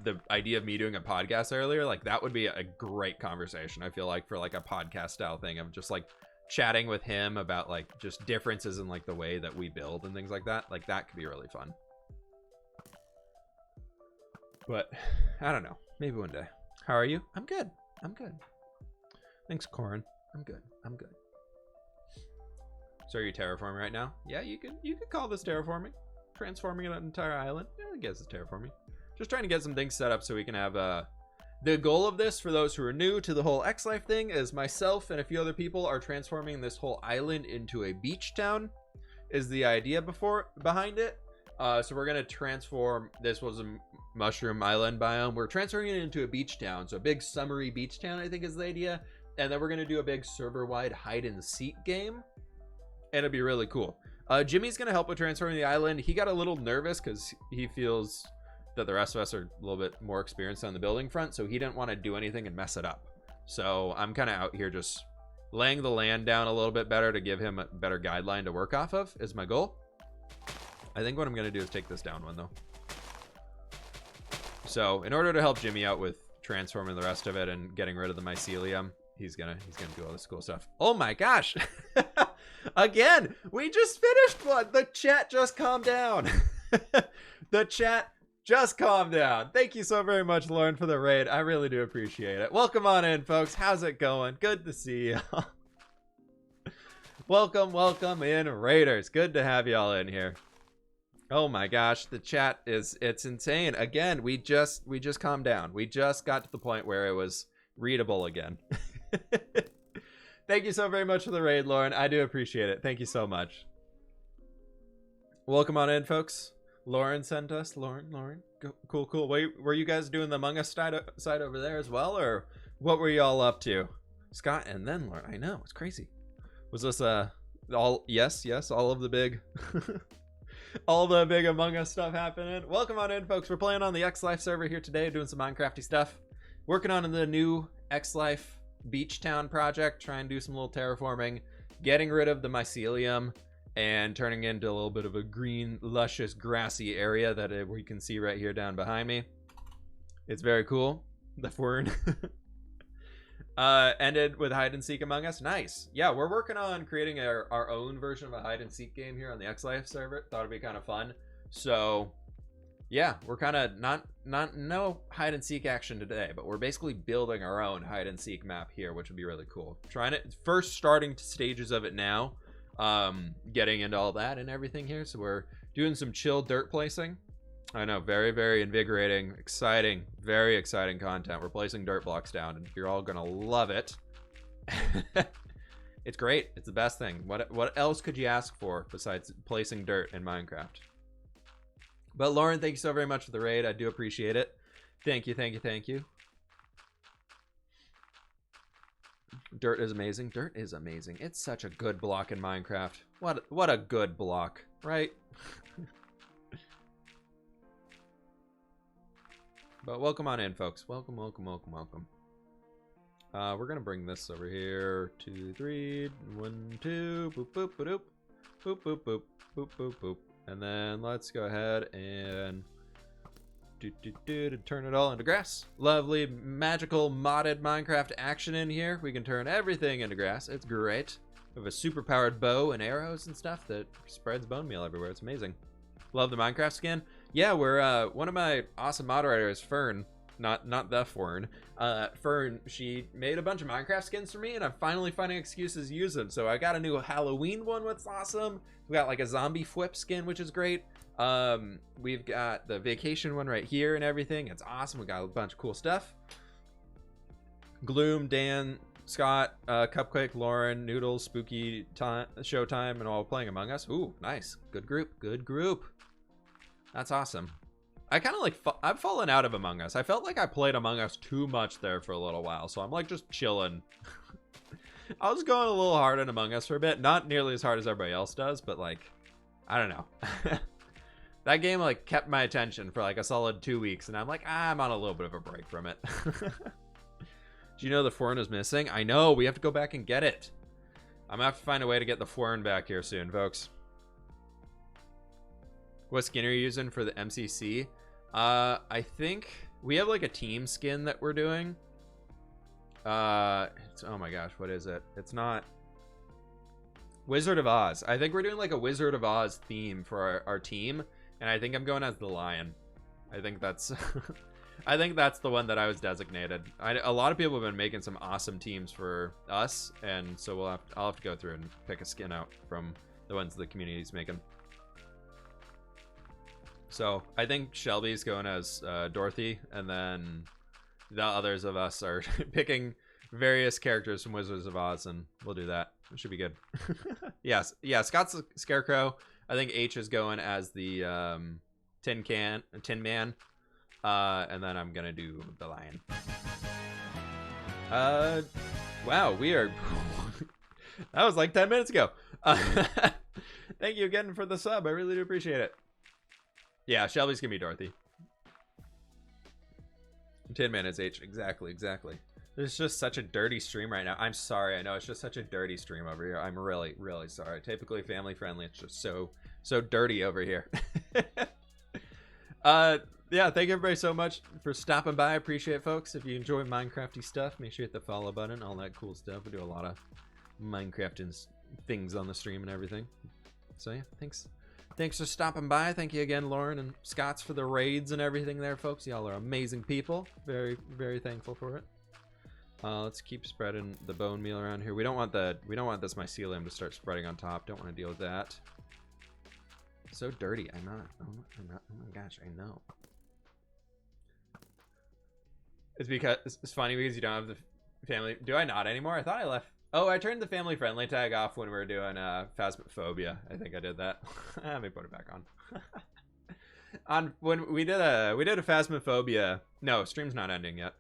the idea of me doing a podcast earlier, like that would be a great conversation. I feel like for like a podcast style thing of just like chatting with him about like just differences in like the way that we build and things like that. Like that could be really fun. But I don't know. Maybe one day. How are you? I'm good. I'm good. Thanks, Corin. I'm good. I'm good. So are you terraforming right now? Yeah, you could call this terraforming. Transforming an entire island. Yeah, I guess it's terraforming. Just trying to get some things set up so we can have the goal of this, for those who are new to the whole X-Life thing, is myself and a few other people are transforming this whole island into a beach town, is the idea behind it. So we're gonna transform, this was a mushroom island biome, we're transferring it into a beach town, so a big summery beach town I think is the idea, and then we're gonna do a big server-wide hide-and-seek game, and it'll be really cool. Jimmy's gonna help with transforming the island. He got a little nervous because he feels that the rest of us are a little bit more experienced on the building front, so he didn't want to do anything and mess it up. So I'm kind of out here just laying the land down a little bit better to give him a better guideline to work off of is my goal. I think what I'm going to do is take this down one though. So in order to help Jimmy out with transforming the rest of it and getting rid of the mycelium, he's gonna do all this cool stuff. Oh my gosh. Again, we just finished one. The chat just calmed down. The chat just calm down. Thank you so very much, Lauren, for the raid. I really do appreciate it. Welcome on in, folks. How's it going? Good to see you. Welcome in, Raiders. Good to have y'all in here. Oh my gosh, the chat it's insane. Again, we just calmed down. We just got to the point where it was readable again. Thank you so very much for the raid, Lauren. I do appreciate it. Thank you so much. Welcome on in, folks. Lauren sent us. Lauren. Cool. Wait, were you guys doing the Among Us side over there as well, or what were y'all up to? Scott and then Lauren. I know, it's crazy. Was this all? Yes, all of the big all the big Among Us stuff happening. Welcome on in, folks. We're playing on the X-Life server here today, doing some Minecrafty stuff. Working on the new X-Life Beach Town project, trying to do some little terraforming, getting rid of the mycelium, and turning into a little bit of a green, luscious, grassy area that we can see right here down behind me. It's very cool. The fern. Ended with hide and seek Among Us. Nice. Yeah, we're working on creating our own version of a hide and seek game here on the X-Life server. Thought it'd be kind of fun. So yeah, we're kind of no hide and seek action today, but we're basically building our own hide and seek map here, which would be really cool. Trying to first starting stages of it now, getting into all that and everything here. So we're doing some chill dirt placing. I know, very invigorating, exciting, very exciting content. We're placing dirt blocks down, and you're all gonna love it. It's great. It's the best thing. What else could you ask for besides placing dirt in Minecraft? But Lauren, thank you so very much for the raid. I do appreciate it. Thank you. Dirt is amazing. It's such a good block in Minecraft. What a good block, right? But welcome on in, folks. Welcome. We're gonna bring this over here. 2, 3, 1, 2. Boop boop boop boop boop boop boop boop boop. And then let's go ahead and turn it all into grass. Lovely, magical, modded Minecraft action in here. We can turn everything into grass. It's great. We have a super powered bow and arrows and stuff that spreads bone meal everywhere. It's amazing. Love the Minecraft skin. Yeah, we're one of my awesome moderators, Fern, not the Fern. Fern, she made a bunch of Minecraft skins for me, and I'm finally finding excuses to use them. So I got a new Halloween one, what's awesome. We got like a zombie flip skin, which is great. We've got the vacation one right here and everything. It's awesome. We got a bunch of cool stuff. Gloom, Dan, Scott, Cupcake, Lauren, Noodles, Spooky, Showtime, and all playing Among Us. Ooh, nice. Good group. That's awesome. I kind of like, I've fallen out of Among Us. I felt like I played Among Us too much there for a little while, so I'm like just chilling. I was going a little hard on Among Us for a bit. Not nearly as hard as everybody else does, but like, I don't know. That game like kept my attention for like a solid 2 weeks, and I'm like, I'm on a little bit of a break from it. Do you know the Foreign is missing? I know, we have to go back and get it. I'm gonna have to find a way to get the Foreign back here soon, folks. What skin are you using for the MCC? I think we have like a team skin that we're doing. Oh my gosh, what is it? It's not Wizard of Oz. I think we're doing like a Wizard of Oz theme for our team, and I think I'm going as the lion. I think that's I think that's the one that I was designated. A lot of people have been making some awesome teams for us, and so I'll have to go through and pick a skin out from the ones the community's making. So I think Shelby's going as Dorothy, and then the others of us are picking various characters from Wizards of Oz, and we'll do that. It should be good. Yes, yeah. Scott's a Scarecrow. I think H is going as the Tin Man, and then I'm gonna do the Lion. Wow, we are. That was like 10 minutes ago. Thank you again for the sub. I really do appreciate it. Yeah, Shelby's gonna be Dorothy. Tin Man is H. Exactly. There's just such a dirty stream right now. I'm sorry. I know it's just such a dirty stream over here. I'm really sorry. Typically family friendly. It's just so dirty over here. Yeah, thank you everybody so much for stopping by. I appreciate it, folks. If you enjoy Minecrafty stuff, make sure you hit the follow button, all that cool stuff. We do a lot of Minecraft things on the stream and everything. So yeah, thanks for stopping by. Thank you again, Lauren and Scott's, for the raids and everything there, folks. Y'all are amazing people. Very thankful for it. Let's keep spreading the bone meal around here. We don't want this mycelium to start spreading on top. Don't want to deal with that. So dirty. I'm not. Oh my gosh, I know. It's because it's funny because you don't have the family. Do I not anymore? I thought I left. Oh, I turned the family friendly tag off when we were doing Phasmophobia. I think I did that. Let me put it back on. When we did a Phasmophobia. No, stream's not ending yet.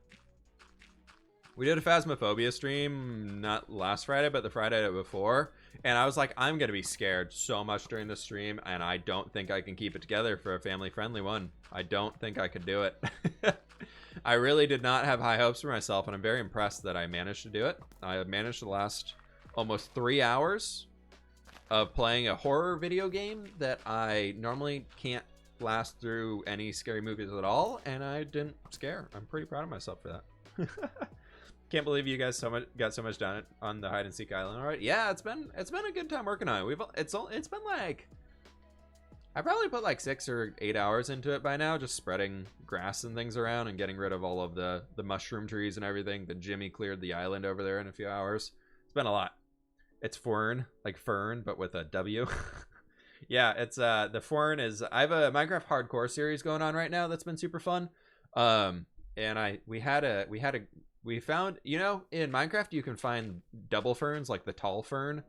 We did a Phasmophobia stream not last Friday, but the Friday before, and I was like, I'm gonna be scared so much during the stream, and I don't think I can keep it together for a family friendly one. I don't think I could do it. I really did not have high hopes for myself, and I'm very impressed that I managed to do it. I managed to last almost 3 hours of playing a horror video game that I normally can't last through any scary movies at all, and I didn't scare. I'm pretty proud of myself for that. Can't believe you guys got so much done on the hide and seek island. All right, yeah, it's been a good time working on it. It's been like, I probably put like 6 or 8 hours into it by now, just spreading grass and things around and getting rid of all of the mushroom trees and everything. Then Jimmy cleared the island over there in a few hours. It's been a lot. It's fern, like fern, but with a W. Yeah, it's the fern is. I have a Minecraft hardcore series going on right now that's been super fun. And we found, you know, in Minecraft you can find double ferns, like the tall fern,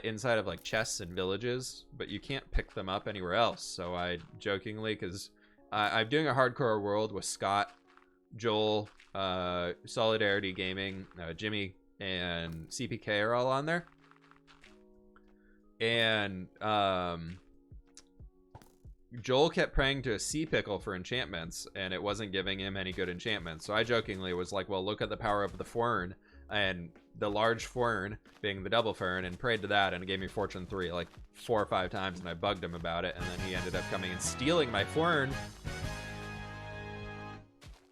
inside of like chests and villages, but you can't pick them up anywhere else. So I jokingly, because I'm doing a hardcore world with Scott, Joel, Solidarity Gaming, Jimmy, and CPK are all on there. And Joel kept praying to a sea pickle for enchantments, and it wasn't giving him any good enchantments. So I jokingly was like, well, look at the power of the fern, and the large fern being the double fern, and prayed to that, and it gave me Fortune 3 like 4 or 5 times, and I bugged him about it, and then he ended up coming and stealing my fern.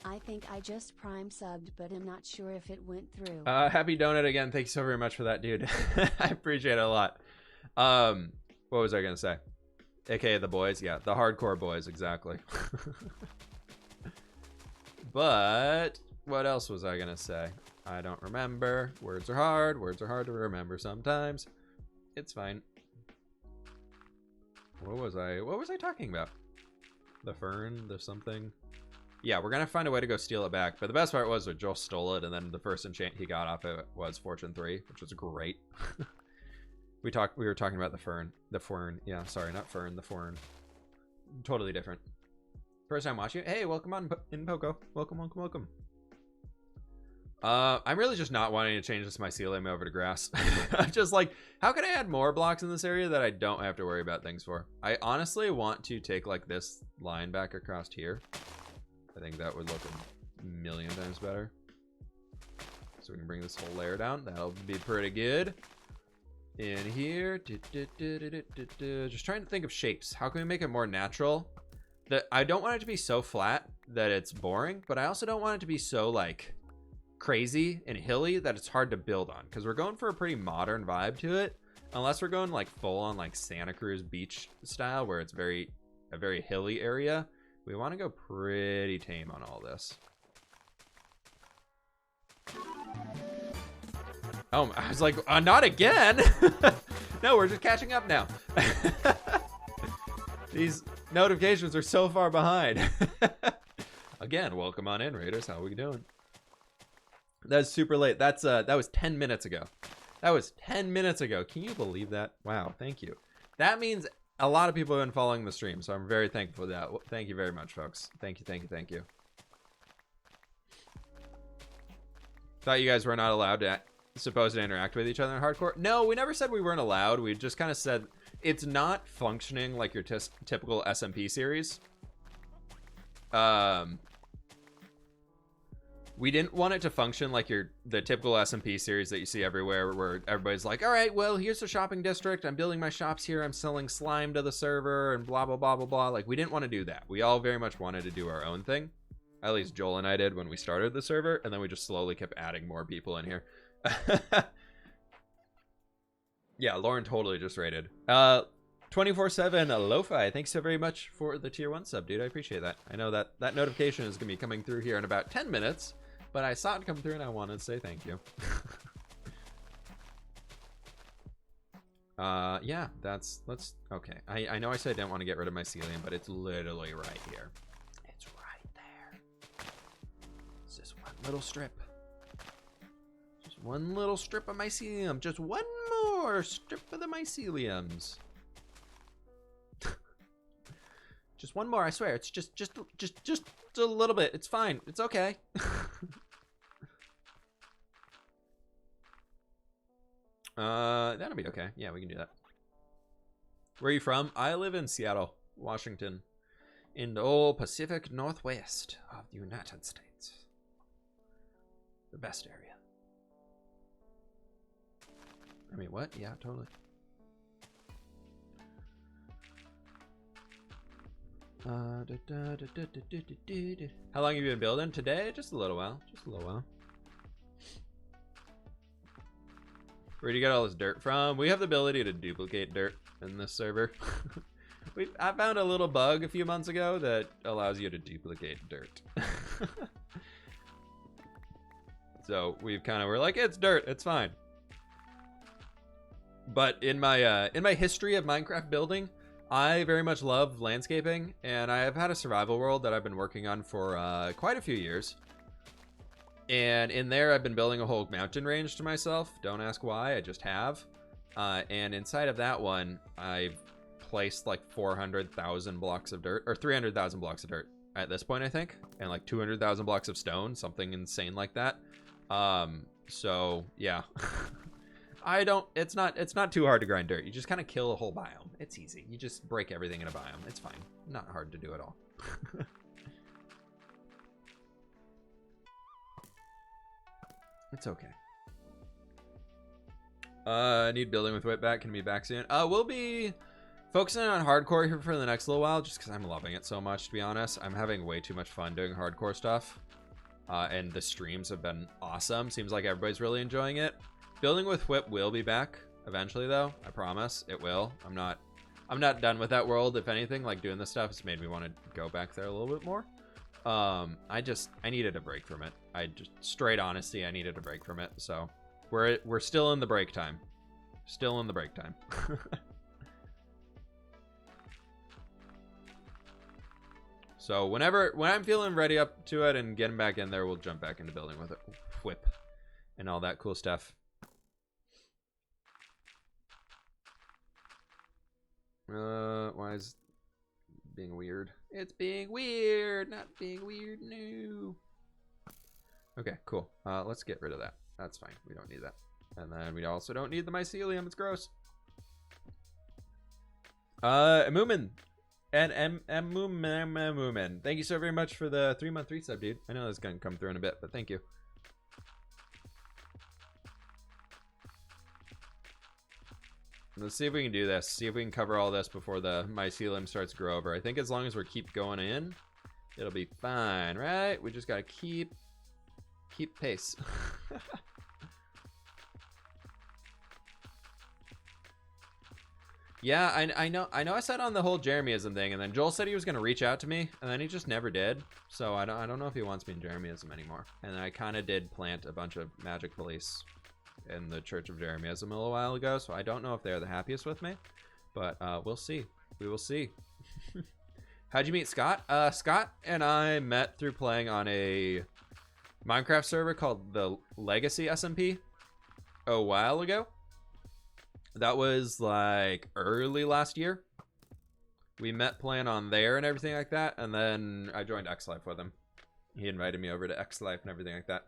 I think I just prime subbed, but I'm not sure if it went through. Happy donut again. Thank you so very much for that, dude. I appreciate it a lot. What was I gonna say? AKA the boys. Yeah, the hardcore boys, exactly. But what else was I gonna say? I don't remember. Words are hard to remember sometimes. It's fine. What was I talking about? The fern, the something. Yeah, we're gonna find a way to go steal it back. But the best part was that Joel stole it, and then the first enchant he got off it was Fortune 3, which was great. We were talking about the fern. Yeah, sorry, not fern, the fern. Totally different. First time watching it. Hey, welcome on in Poco. Welcome. I'm really just not wanting to change this mycelium over to grass. I'm just like, how can I add more blocks in this area that I don't have to worry about things for? I honestly want to take like this line back across here. I think that would look a million times better. So we can bring this whole layer down. That'll be pretty good. In here, just trying to think of shapes. How can we make it more natural? I don't want it to be so flat that it's boring, but I also don't want it to be so like crazy and hilly that it's hard to build on, because we're going for a pretty modern vibe to it, unless we're going like full on like Santa Cruz beach style where it's a very hilly area. We want to go pretty tame on all this. Oh, I was like, not again. No, we're just catching up now. These notifications are so far behind. Again, welcome on in, Raiders. How are we doing? That's super late. That was 10 minutes ago. That was 10 minutes ago. Can you believe that? Wow, thank you. That means a lot of people have been following the stream, so I'm very thankful for that. Thank you very much, folks. Thank you. Thought you guys were not allowed to supposed to interact with each other in hardcore. No, we never said we weren't allowed. We just kind of said it's not functioning like your typical SMP series. We didn't want it to function like the typical SMP series that you see everywhere, where everybody's like, all right, well, here's the shopping district. I'm building my shops here. I'm selling slime to the server and blah, blah, blah, blah, blah. Like, we didn't want to do that. We all very much wanted to do our own thing. At least Joel and I did when we started the server. And then we just slowly kept adding more people in here. Yeah, Lauren totally just raided. 24/7 Lo-Fi, thanks so very much for the tier 1 sub, dude. I appreciate that. I know that notification is gonna be coming through here in about 10 minutes, But I saw it come through and I wanted to say thank you. Yeah, let's, okay. I know I said I didn't want to get rid of mycelium, but it's literally right here. It's right there. It's just one little strip. Just one little strip of mycelium. Just one more strip of the myceliums. Just one more, I swear. It's just a little bit. It's fine. It's okay. That'll be okay. Yeah, we can do that. Where are you from? I live in Seattle, Washington, in the old Pacific Northwest of the United States. The best area. I mean, what? Yeah, totally. How long have you been building? Today? Just a little while. Just a little while. Where do you get all this dirt from? We have the ability to duplicate dirt in this server. I found a little bug a few months ago that allows you to duplicate dirt. So we're like, it's dirt, it's fine. But in my history of Minecraft building, I very much love landscaping, and I have had a survival world that I've been working on for quite a few years. And in there, I've been building a whole mountain range to myself. Don't ask why, I just have. And inside of that one, I've placed like 400,000 blocks of dirt, or 300,000 blocks of dirt at this point, I think. And like 200,000 blocks of stone, something insane like that. So yeah. It's not too hard to grind dirt. You just kind of kill a whole biome. It's easy. You just break everything in a biome. It's fine. Not hard to do at all. It's okay. I need building with whip back. Can be back soon. We'll be focusing on hardcore here for the next little while, just because I'm loving it so much, to be honest. I'm having way too much fun doing hardcore stuff. And the streams have been awesome. Seems like everybody's really enjoying it. Building with whip will be back eventually, though. I promise it will. I'm not done with that world. If anything, like doing this stuff has made me want to go back there a little bit more. I needed a break from it. Straight honesty, I needed a break from it. So we're still in the break time. Still in the break time. So when I'm feeling ready up to it and getting back in there, we'll jump back into building with it, whip, and all that cool stuff. Why is it being weird? It's being weird, not being weird. No. Okay, cool. Let's get rid of that. That's fine. We don't need that. And then we also don't need the mycelium. It's gross. Moomin. And Moomin. Thank you so very much for the 3-month resub, dude. I know that's gonna come through in a bit, but thank you. Let's see if we can do this. See if we can cover all this before the mycelium starts to grow over. I think as long as we keep going in, it'll be fine, right? We just gotta keep pace. Yeah, I know I said on the whole Jeremyism thing, and then Joel said he was gonna reach out to me, and then he just never did. So I don't know if he wants me in Jeremyism anymore. And then I kind of did plant a bunch of magic police in the Church of Jeremyism a little while ago, so I don't know if they're the happiest with me, but we'll see. We will see. How'd you meet Scott? Scott and I met through playing on a Minecraft server called the Legacy SMP a while ago. That was like early last year. We met playing on there and everything like that, and then I joined X Life with him. He invited me over to X Life and everything like that.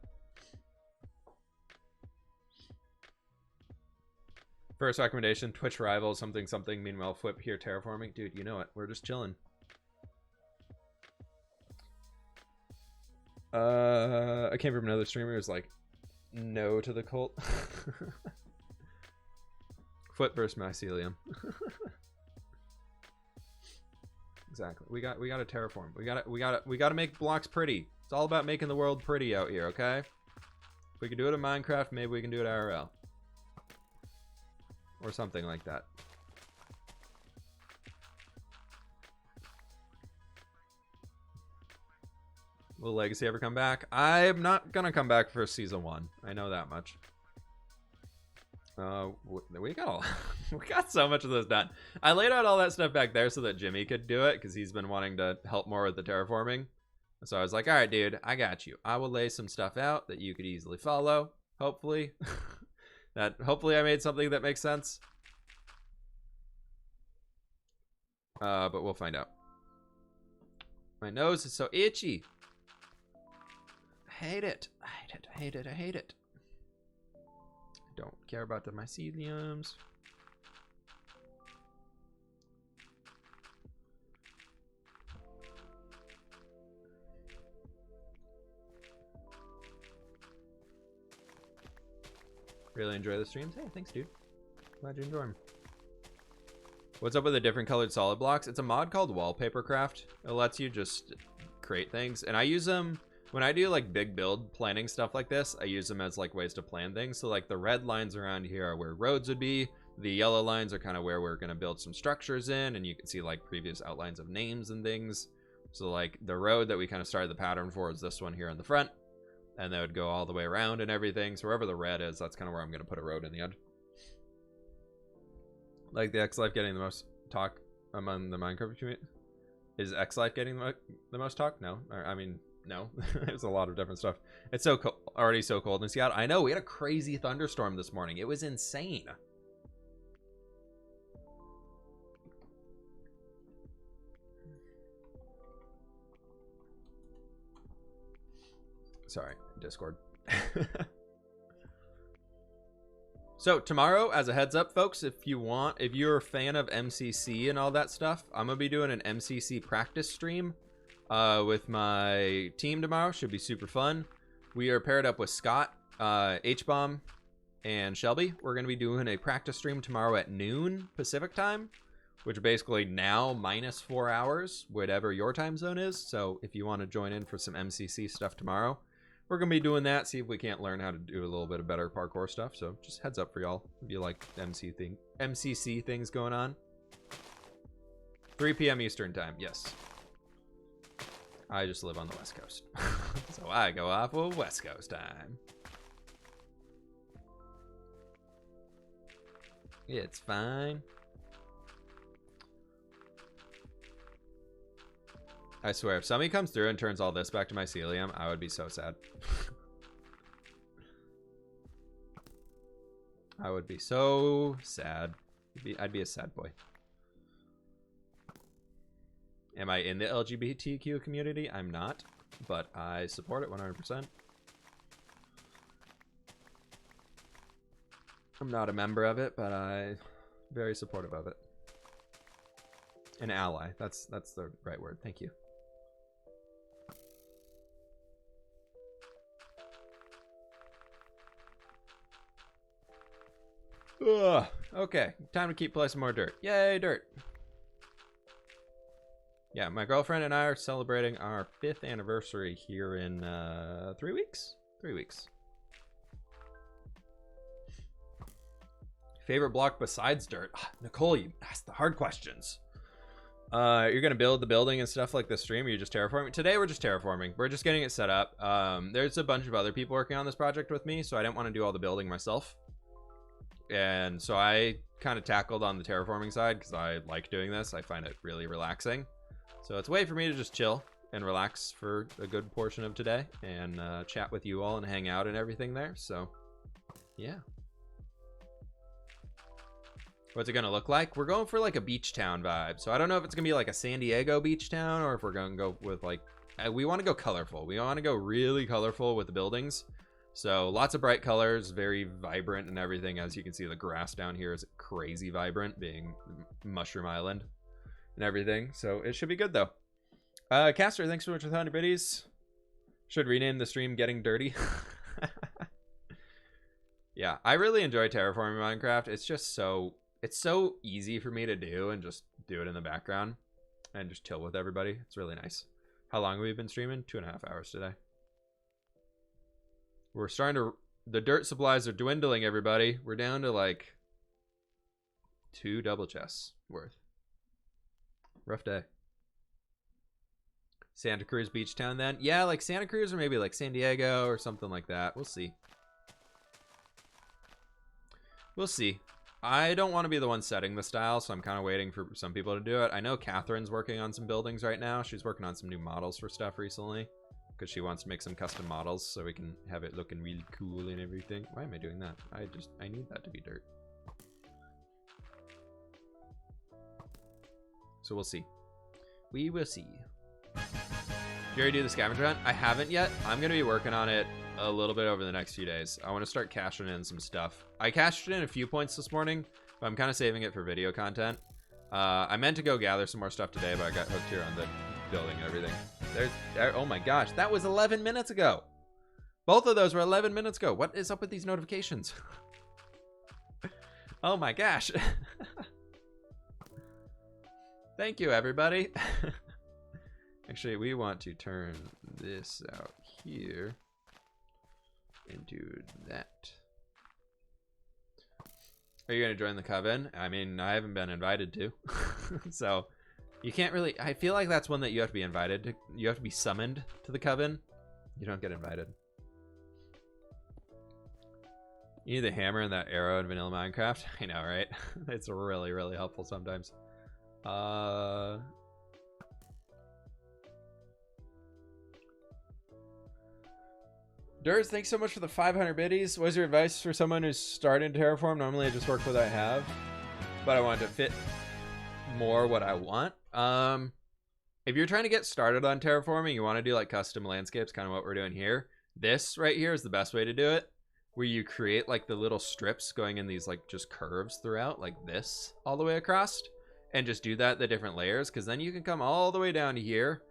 First recommendation, Twitch rival, something. Meanwhile, flip here, terraforming. Dude, you know it. We're just chilling. I came from another streamer who's like, no to the cult. Foot versus mycelium. Exactly. We got to terraform. We gotta make blocks pretty. It's all about making the world pretty out here, okay? If we can do it in Minecraft, maybe we can do it IRL. Or something like that. Will Legacy ever come back? I'm not gonna come back for season 1. I know that much. We got we got so much of this done. I laid out all that stuff back there so that Jimmy could do it because he's been wanting to help more with the terraforming. So I was like, all right, dude, I got you. I will lay some stuff out that you could easily follow. Hopefully, hopefully I made something that makes sense. But we'll find out. My nose is so itchy. I hate it. I hate it. I hate it. I hate it. Don't care about the myceliums. Really enjoy the streams. Hey, thanks, dude. Glad you enjoy them. What's up with the different colored solid blocks? It's a mod called Wallpaper Craft. It lets you just create things, and I use them when I do like big build planning stuff like this. I use them as like ways to plan things. So like the red lines around here are where roads would be. The yellow lines are kind of where we're going to build some structures in, and you can see like previous outlines of names and things. So like the road that we kind of started the pattern for is this one here in the front, and that would go all the way around and everything. So wherever the red is, that's kind of where I'm going to put a road in the end. Like the X-Life getting the most talk among the Minecraft community. Is X-Life getting the most talk? No. I mean, no. There's a lot of different stuff. It's so already so cold in Seattle. I know, we had a crazy thunderstorm this morning. It was insane. Sorry, Discord. So tomorrow, as a heads up, folks, if you're a fan of MCC and all that stuff, I'm gonna be doing an MCC practice stream with my team tomorrow. Should be super fun. We are paired up with Scott, H-Bomb, and Shelby. We're gonna be doing a practice stream tomorrow at noon Pacific time, which basically now minus 4 hours, whatever your time zone is. So if you want to join in for some MCC stuff tomorrow, we're going to be doing that, see if we can't learn how to do a little bit of better parkour stuff. So just heads up for y'all if you like MCC things going on. 3 p.m. Eastern time, yes. I just live on the West Coast. So I go off of West Coast time. It's fine. I swear, if somebody comes through and turns all this back to mycelium, I would be so sad. I would be so sad. I'd be a sad boy. Am I in the LGBTQ community? I'm not, but I support it 100%. I'm not a member of it, but I'm very supportive of it. An ally. That's the right word. Thank you. Ugh. Okay, time to keep placing more dirt. Yay, dirt. Yeah, my girlfriend and I are celebrating our 5th anniversary here in 3 weeks? 3 weeks. Favorite block besides dirt? Nicole, you asked the hard questions. You're gonna build the building and stuff like this stream, or you're just terraforming? Today we're just terraforming. We're just getting it set up. There's a bunch of other people working on this project with me, so I didn't want to do all the building myself. And so I kind of tackled on the terraforming side because I like doing this. I find it really relaxing. So it's a way for me to just chill and relax for a good portion of today and chat with you all and hang out and everything there. So yeah. What's it gonna look like? We're going for like a beach town vibe. So I don't know if it's gonna be like a San Diego beach town or if we're gonna go with like, we want to go colorful. We want to go really colorful with the buildings. So lots of bright colors, very vibrant and everything. As you can see, the grass down here is crazy vibrant, being Mushroom Island and everything. So it should be good though. Caster, thanks so much for the 100 biddies. Should rename the stream Getting Dirty. Yeah, I really enjoy terraforming Minecraft. It's just it's so easy for me to do and just do it in the background and just chill with everybody. It's really nice. How long have we been streaming? 2.5 hours today. We're starting to, the dirt supplies are dwindling, everybody. We're down to like 2 double chests worth. Rough day. Santa Cruz Beach Town then. Yeah, like Santa Cruz or maybe like San Diego or something like that. We'll see. We'll see. I don't want to be the one setting the style, so I'm kind of waiting for some people to do it. I know Catherine's working on some buildings right now. She's working on some new models for stuff recently because she wants to make some custom models so we can have it looking really cool and everything. Why am I doing that? I need that to be dirt. So we'll see. We will see. Did you already do the scavenger hunt? I haven't yet. I'm going to be working on it a little bit over the next few days. I want to start cashing in some stuff. I cashed in a few points this morning, but I'm kind of saving it for video content. I meant to go gather some more stuff today, but I got hooked here on the building and everything. Oh my gosh, that was 11 minutes ago. Both of those were 11 minutes ago. What is up with these notifications? Oh my gosh. Thank you, everybody. Actually, we want to turn this out here and do that. Are you going to join the coven? I mean, I haven't been invited to. So you can't really, I feel like that's one that you have to be invited to. You have to be summoned to the coven. You don't get invited. You need the hammer and that arrow in vanilla Minecraft. I know, right? It's really, really helpful sometimes. Durs, thanks so much for the 500 biddies. What is your advice for someone who's starting Terraform? Normally I just work with what I have, but I wanted to fit more what I want. If you're trying to get started on terraforming, you want to do like custom landscapes, kind of what we're doing here. This right here is the best way to do it, where you create like the little strips going in these like just curves throughout, like this all the way across, and just do that the different layers, because then you can come all the way down to here.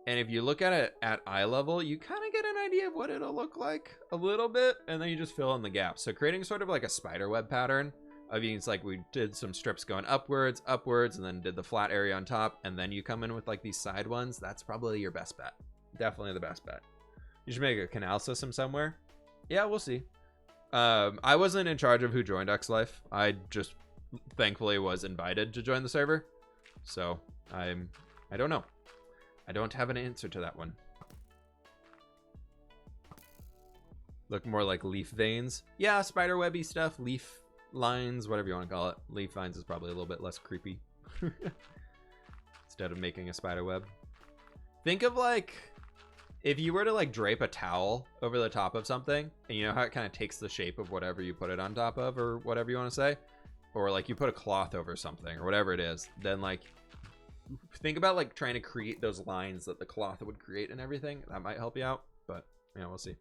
And if you look at it at eye level, you kind of get an idea of what it'll look like a little bit, and then you just fill in the gaps. So creating sort of like a spider web pattern of it's like we did some strips going upwards, and then did the flat area on top, and then you come in with like these side ones. That's probably your best bet. Definitely the best bet. You should make a canal system somewhere. Yeah, we'll see. I wasn't in charge of who joined X Life. I just thankfully was invited to join the server. So I don't know. I don't have an answer to that one. Look more like leaf veins. Yeah, spider webby stuff, leaf lines, whatever you want to call it. Leaf vines is probably a little bit less creepy. Instead of making a spider web. Think of like, if you were to like drape a towel over the top of something, and you know how it kind of takes the shape of whatever you put it on top of, or whatever you want to say, or like you put a cloth over something, or whatever it is, then like, think about like trying to create those lines that the cloth would create and everything. That might help you out, but yeah, we'll see.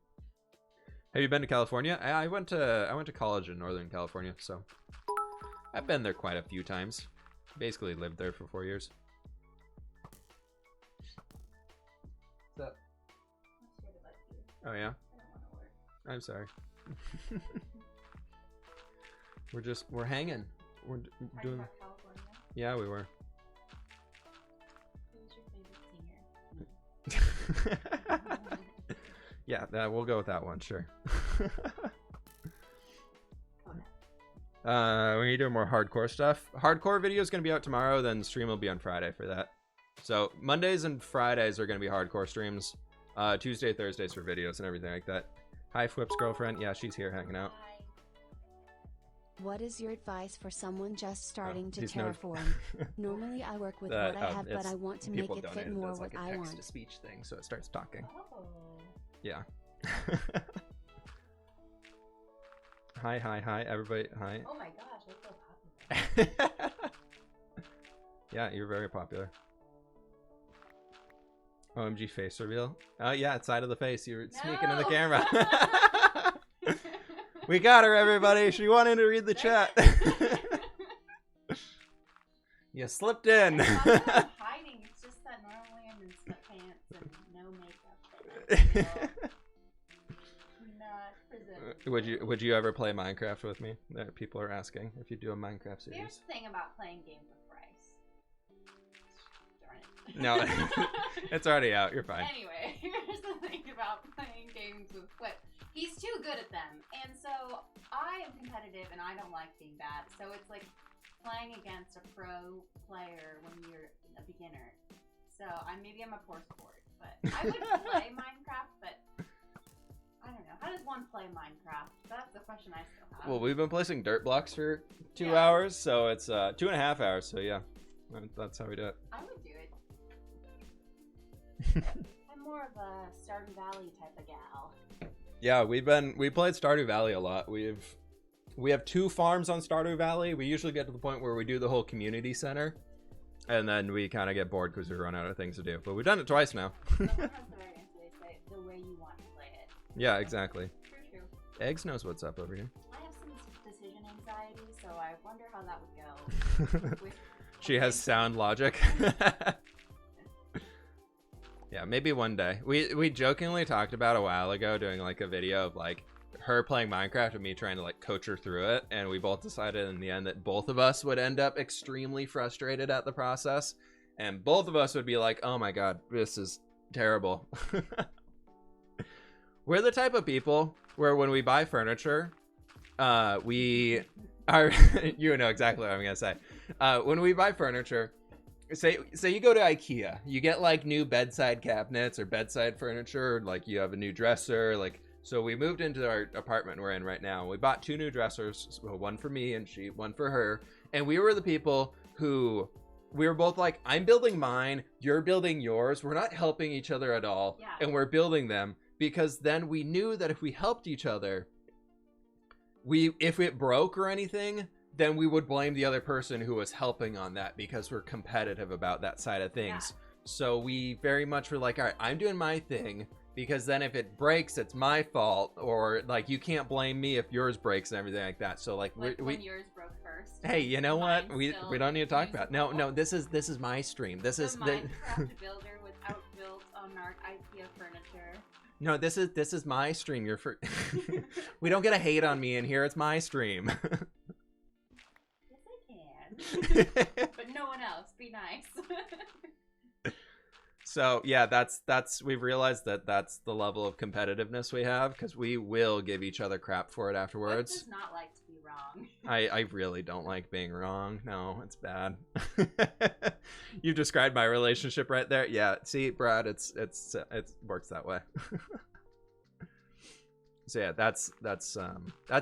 Have you been to California? I went to college in Northern California, so I've been there quite a few times. Basically lived there for 4 years. What's up? Oh yeah? I'm sorry. we're hanging. We're doing. Yeah, we were. Yeah, we'll go with that one, sure. We need to do more hardcore stuff. Hardcore video is going to be out tomorrow, then the stream will be on Friday for that. So Mondays and Fridays are going to be hardcore streams. Tuesday, Thursdays for videos and everything like that. Hi, Fwip's girlfriend. Yeah, she's here hanging out. What is your advice for someone just starting to he's terraform? Normally I work with what I have, but I want to make it fit more what I want. Text-to-speech thing, so it starts talking. Oh. Yeah. Hi, everybody. Hi. Oh my gosh, that's so popular. Yeah, you're very popular. OMG face reveal. Oh yeah, it's side of the face. You're sneaking in the camera. We got her, everybody. She wanted to read the chat. You slipped in. I'm not hiding. It's just that normally I'm in sweatpants and no makeup. Not presentable. Would you ever play Minecraft with me? People are asking if you do a Minecraft series. Here's the thing about playing games with Bryce. Darn it. No, it's already out. You're fine. Anyway, here's the thing about playing games with Flip. He's too good at them, and so I am competitive, and I don't like being bad. So it's like playing against a pro player when you're a beginner. So maybe I'm a poor sport, but I would play Minecraft, but I don't know. How does one play Minecraft? That's the question I still have. Well, we've been placing dirt blocks for 2 hours, so it's 2.5 hours. So yeah, that's how we do it. I would do it. I'm more of a Stardew Valley type of gal. Yeah, we played Stardew Valley a lot. We have 2 farms on Stardew Valley. We usually get to the point where we do the whole community center, and then we kind of get bored because we run out of things to do. But we've done it twice now. The way you want to play it. Yeah, exactly. True. Eggs knows what's up over here. I have some decision anxiety, so I wonder how that would go. She has sound logic. Yeah, maybe one day. We jokingly talked about a while ago doing like a video of like her playing Minecraft and me trying to like coach her through it, and we both decided in the end that both of us would end up extremely frustrated at the process, and both of us would be like, oh my god, this is terrible. We're the type of people where when we buy furniture, we are you know exactly what I'm gonna say. When we buy furniture, say you go to IKEA, you get like new bedside cabinets or bedside furniture, like you have a new dresser, like, so we moved into our apartment we're in right now. We bought 2 new dressers, one for me and one for her, and we were the people who we were both like, I'm building mine, you're building yours, we're not helping each other at all, and we're building them, because then we knew that if we helped each other, if it broke or anything, then we would blame the other person who was helping on that, because we're competitive about that side of things. Yeah. So we very much were like, all right, I'm doing my thing, because then if it breaks, it's my fault, or like you can't blame me if yours breaks and everything like that. So like when yours broke first. Hey, you know what? We don't need to talk about it. No, this is my stream. This is the Minecraft builder was outbuilt on our IKEA furniture. No, this is my stream. We don't get a hate on me in here. It's my stream. But no one else. Be nice. So yeah, that's we've realized that's the level of competitiveness we have, because we will give each other crap for it afterwards. What does not like to be wrong? I really don't like being wrong. No, it's bad. You described my relationship right there. Yeah, see, Brad, it works that way. So yeah, that's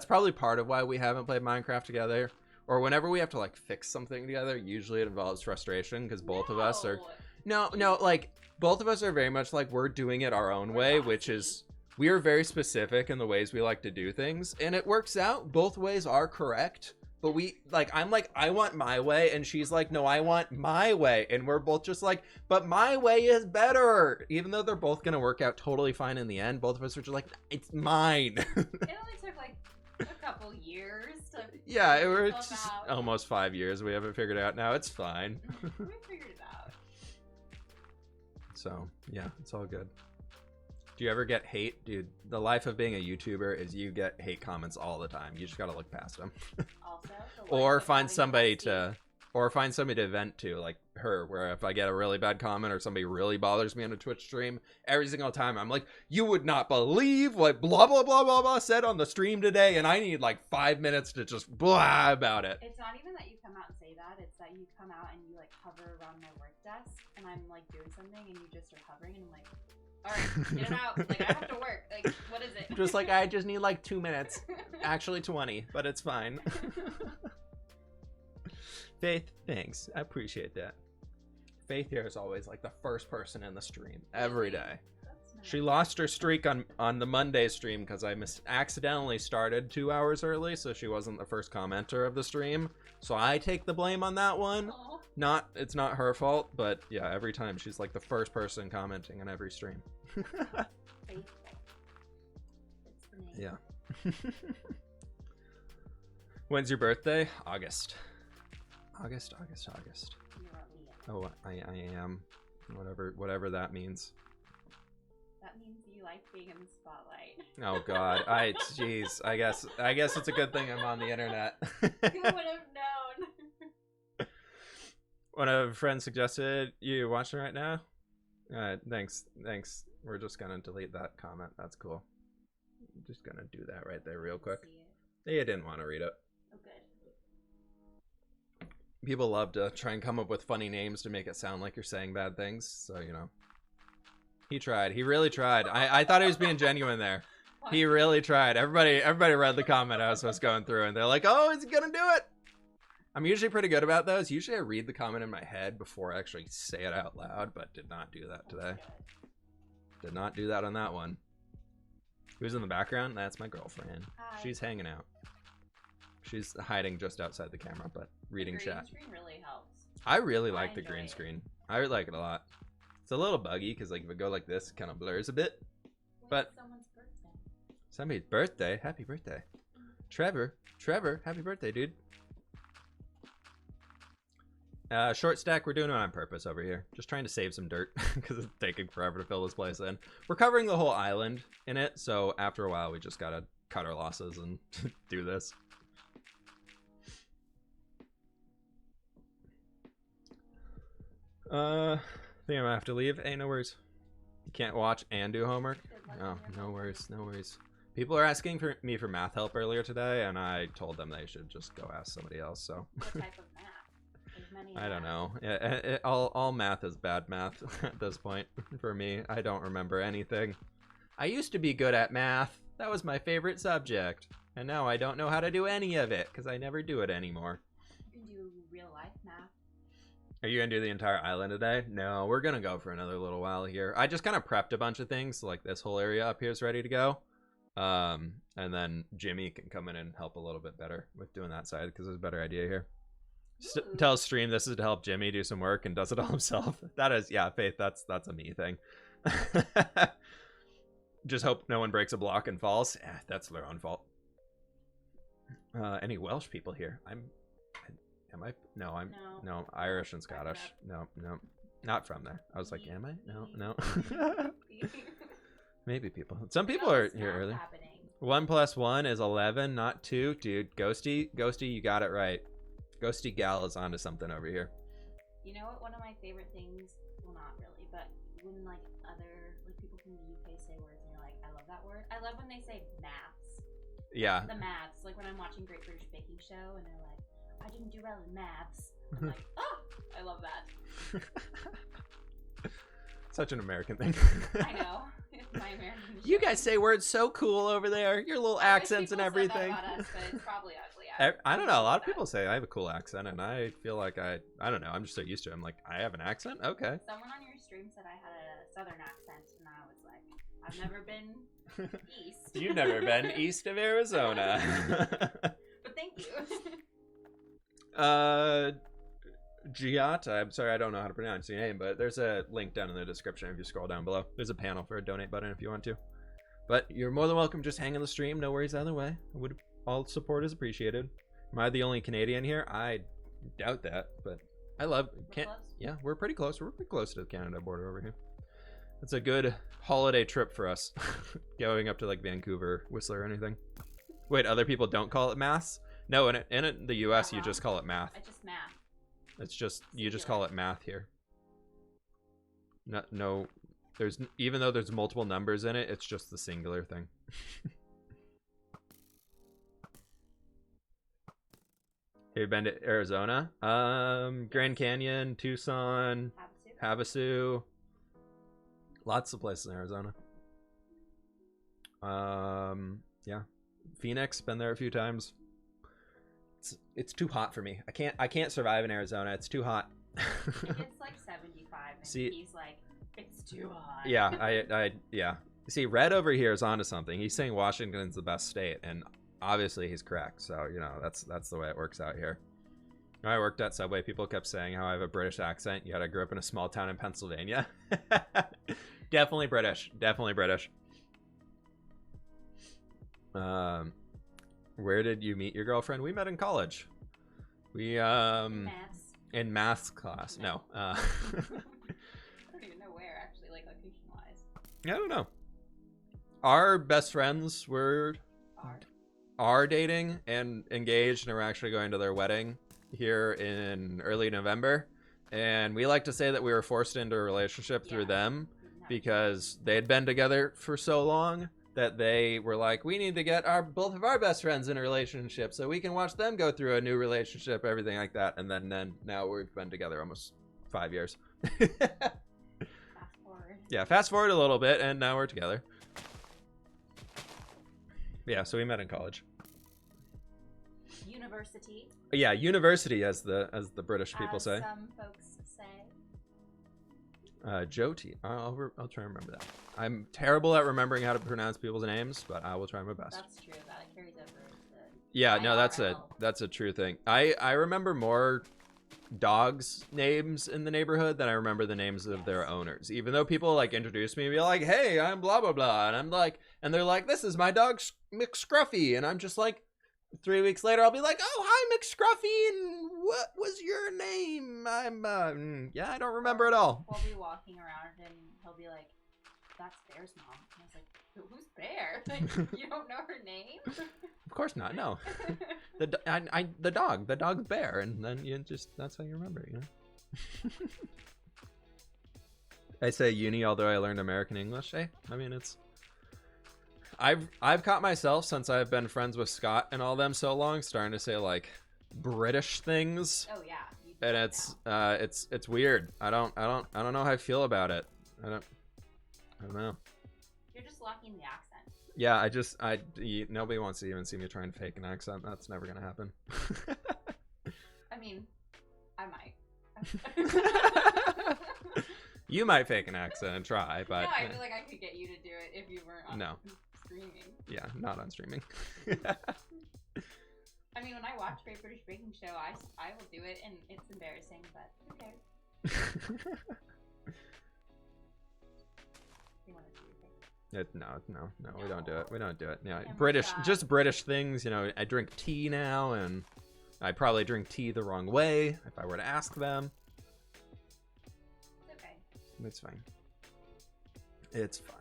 probably part of why we haven't played Minecraft together. Or whenever we have to like fix something together, usually it involves frustration, because both of us are like both of us are very much like we're doing it our own way, which is we are very specific in the ways we like to do things, and it works out. Both ways are correct, but I'm like, I want my way, and she's like, no, I want my way, and we're both just like, but my way is better, even though they're both gonna work out totally fine in the end. Both of us are just like, it's mine. It only took like a couple years to it was just almost 5 years. We haven't figured it out now. It's fine. We figured it out. So yeah, it's all good. Do you ever get hate? Dude, the life of being a YouTuber is you get hate comments all the time. You just gotta look past them. Also, or find somebody to vent to, like her, where if I get a really bad comment or somebody really bothers me on a Twitch stream, every single time I'm like, you would not believe what blah blah blah blah blah said on the stream today, and I need like 5 minutes to just blah about it. It's not even that you come out and say that, it's that you come out and you like hover around my work desk, and I'm like doing something and you just are hovering, and I'm like, all right, get it out. Like, I have to work. Like, what is it? Just like, I just need like 2 minutes. Actually 20, but it's fine. Faith, thanks. I appreciate that. Faith here is always like the first person in the stream every day. Nice. She lost her streak on the Monday stream because I accidentally started 2 hours early, so she wasn't the first commenter of the stream. So I take the blame on that one. Aww. It's not her fault, but yeah, every time she's like the first person commenting on every stream. Yeah. When's your birthday? August. Oh, I am. Whatever that means. That means you like being in the spotlight. Oh God, jeez. I guess it's a good thing I'm on the internet. Who would have known? One of our friends suggested you watching right now. Thanks. We're just gonna delete that comment. That's cool. I'm just gonna do that right there real quick. They didn't want to read it. Oh, good. People love to try and come up with funny names to make it sound like you're saying bad things. So, you know. He tried. He really tried. I thought he was being genuine there. He really tried. Everybody read the comment I was going through, and they're like, "Oh, is he gonna do it?" I'm usually pretty good about those. Usually I read the comment in my head before I actually say it out loud, but did not do that today. Did not do that on that one. Who's in the background? That's my girlfriend. Hi. She's hanging out. She's hiding just outside the camera, but reading chat. The green screen really helps. I really like the green screen. I like it a lot. It's a little buggy because like if I go like this, it kind of blurs a bit. But someone's birthday. Somebody's birthday. Happy birthday. Trevor, happy birthday, dude. Short stack, we're doing it on purpose over here. Just trying to save some dirt because it's taking forever to fill this place in. We're covering the whole island in it, so after a while we just gotta cut our losses and do this. I think I'm gonna have to leave. Hey, no worries. You can't watch and do homework? Oh, no worries, no worries. People are asking me for math help earlier today, and I told them they should just go ask somebody else. So. What type of math? I don't know. All math is bad math at this point for me. I don't remember anything. I used to be good at math. That was my favorite subject. And now I don't know how to do any of it because I never do it anymore. You can do real life math. Are you going to do the entire island today? No, we're going to go for another little while here. I just kind of prepped a bunch of things. So like this whole area up here is ready to go. And then Jimmy can come in and help a little bit better with doing that side because there's a better idea here. Tell stream this is to help Jimmy do some work and does it all himself. That is, yeah, Faith, that's a me thing. Just hope no one breaks a block and falls. Yeah, that's their own fault. Any Welsh people here? I'm Irish and Scottish. No, not from there. I was like, am I? No. Maybe people. Some people are here early. 1 + 1 is 11, not 2. Dude, Ghosty, you got it right. Ghosty Gal is onto something over here. You know what? One of my favorite things, well, not really, but when like other people from the UK say words and you're like, I love that word. I love when they say maths. Yeah. The maths, like when I'm watching Great British Baking Show and they're like, I didn't do well in maths. I'm like, oh, I love that. Such an American thing. I know. It's my American show. You guys say words so cool over there. Your little accents and everything. Said that about us, but it's probably ugly. I don't know. A lot of people say I have a cool accent, and I feel like I don't know. I'm just so used to it. I'm like, I have an accent? Okay. Someone on your stream said I had a southern accent, and I was like, I've never been east. You've never been east of Arizona. But thank you. Giata, I'm sorry, I don't know how to pronounce your name, but there's a link down in the description if you scroll down below. There's a panel for a donate button if you want to. But you're more than welcome. Just hang on the stream. No worries either way. All support is appreciated. Am I the only Canadian here? I doubt that, but I love yeah, we're pretty close. We're pretty close to the Canada border over here. It's a good holiday trip for us. Going up to like Vancouver, Whistler or anything. Wait, other people don't call it maths? No, in the US you just call it math. It's just math. It's just you just call it math here. No, there's even though there's multiple numbers in it, it's just the singular thing. Have you been to Arizona? Grand Canyon, Tucson, Havasu. Lots of places in Arizona. Yeah. Phoenix, been there a few times. It's too hot for me. I can't survive in Arizona. It's too hot. It's like 75 and he's like, it's too hot. Yeah, yeah. See, Red over here is onto something. He's saying Washington's the best state, and obviously he's correct. So, you know, that's the way it works out here. When I worked at Subway, people kept saying how I have a British accent, yet I grew up in a small town in Pennsylvania. Definitely British. Definitely British. Where did you meet your girlfriend? We met in college. We in maths class. No. I don't even know where actually, like location wise. I don't know. Our best friends are dating and engaged, and we're actually going to their wedding here in early November. And we like to say that we were forced into a relationship through them because they had been together for so long that they were like, we need to get both of our best friends in a relationship so we can watch them go through a new relationship, everything like that. And then now we've been together almost 5 years. Fast forward. Yeah, fast forward a little bit, and now we're together. Yeah, so we met in college. University. Yeah, university, as the British people say. Some folks say. Joti. I'll try and remember that. I'm terrible at remembering how to pronounce people's names, but I will try my best. That's true. That carries over. Yeah, no, that's a true thing. I remember more dogs' names in the neighborhood than I remember the names of their owners. Even though people like introduce me and be like, "Hey, I'm blah blah blah," and I'm like, and they're like, "This is my dog McScruffy," and I'm just like, 3 weeks later, I'll be like, "Oh, hi, McScruffy, and what was your name?" Yeah, I don't remember at all. We'll be walking around and he'll be like, "That's Bear's mom." And I was like, "Who's Bear? Like, you don't know her name?" Of course not. No, the dog's Bear, and then that's how you remember it, you know. I say uni, although I learned American English. Hey, I mean I've caught myself since I've been friends with Scott and all them so long, starting to say like British things. Oh yeah. And it's weird. I don't know how I feel about it. I don't know. You're just locking the accent. Yeah, nobody wants to even see me try and fake an accent. That's never gonna happen. I mean, I might. You might fake an accent and try, but no, I feel like I could get you to do it if you weren't on streaming. Yeah, not on streaming. I mean, when I watch Great British Baking Show, I will do it, and it's embarrassing, but who cares? You want to do it? No, we don't do it. We don't do it. Yeah, just British things. You know, I drink tea now, and I probably drink tea the wrong way if I were to ask them. It's okay. It's fine. It's fine.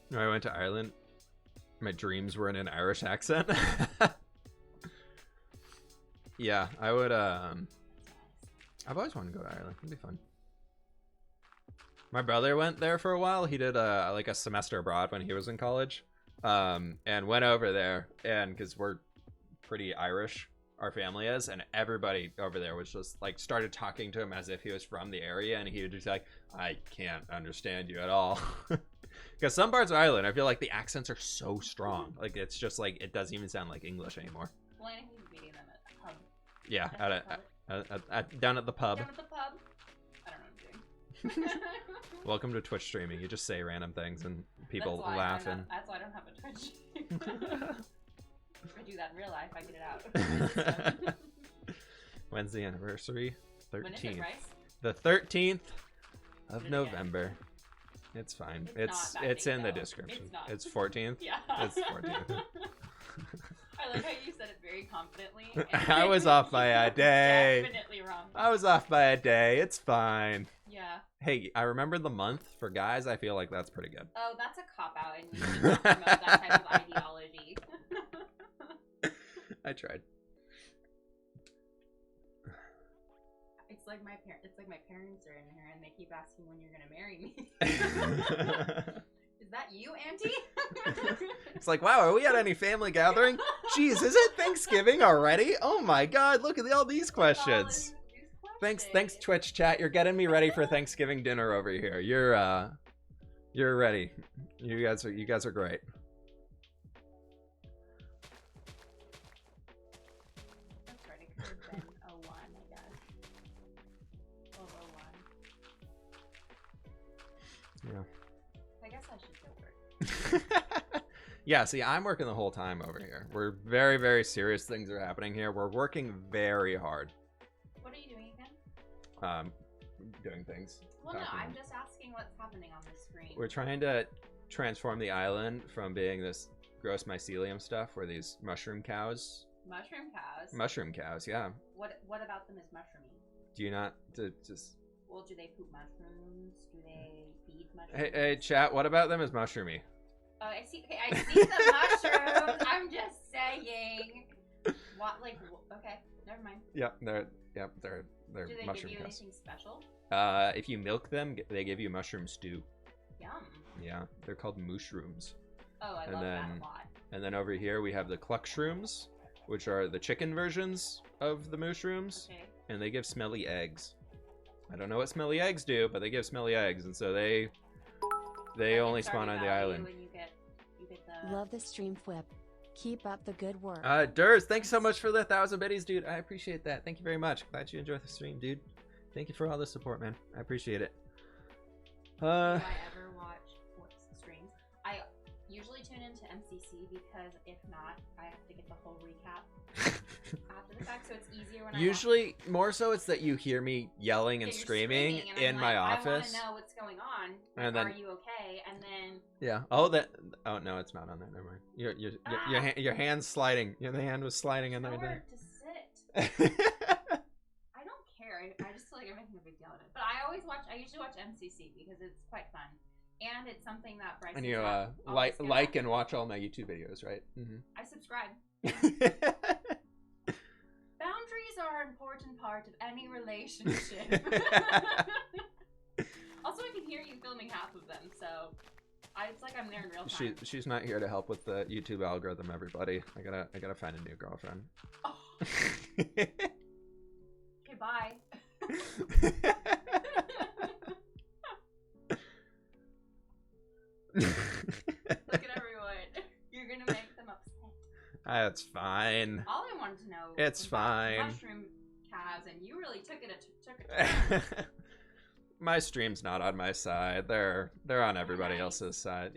When I went to Ireland, my dreams were in an Irish accent. Yeah, I would. I've always wanted to go to Ireland. It'd be fun. My brother went there for a while. He did like a semester abroad when he was in college, and went over there. And because we're pretty Irish, our family is, and everybody over there was just like started talking to him as if he was from the area, and he would just like, "I can't understand you at all." Because some parts of Ireland, I feel like the accents are so strong. Like it's just like it doesn't even sound like English anymore. Well, I think he's meeting them at a pub. Yeah, down at the pub. Down at the pub. I don't know what I'm doing. Welcome to Twitch streaming. You just say random things and people laugh. That's why I don't have a Twitch. If I do that in real life, I get it out. When's the anniversary? 13th. When is it, Bryce? The 13th of November. It's fine. It's in the description. It's 14th. Yeah. It's 14th. I like how you said it very confidently. I was off by a day. Definitely wrong. I was off by a day. It's fine. Yeah. Hey, I remember the month. For guys, I feel like that's pretty good. Oh, that's a cop-out, and you should not promote that type of ideology. I tried. It's like my parents are in here, and they keep asking when you're gonna marry me. Is that you, Auntie? It's like, wow, are we at any family gathering? Jeez, is it Thanksgiving already? Oh my God, look at all these questions. Thanks, Twitch chat. You're getting me ready for Thanksgiving dinner over here. You're ready. You guys are great. That's right. It could have been 01, I guess. 01. Yeah. I guess I should go work. Yeah, see, I'm working the whole time over here. We're very, very serious things are happening here. We're working very hard. What are you doing again? Doing things. Well, no, I'm just asking what's happening on the screen. We're trying to transform the island from being this gross mycelium stuff where these mushroom cows. Mushroom cows? Mushroom cows, yeah. What about them is mushroomy? Do you not just... Well, do they poop mushrooms? Do they feed mushrooms? Hey, chat, what about them is mushroomy? Oh, I see the mushrooms. I'm just saying. What, like, okay, never mind. Yep, they're Do they mushroom give you cows. anything special? If you milk them, they give you mushroom stew. Yum. Yeah, they're called mushrooms. Oh, I love that a lot. And then over here we have the cluck shrooms, which are the chicken versions of the mushrooms, okay. And they give smelly eggs. I don't know what smelly eggs do, but they give smelly eggs, and so they only spawn on the island. You get the... Love the stream flip. Keep up the good work. Durs, thanks so much for the 1,000 biddies, dude. I appreciate that. Thank you very much. Glad you enjoyed the stream, dude. Thank you for all the support, man. I appreciate it. Do I ever watch sports streams? I usually tune into MCC because if not, I have to get the whole recap after the fact, so it's easier when usually more so it's that you hear me yelling and screaming and in my office. I want to know what's going on. Like, and then, are you okay? And then oh no, it's not on there. Never mind. Your hand's sliding. The hand was sliding in there. Nowhere to sit. I don't care. I just feel like I'm making a big deal of it. But I usually watch MCC because it's quite fun. And it's something that Bryce and you like and watch all my YouTube videos, right? Mm-hmm. I subscribe. Boundaries are an important part of any relationship. Also, I can hear you filming half of them, so it's like I'm there in real time. She's not here to help with the YouTube algorithm, everybody. I gotta find a new girlfriend. Oh. Okay, bye. Look at everyone. You're gonna make them upset. That's fine. All I wanted to know it's fine. Mushroom calves, and you really took it. My stream's not on my side. They're on everybody else's side.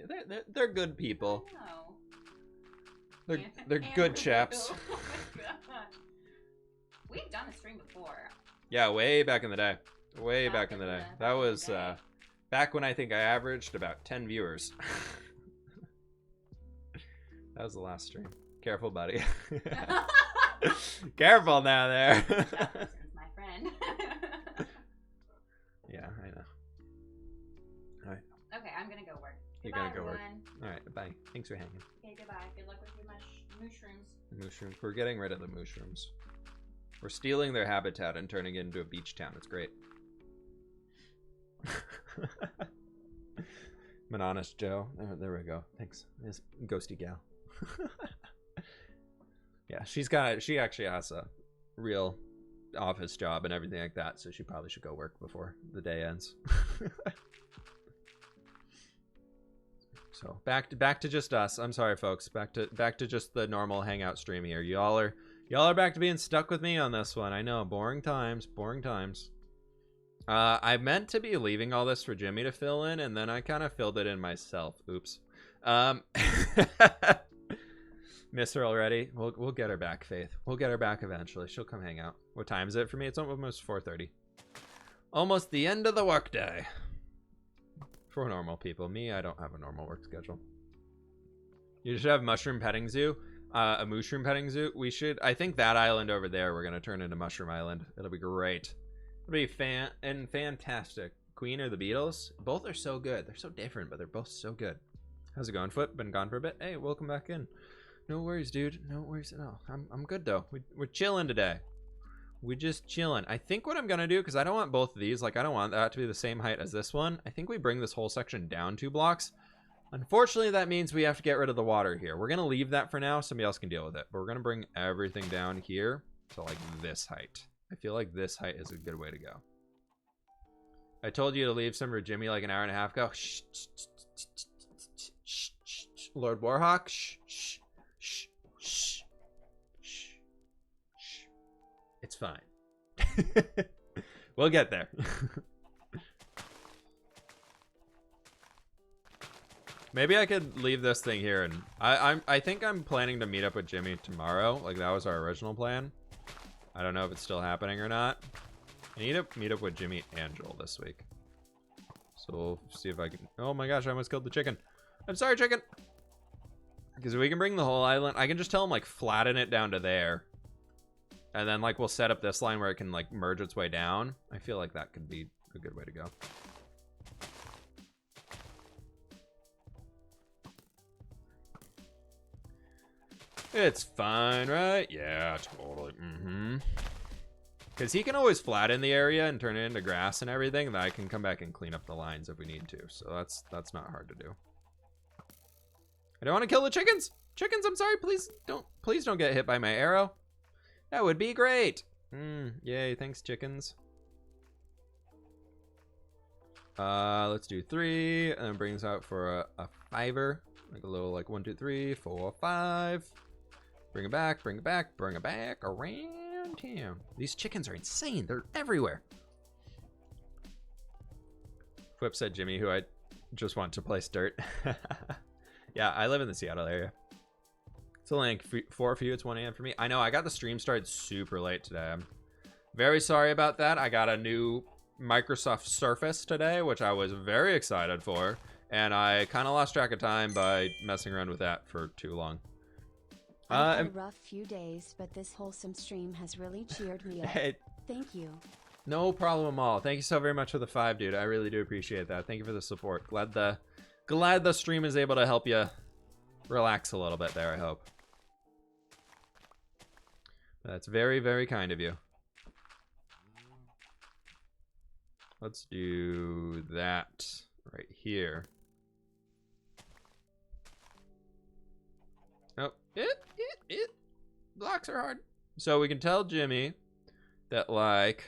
They're good people. They're good chaps. Oh my God. We've done a stream before. Yeah, way back in the day. Way back in the day. That was back when I think I averaged about 10 viewers. That was the last stream. Careful, buddy. Careful now there. That person's my friend. Yeah, I know. All right. Okay, I'm gonna go work. You're Goodbye, gonna go everyone. work. All right, bye. Thanks for hanging. Okay, goodbye. Good luck with your mushrooms. Mushrooms. We're getting rid of the mushrooms. We're stealing their habitat and turning it into a beach town. It's great. I'm an honest Joe. There we go. Thanks. This ghosty gal. Yeah, she actually has a real office job and everything like that, so she probably should go work before the day ends. So back to just us. I'm sorry, folks. Back to just the normal hangout stream here. Y'all are back to being stuck with me on this one. I know, boring times. I meant to be leaving all this for Jimmy to fill in, and then I kind of filled it in myself. Oops. Miss her already. We'll get her back, Faith. We'll get her back eventually. She'll come hang out. What time is it for me? It's almost 4:30. Almost the end of the workday. For normal people. Me, I don't have a normal work schedule. You should have mushroom petting zoo. A mushroom petting zoo. We should. I think that island over there we're gonna turn into Mushroom Island. It'll be great. It'll be fantastic. Queen or the Beatles? Both are so good. They're so different, but they're both so good. How's it going, Foot? Been gone for a bit. Hey, welcome back in. No worries, dude. No worries at all. I'm good though. We're chilling today. We're just chilling. I think what I'm gonna do, because I don't want both of these, like I don't want that to be the same height as this one. I think we bring this whole section down 2 blocks. Unfortunately, that means we have to get rid of the water here. We're gonna leave that for now. Somebody else can deal with it. But we're gonna bring everything down here to like this height. I feel like this height is a good way to go. I told you to leave some for Jimmy like an hour and a half ago. Shh, shh, shh, shh, shh, shh. Lord Warhawk. Shh, shh, shh, shh, shh, shh. It's fine. We'll get there. Maybe I could leave this thing here, and I think I'm planning to meet up with Jimmy tomorrow. Like that was our original plan. I don't know if it's still happening or not. I need to meet up with Jimmy and Joel this week. So we'll see if I can. Oh my gosh, I almost killed the chicken. I'm sorry, chicken. Because we can bring the whole island. I can just tell him like flatten it down to there. And then like we'll set up this line where it can like merge its way down. I feel like that could be a good way to go. It's fine, right? Yeah, totally. Because he can always flatten the area and turn it into grass and everything. Then I can come back and clean up the lines if we need to. So that's not hard to do. I don't want to kill the chickens. Chickens, I'm sorry. Please don't get hit by my arrow. That would be great. Yay, thanks, chickens. Let's do 3, and then brings out for a 5er. Like a little, like 1, 2, 3, 4, 5. Bring it back, bring it back, bring it back around town. These chickens are insane. They're everywhere. Whip said Jimmy, who I just want to place dirt. Yeah, I live in the Seattle area. It's only like 4 for you. It's 1 a.m. for me. I know. I got the stream started super late today. I'm very sorry about that. I got a new Microsoft Surface today, which I was very excited for. And I kind of lost track of time by messing around with that for too long. I've had a rough few days, but this wholesome stream has really cheered me up. Thank you. No problem at all. Thank you so very much for the 5, dude. I really do appreciate that. Thank you for the support. Glad the stream is able to help you relax a little bit there, I hope. That's very, very kind of you. Let's do that right here. Oh, blocks are hard. So we can tell Jimmy that, like,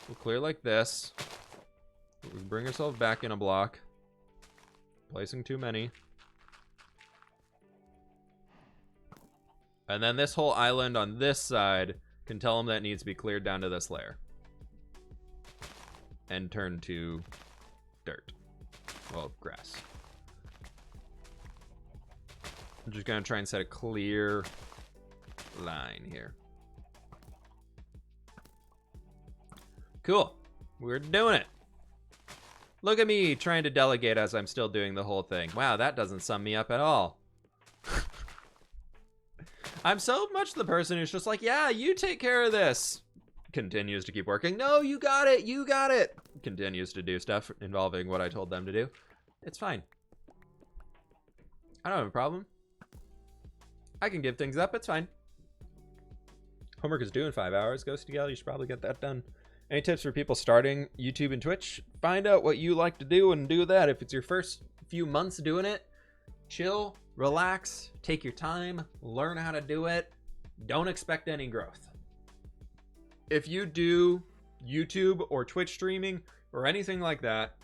we'll clear like this. We can bring ourselves back in a block. Placing too many. And then this whole island on this side can tell him that it needs to be cleared down to this layer. And turn to dirt. Well, grass. I'm just gonna try and set a clear line here. Cool. We're doing it. Look at me trying to delegate as I'm still doing the whole thing. Wow, that doesn't sum me up at all. I'm so much the person who's just like, yeah, you take care of this. Continues to keep working. No, you got it. You got it. Continues to do stuff involving what I told them to do. It's fine. I don't have a problem. I can give things up. It's fine. Homework is due in 5 hours. Ghost Gal, you should probably get that done. Any tips for people starting YouTube and Twitch? Find out what you like to do and do that. If it's your first few months doing it, chill, relax, take your time, learn how to do it. Don't expect any growth. If you do YouTube or Twitch streaming or anything like that,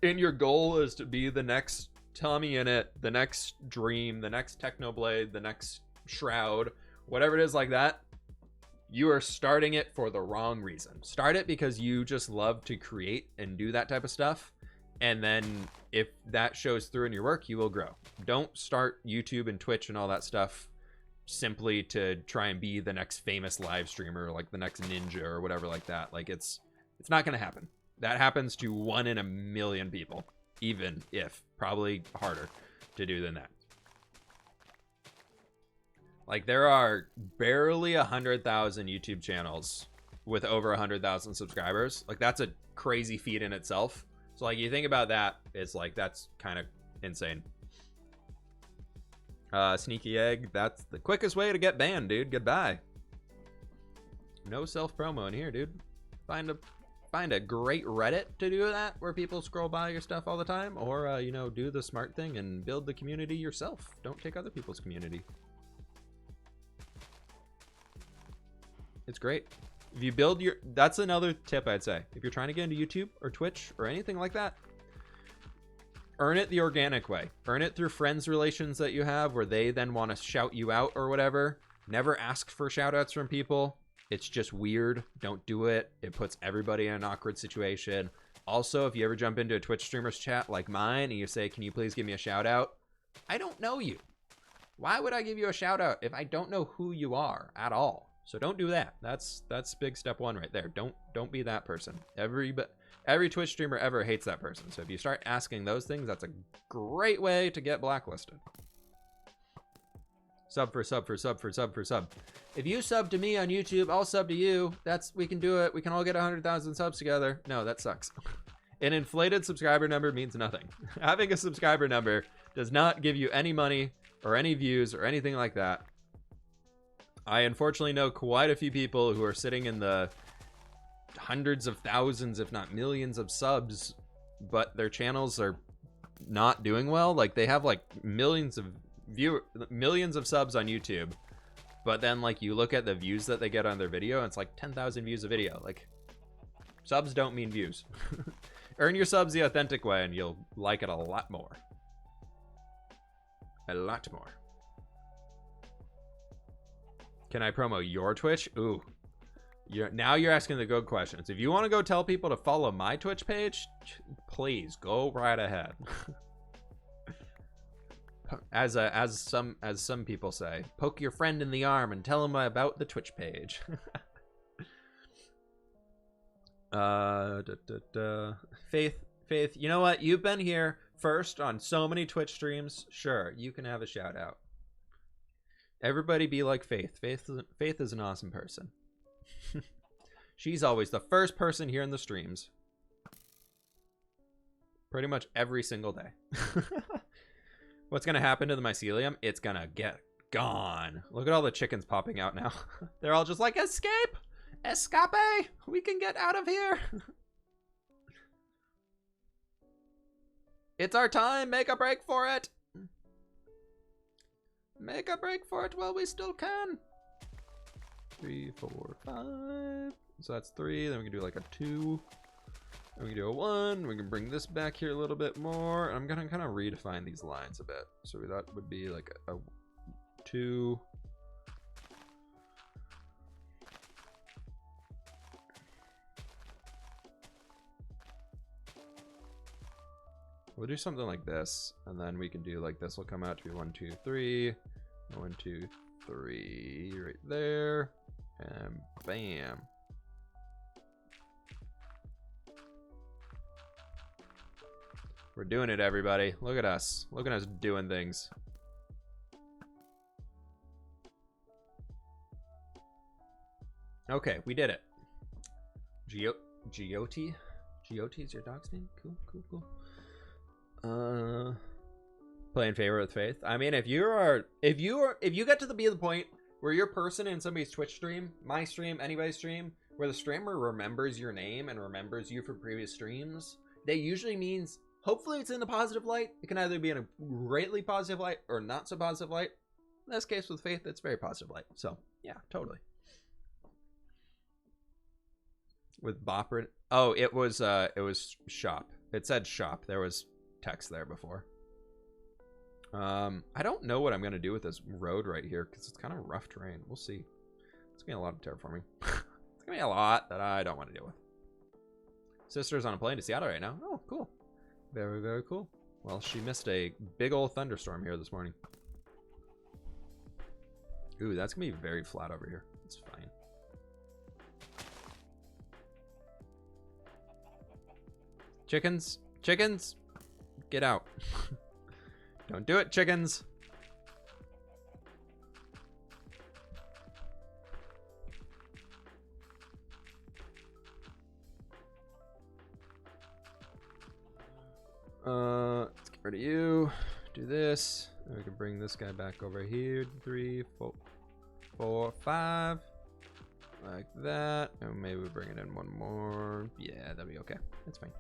and your goal is to be the next Tommy in it, the next Dream, the next Technoblade, the next Shroud, whatever it is like that, you are starting it for the wrong reason. Start it because you just love to create and do that type of stuff. And then if that shows through in your work, you will grow. Don't start YouTube and Twitch and all that stuff simply to try and be the next famous live streamer, like the next ninja or whatever like that. Like it's not going to happen. That happens to 1 in a million people, even if probably harder to do than that. Like there are barely 100,000 YouTube channels with over 100,000 subscribers. Like that's a crazy feat in itself. So like you think about that, it's like that's kind of insane. Sneaky egg, that's the quickest way to get banned, dude. Goodbye. No self promo in here, dude. Find a great Reddit to do that, where people scroll by your stuff all the time, or you know, do the smart thing and build the community yourself. Don't take other people's community. It's great. If you build your, that's another tip I'd say. If you're trying to get into YouTube or Twitch or anything like that, earn it the organic way. Earn it through friends relations that you have where they then want to shout you out or whatever. Never ask for shout outs from people. It's just weird. Don't do it. It puts everybody in an awkward situation. Also, if you ever jump into a Twitch streamer's chat like mine and you say, can you please give me a shout out? I don't know you. Why would I give you a shout out if I don't know who you are at all? So don't do that. That's big step 1 right there. Don't be that person. Every Twitch streamer ever hates that person. So if you start asking those things, that's a great way to get blacklisted. Sub for sub for sub for sub for sub. If you sub to me on YouTube, I'll sub to you. We can do it. We can all get 100,000 subs together. No, that sucks. An inflated subscriber number means nothing. Having a subscriber number does not give you any money or any views or anything like that. I unfortunately know quite a few people who are sitting in the hundreds of thousands, if not millions of subs, but their channels are not doing well. Like they have like millions of subs on YouTube, but then like you look at the views that they get on their video and it's like 10,000 views a video. Like subs don't mean views. Earn your subs the authentic way, and you'll like it a lot more. A lot more. Can I promo your Twitch? Ooh. Now you're asking the good questions. If you want to go tell people to follow my Twitch page, please go right ahead. As some people say, poke your friend in the arm and tell him about the Twitch page. Faith, you know what? You've been here first on so many Twitch streams. Sure, you can have a shout out. Everybody be like Faith. Faith is an awesome person. She's always the first person here in the streams. Pretty much every single day. What's going to happen to the mycelium? It's going to get gone. Look at all the chickens popping out now. They're all just like, escape! Escape! We can get out of here! It's our time! Make a break for it! Make a break for it while we still can! 3, 4, 5. So that's 3. Then we can do like a 2. Then we can do a 1. We can bring this back here a little bit more. I'm gonna kind of redefine these lines a bit. So that would be like a 2. We'll do something like this, and then we can do like this will come out to be 1, 2, 3. 1, 2, 3 right there. And bam. We're doing it, everybody. Look at us. Look at us doing things. Okay, we did it. Gioti? Gioti is your dog's name? Cool, cool, cool. Play in favor with Faith. I mean, if you get to the point where you're a person in somebody's Twitch stream, my stream, anybody's stream, where the streamer remembers your name and remembers you from previous streams, that usually means, hopefully it's in the positive light. It can either be in a greatly positive light or not so positive light. In this case with Faith, it's very positive light. So, yeah, totally. With Bopper, oh, it was shop. It said shop. There was text there before. I don't know what I'm going to do with this road right here because it's kind of rough terrain. We'll see. It's going to be a lot of terraforming. It's going to be a lot that I don't want to deal with. Sister's on a plane to Seattle right now. Oh, cool. Very, very cool. Well, she missed a big old thunderstorm here this morning. Ooh, that's going to be very flat over here. It's fine. Chickens. Chickens. Get out. Don't do it, chickens. Let's get rid of you. Do this. And we can bring this guy back over here. 3, 4, 5. Like that. And maybe we bring it in one more. Yeah, that'll be okay. That's fine.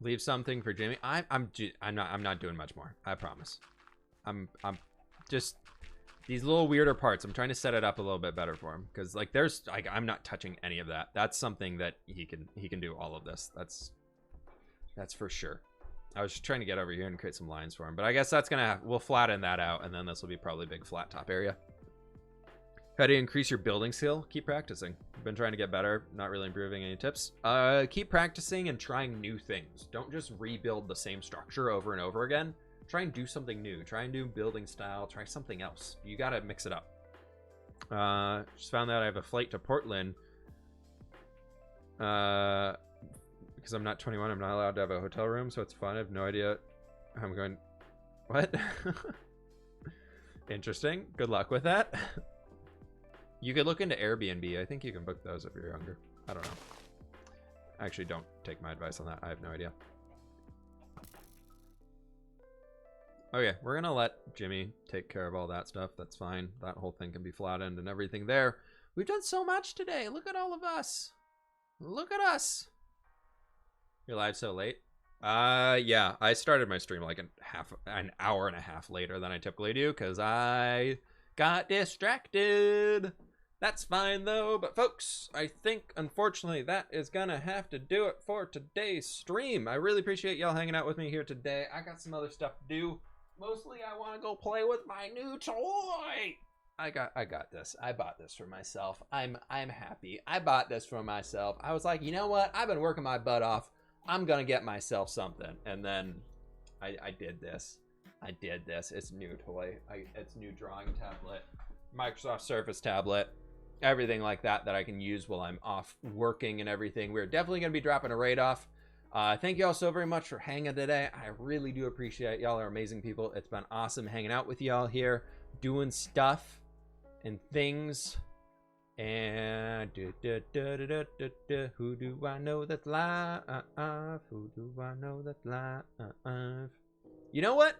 Leave something for Jimmy. I'm not doing much more. I promise. I'm just these little weirder parts. I'm trying to set it up a little bit better for him because like there's like I'm not touching any of that. That's something that he can do all of this. That's for sure. I was just trying to get over here and create some lines for him, but I guess that's gonna we'll flatten that out and then this will be probably a big flat top area. How do you increase your building skill? Keep practicing. I've been trying to get better, not really improving. Any tips? Keep practicing and trying new things. Don't just rebuild the same structure over and over again. Try and do something new. Try and do building style. Try something else. You gotta mix it up. Just found out I have a flight to Portland. Because I'm not 21, I'm not allowed to have a hotel room, so it's fun. I have no idea how I'm going. What? Interesting. Good luck with that. You could look into Airbnb. I think you can book those if you're younger. I don't know. Actually, don't take my advice on that. I have no idea. Okay, we're going to let Jimmy take care of all that stuff. That's fine. That whole thing can be flattened and everything there. We've done so much today. Look at all of us. Look at us. You're live so late? Yeah, I started my stream like an hour and a half later than I typically do because I got distracted. That's fine though. But folks, I think unfortunately that is gonna have to do it for today's stream. I really appreciate y'all hanging out with me here today. I got some other stuff to do. Mostly I want to go play with my new toy. I got this. I bought this for myself. I'm happy. I bought this for myself. I was like, you know what? I've been working my butt off. I'm gonna get myself something. And then I did this. It's a new toy. It's a new drawing tablet, Microsoft Surface tablet, everything like that I can use while I'm off working and everything. We're definitely gonna be dropping a raid off. Thank you all so very much for hanging today. I really do appreciate it. Y'all are amazing people. It's been awesome hanging out with y'all here, doing stuff and things. And who do I know that's live? Who do I know that's live? You know what?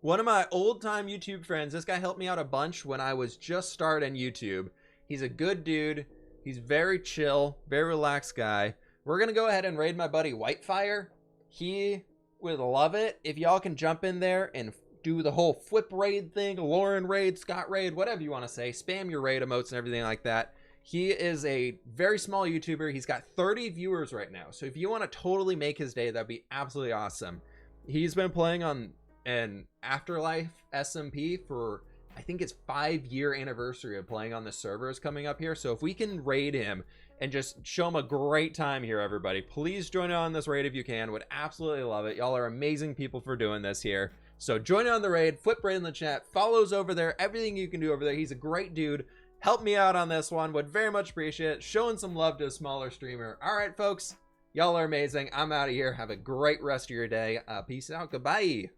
One of my old time YouTube friends, this guy helped me out a bunch when I was just starting YouTube. He's a good dude. He's very chill, very relaxed guy. We're gonna go ahead and raid my buddy Whitefire. He would love it if y'all can jump in there and do the whole flip raid thing, Lauren raid, Scott raid, whatever you want to say. Spam your raid emotes and everything like that. He is a very small YouTuber. He's got 30 viewers right now. So if you want to totally make his day, that'd be absolutely awesome. He's been playing on an Afterlife SMP for, I think it's 5-year anniversary of playing on the server is coming up here. So if we can raid him and just show him a great time here, everybody, please join in on this raid if you can. Would absolutely love it. Y'all are amazing people for doing this here. So join in on the raid, flip raid in the chat, follows over there, everything you can do over there. He's a great dude. Help me out on this one. Would very much appreciate it. Showing some love to a smaller streamer. All right, folks. Y'all are amazing. I'm out of here. Have a great rest of your day. Peace out. Goodbye.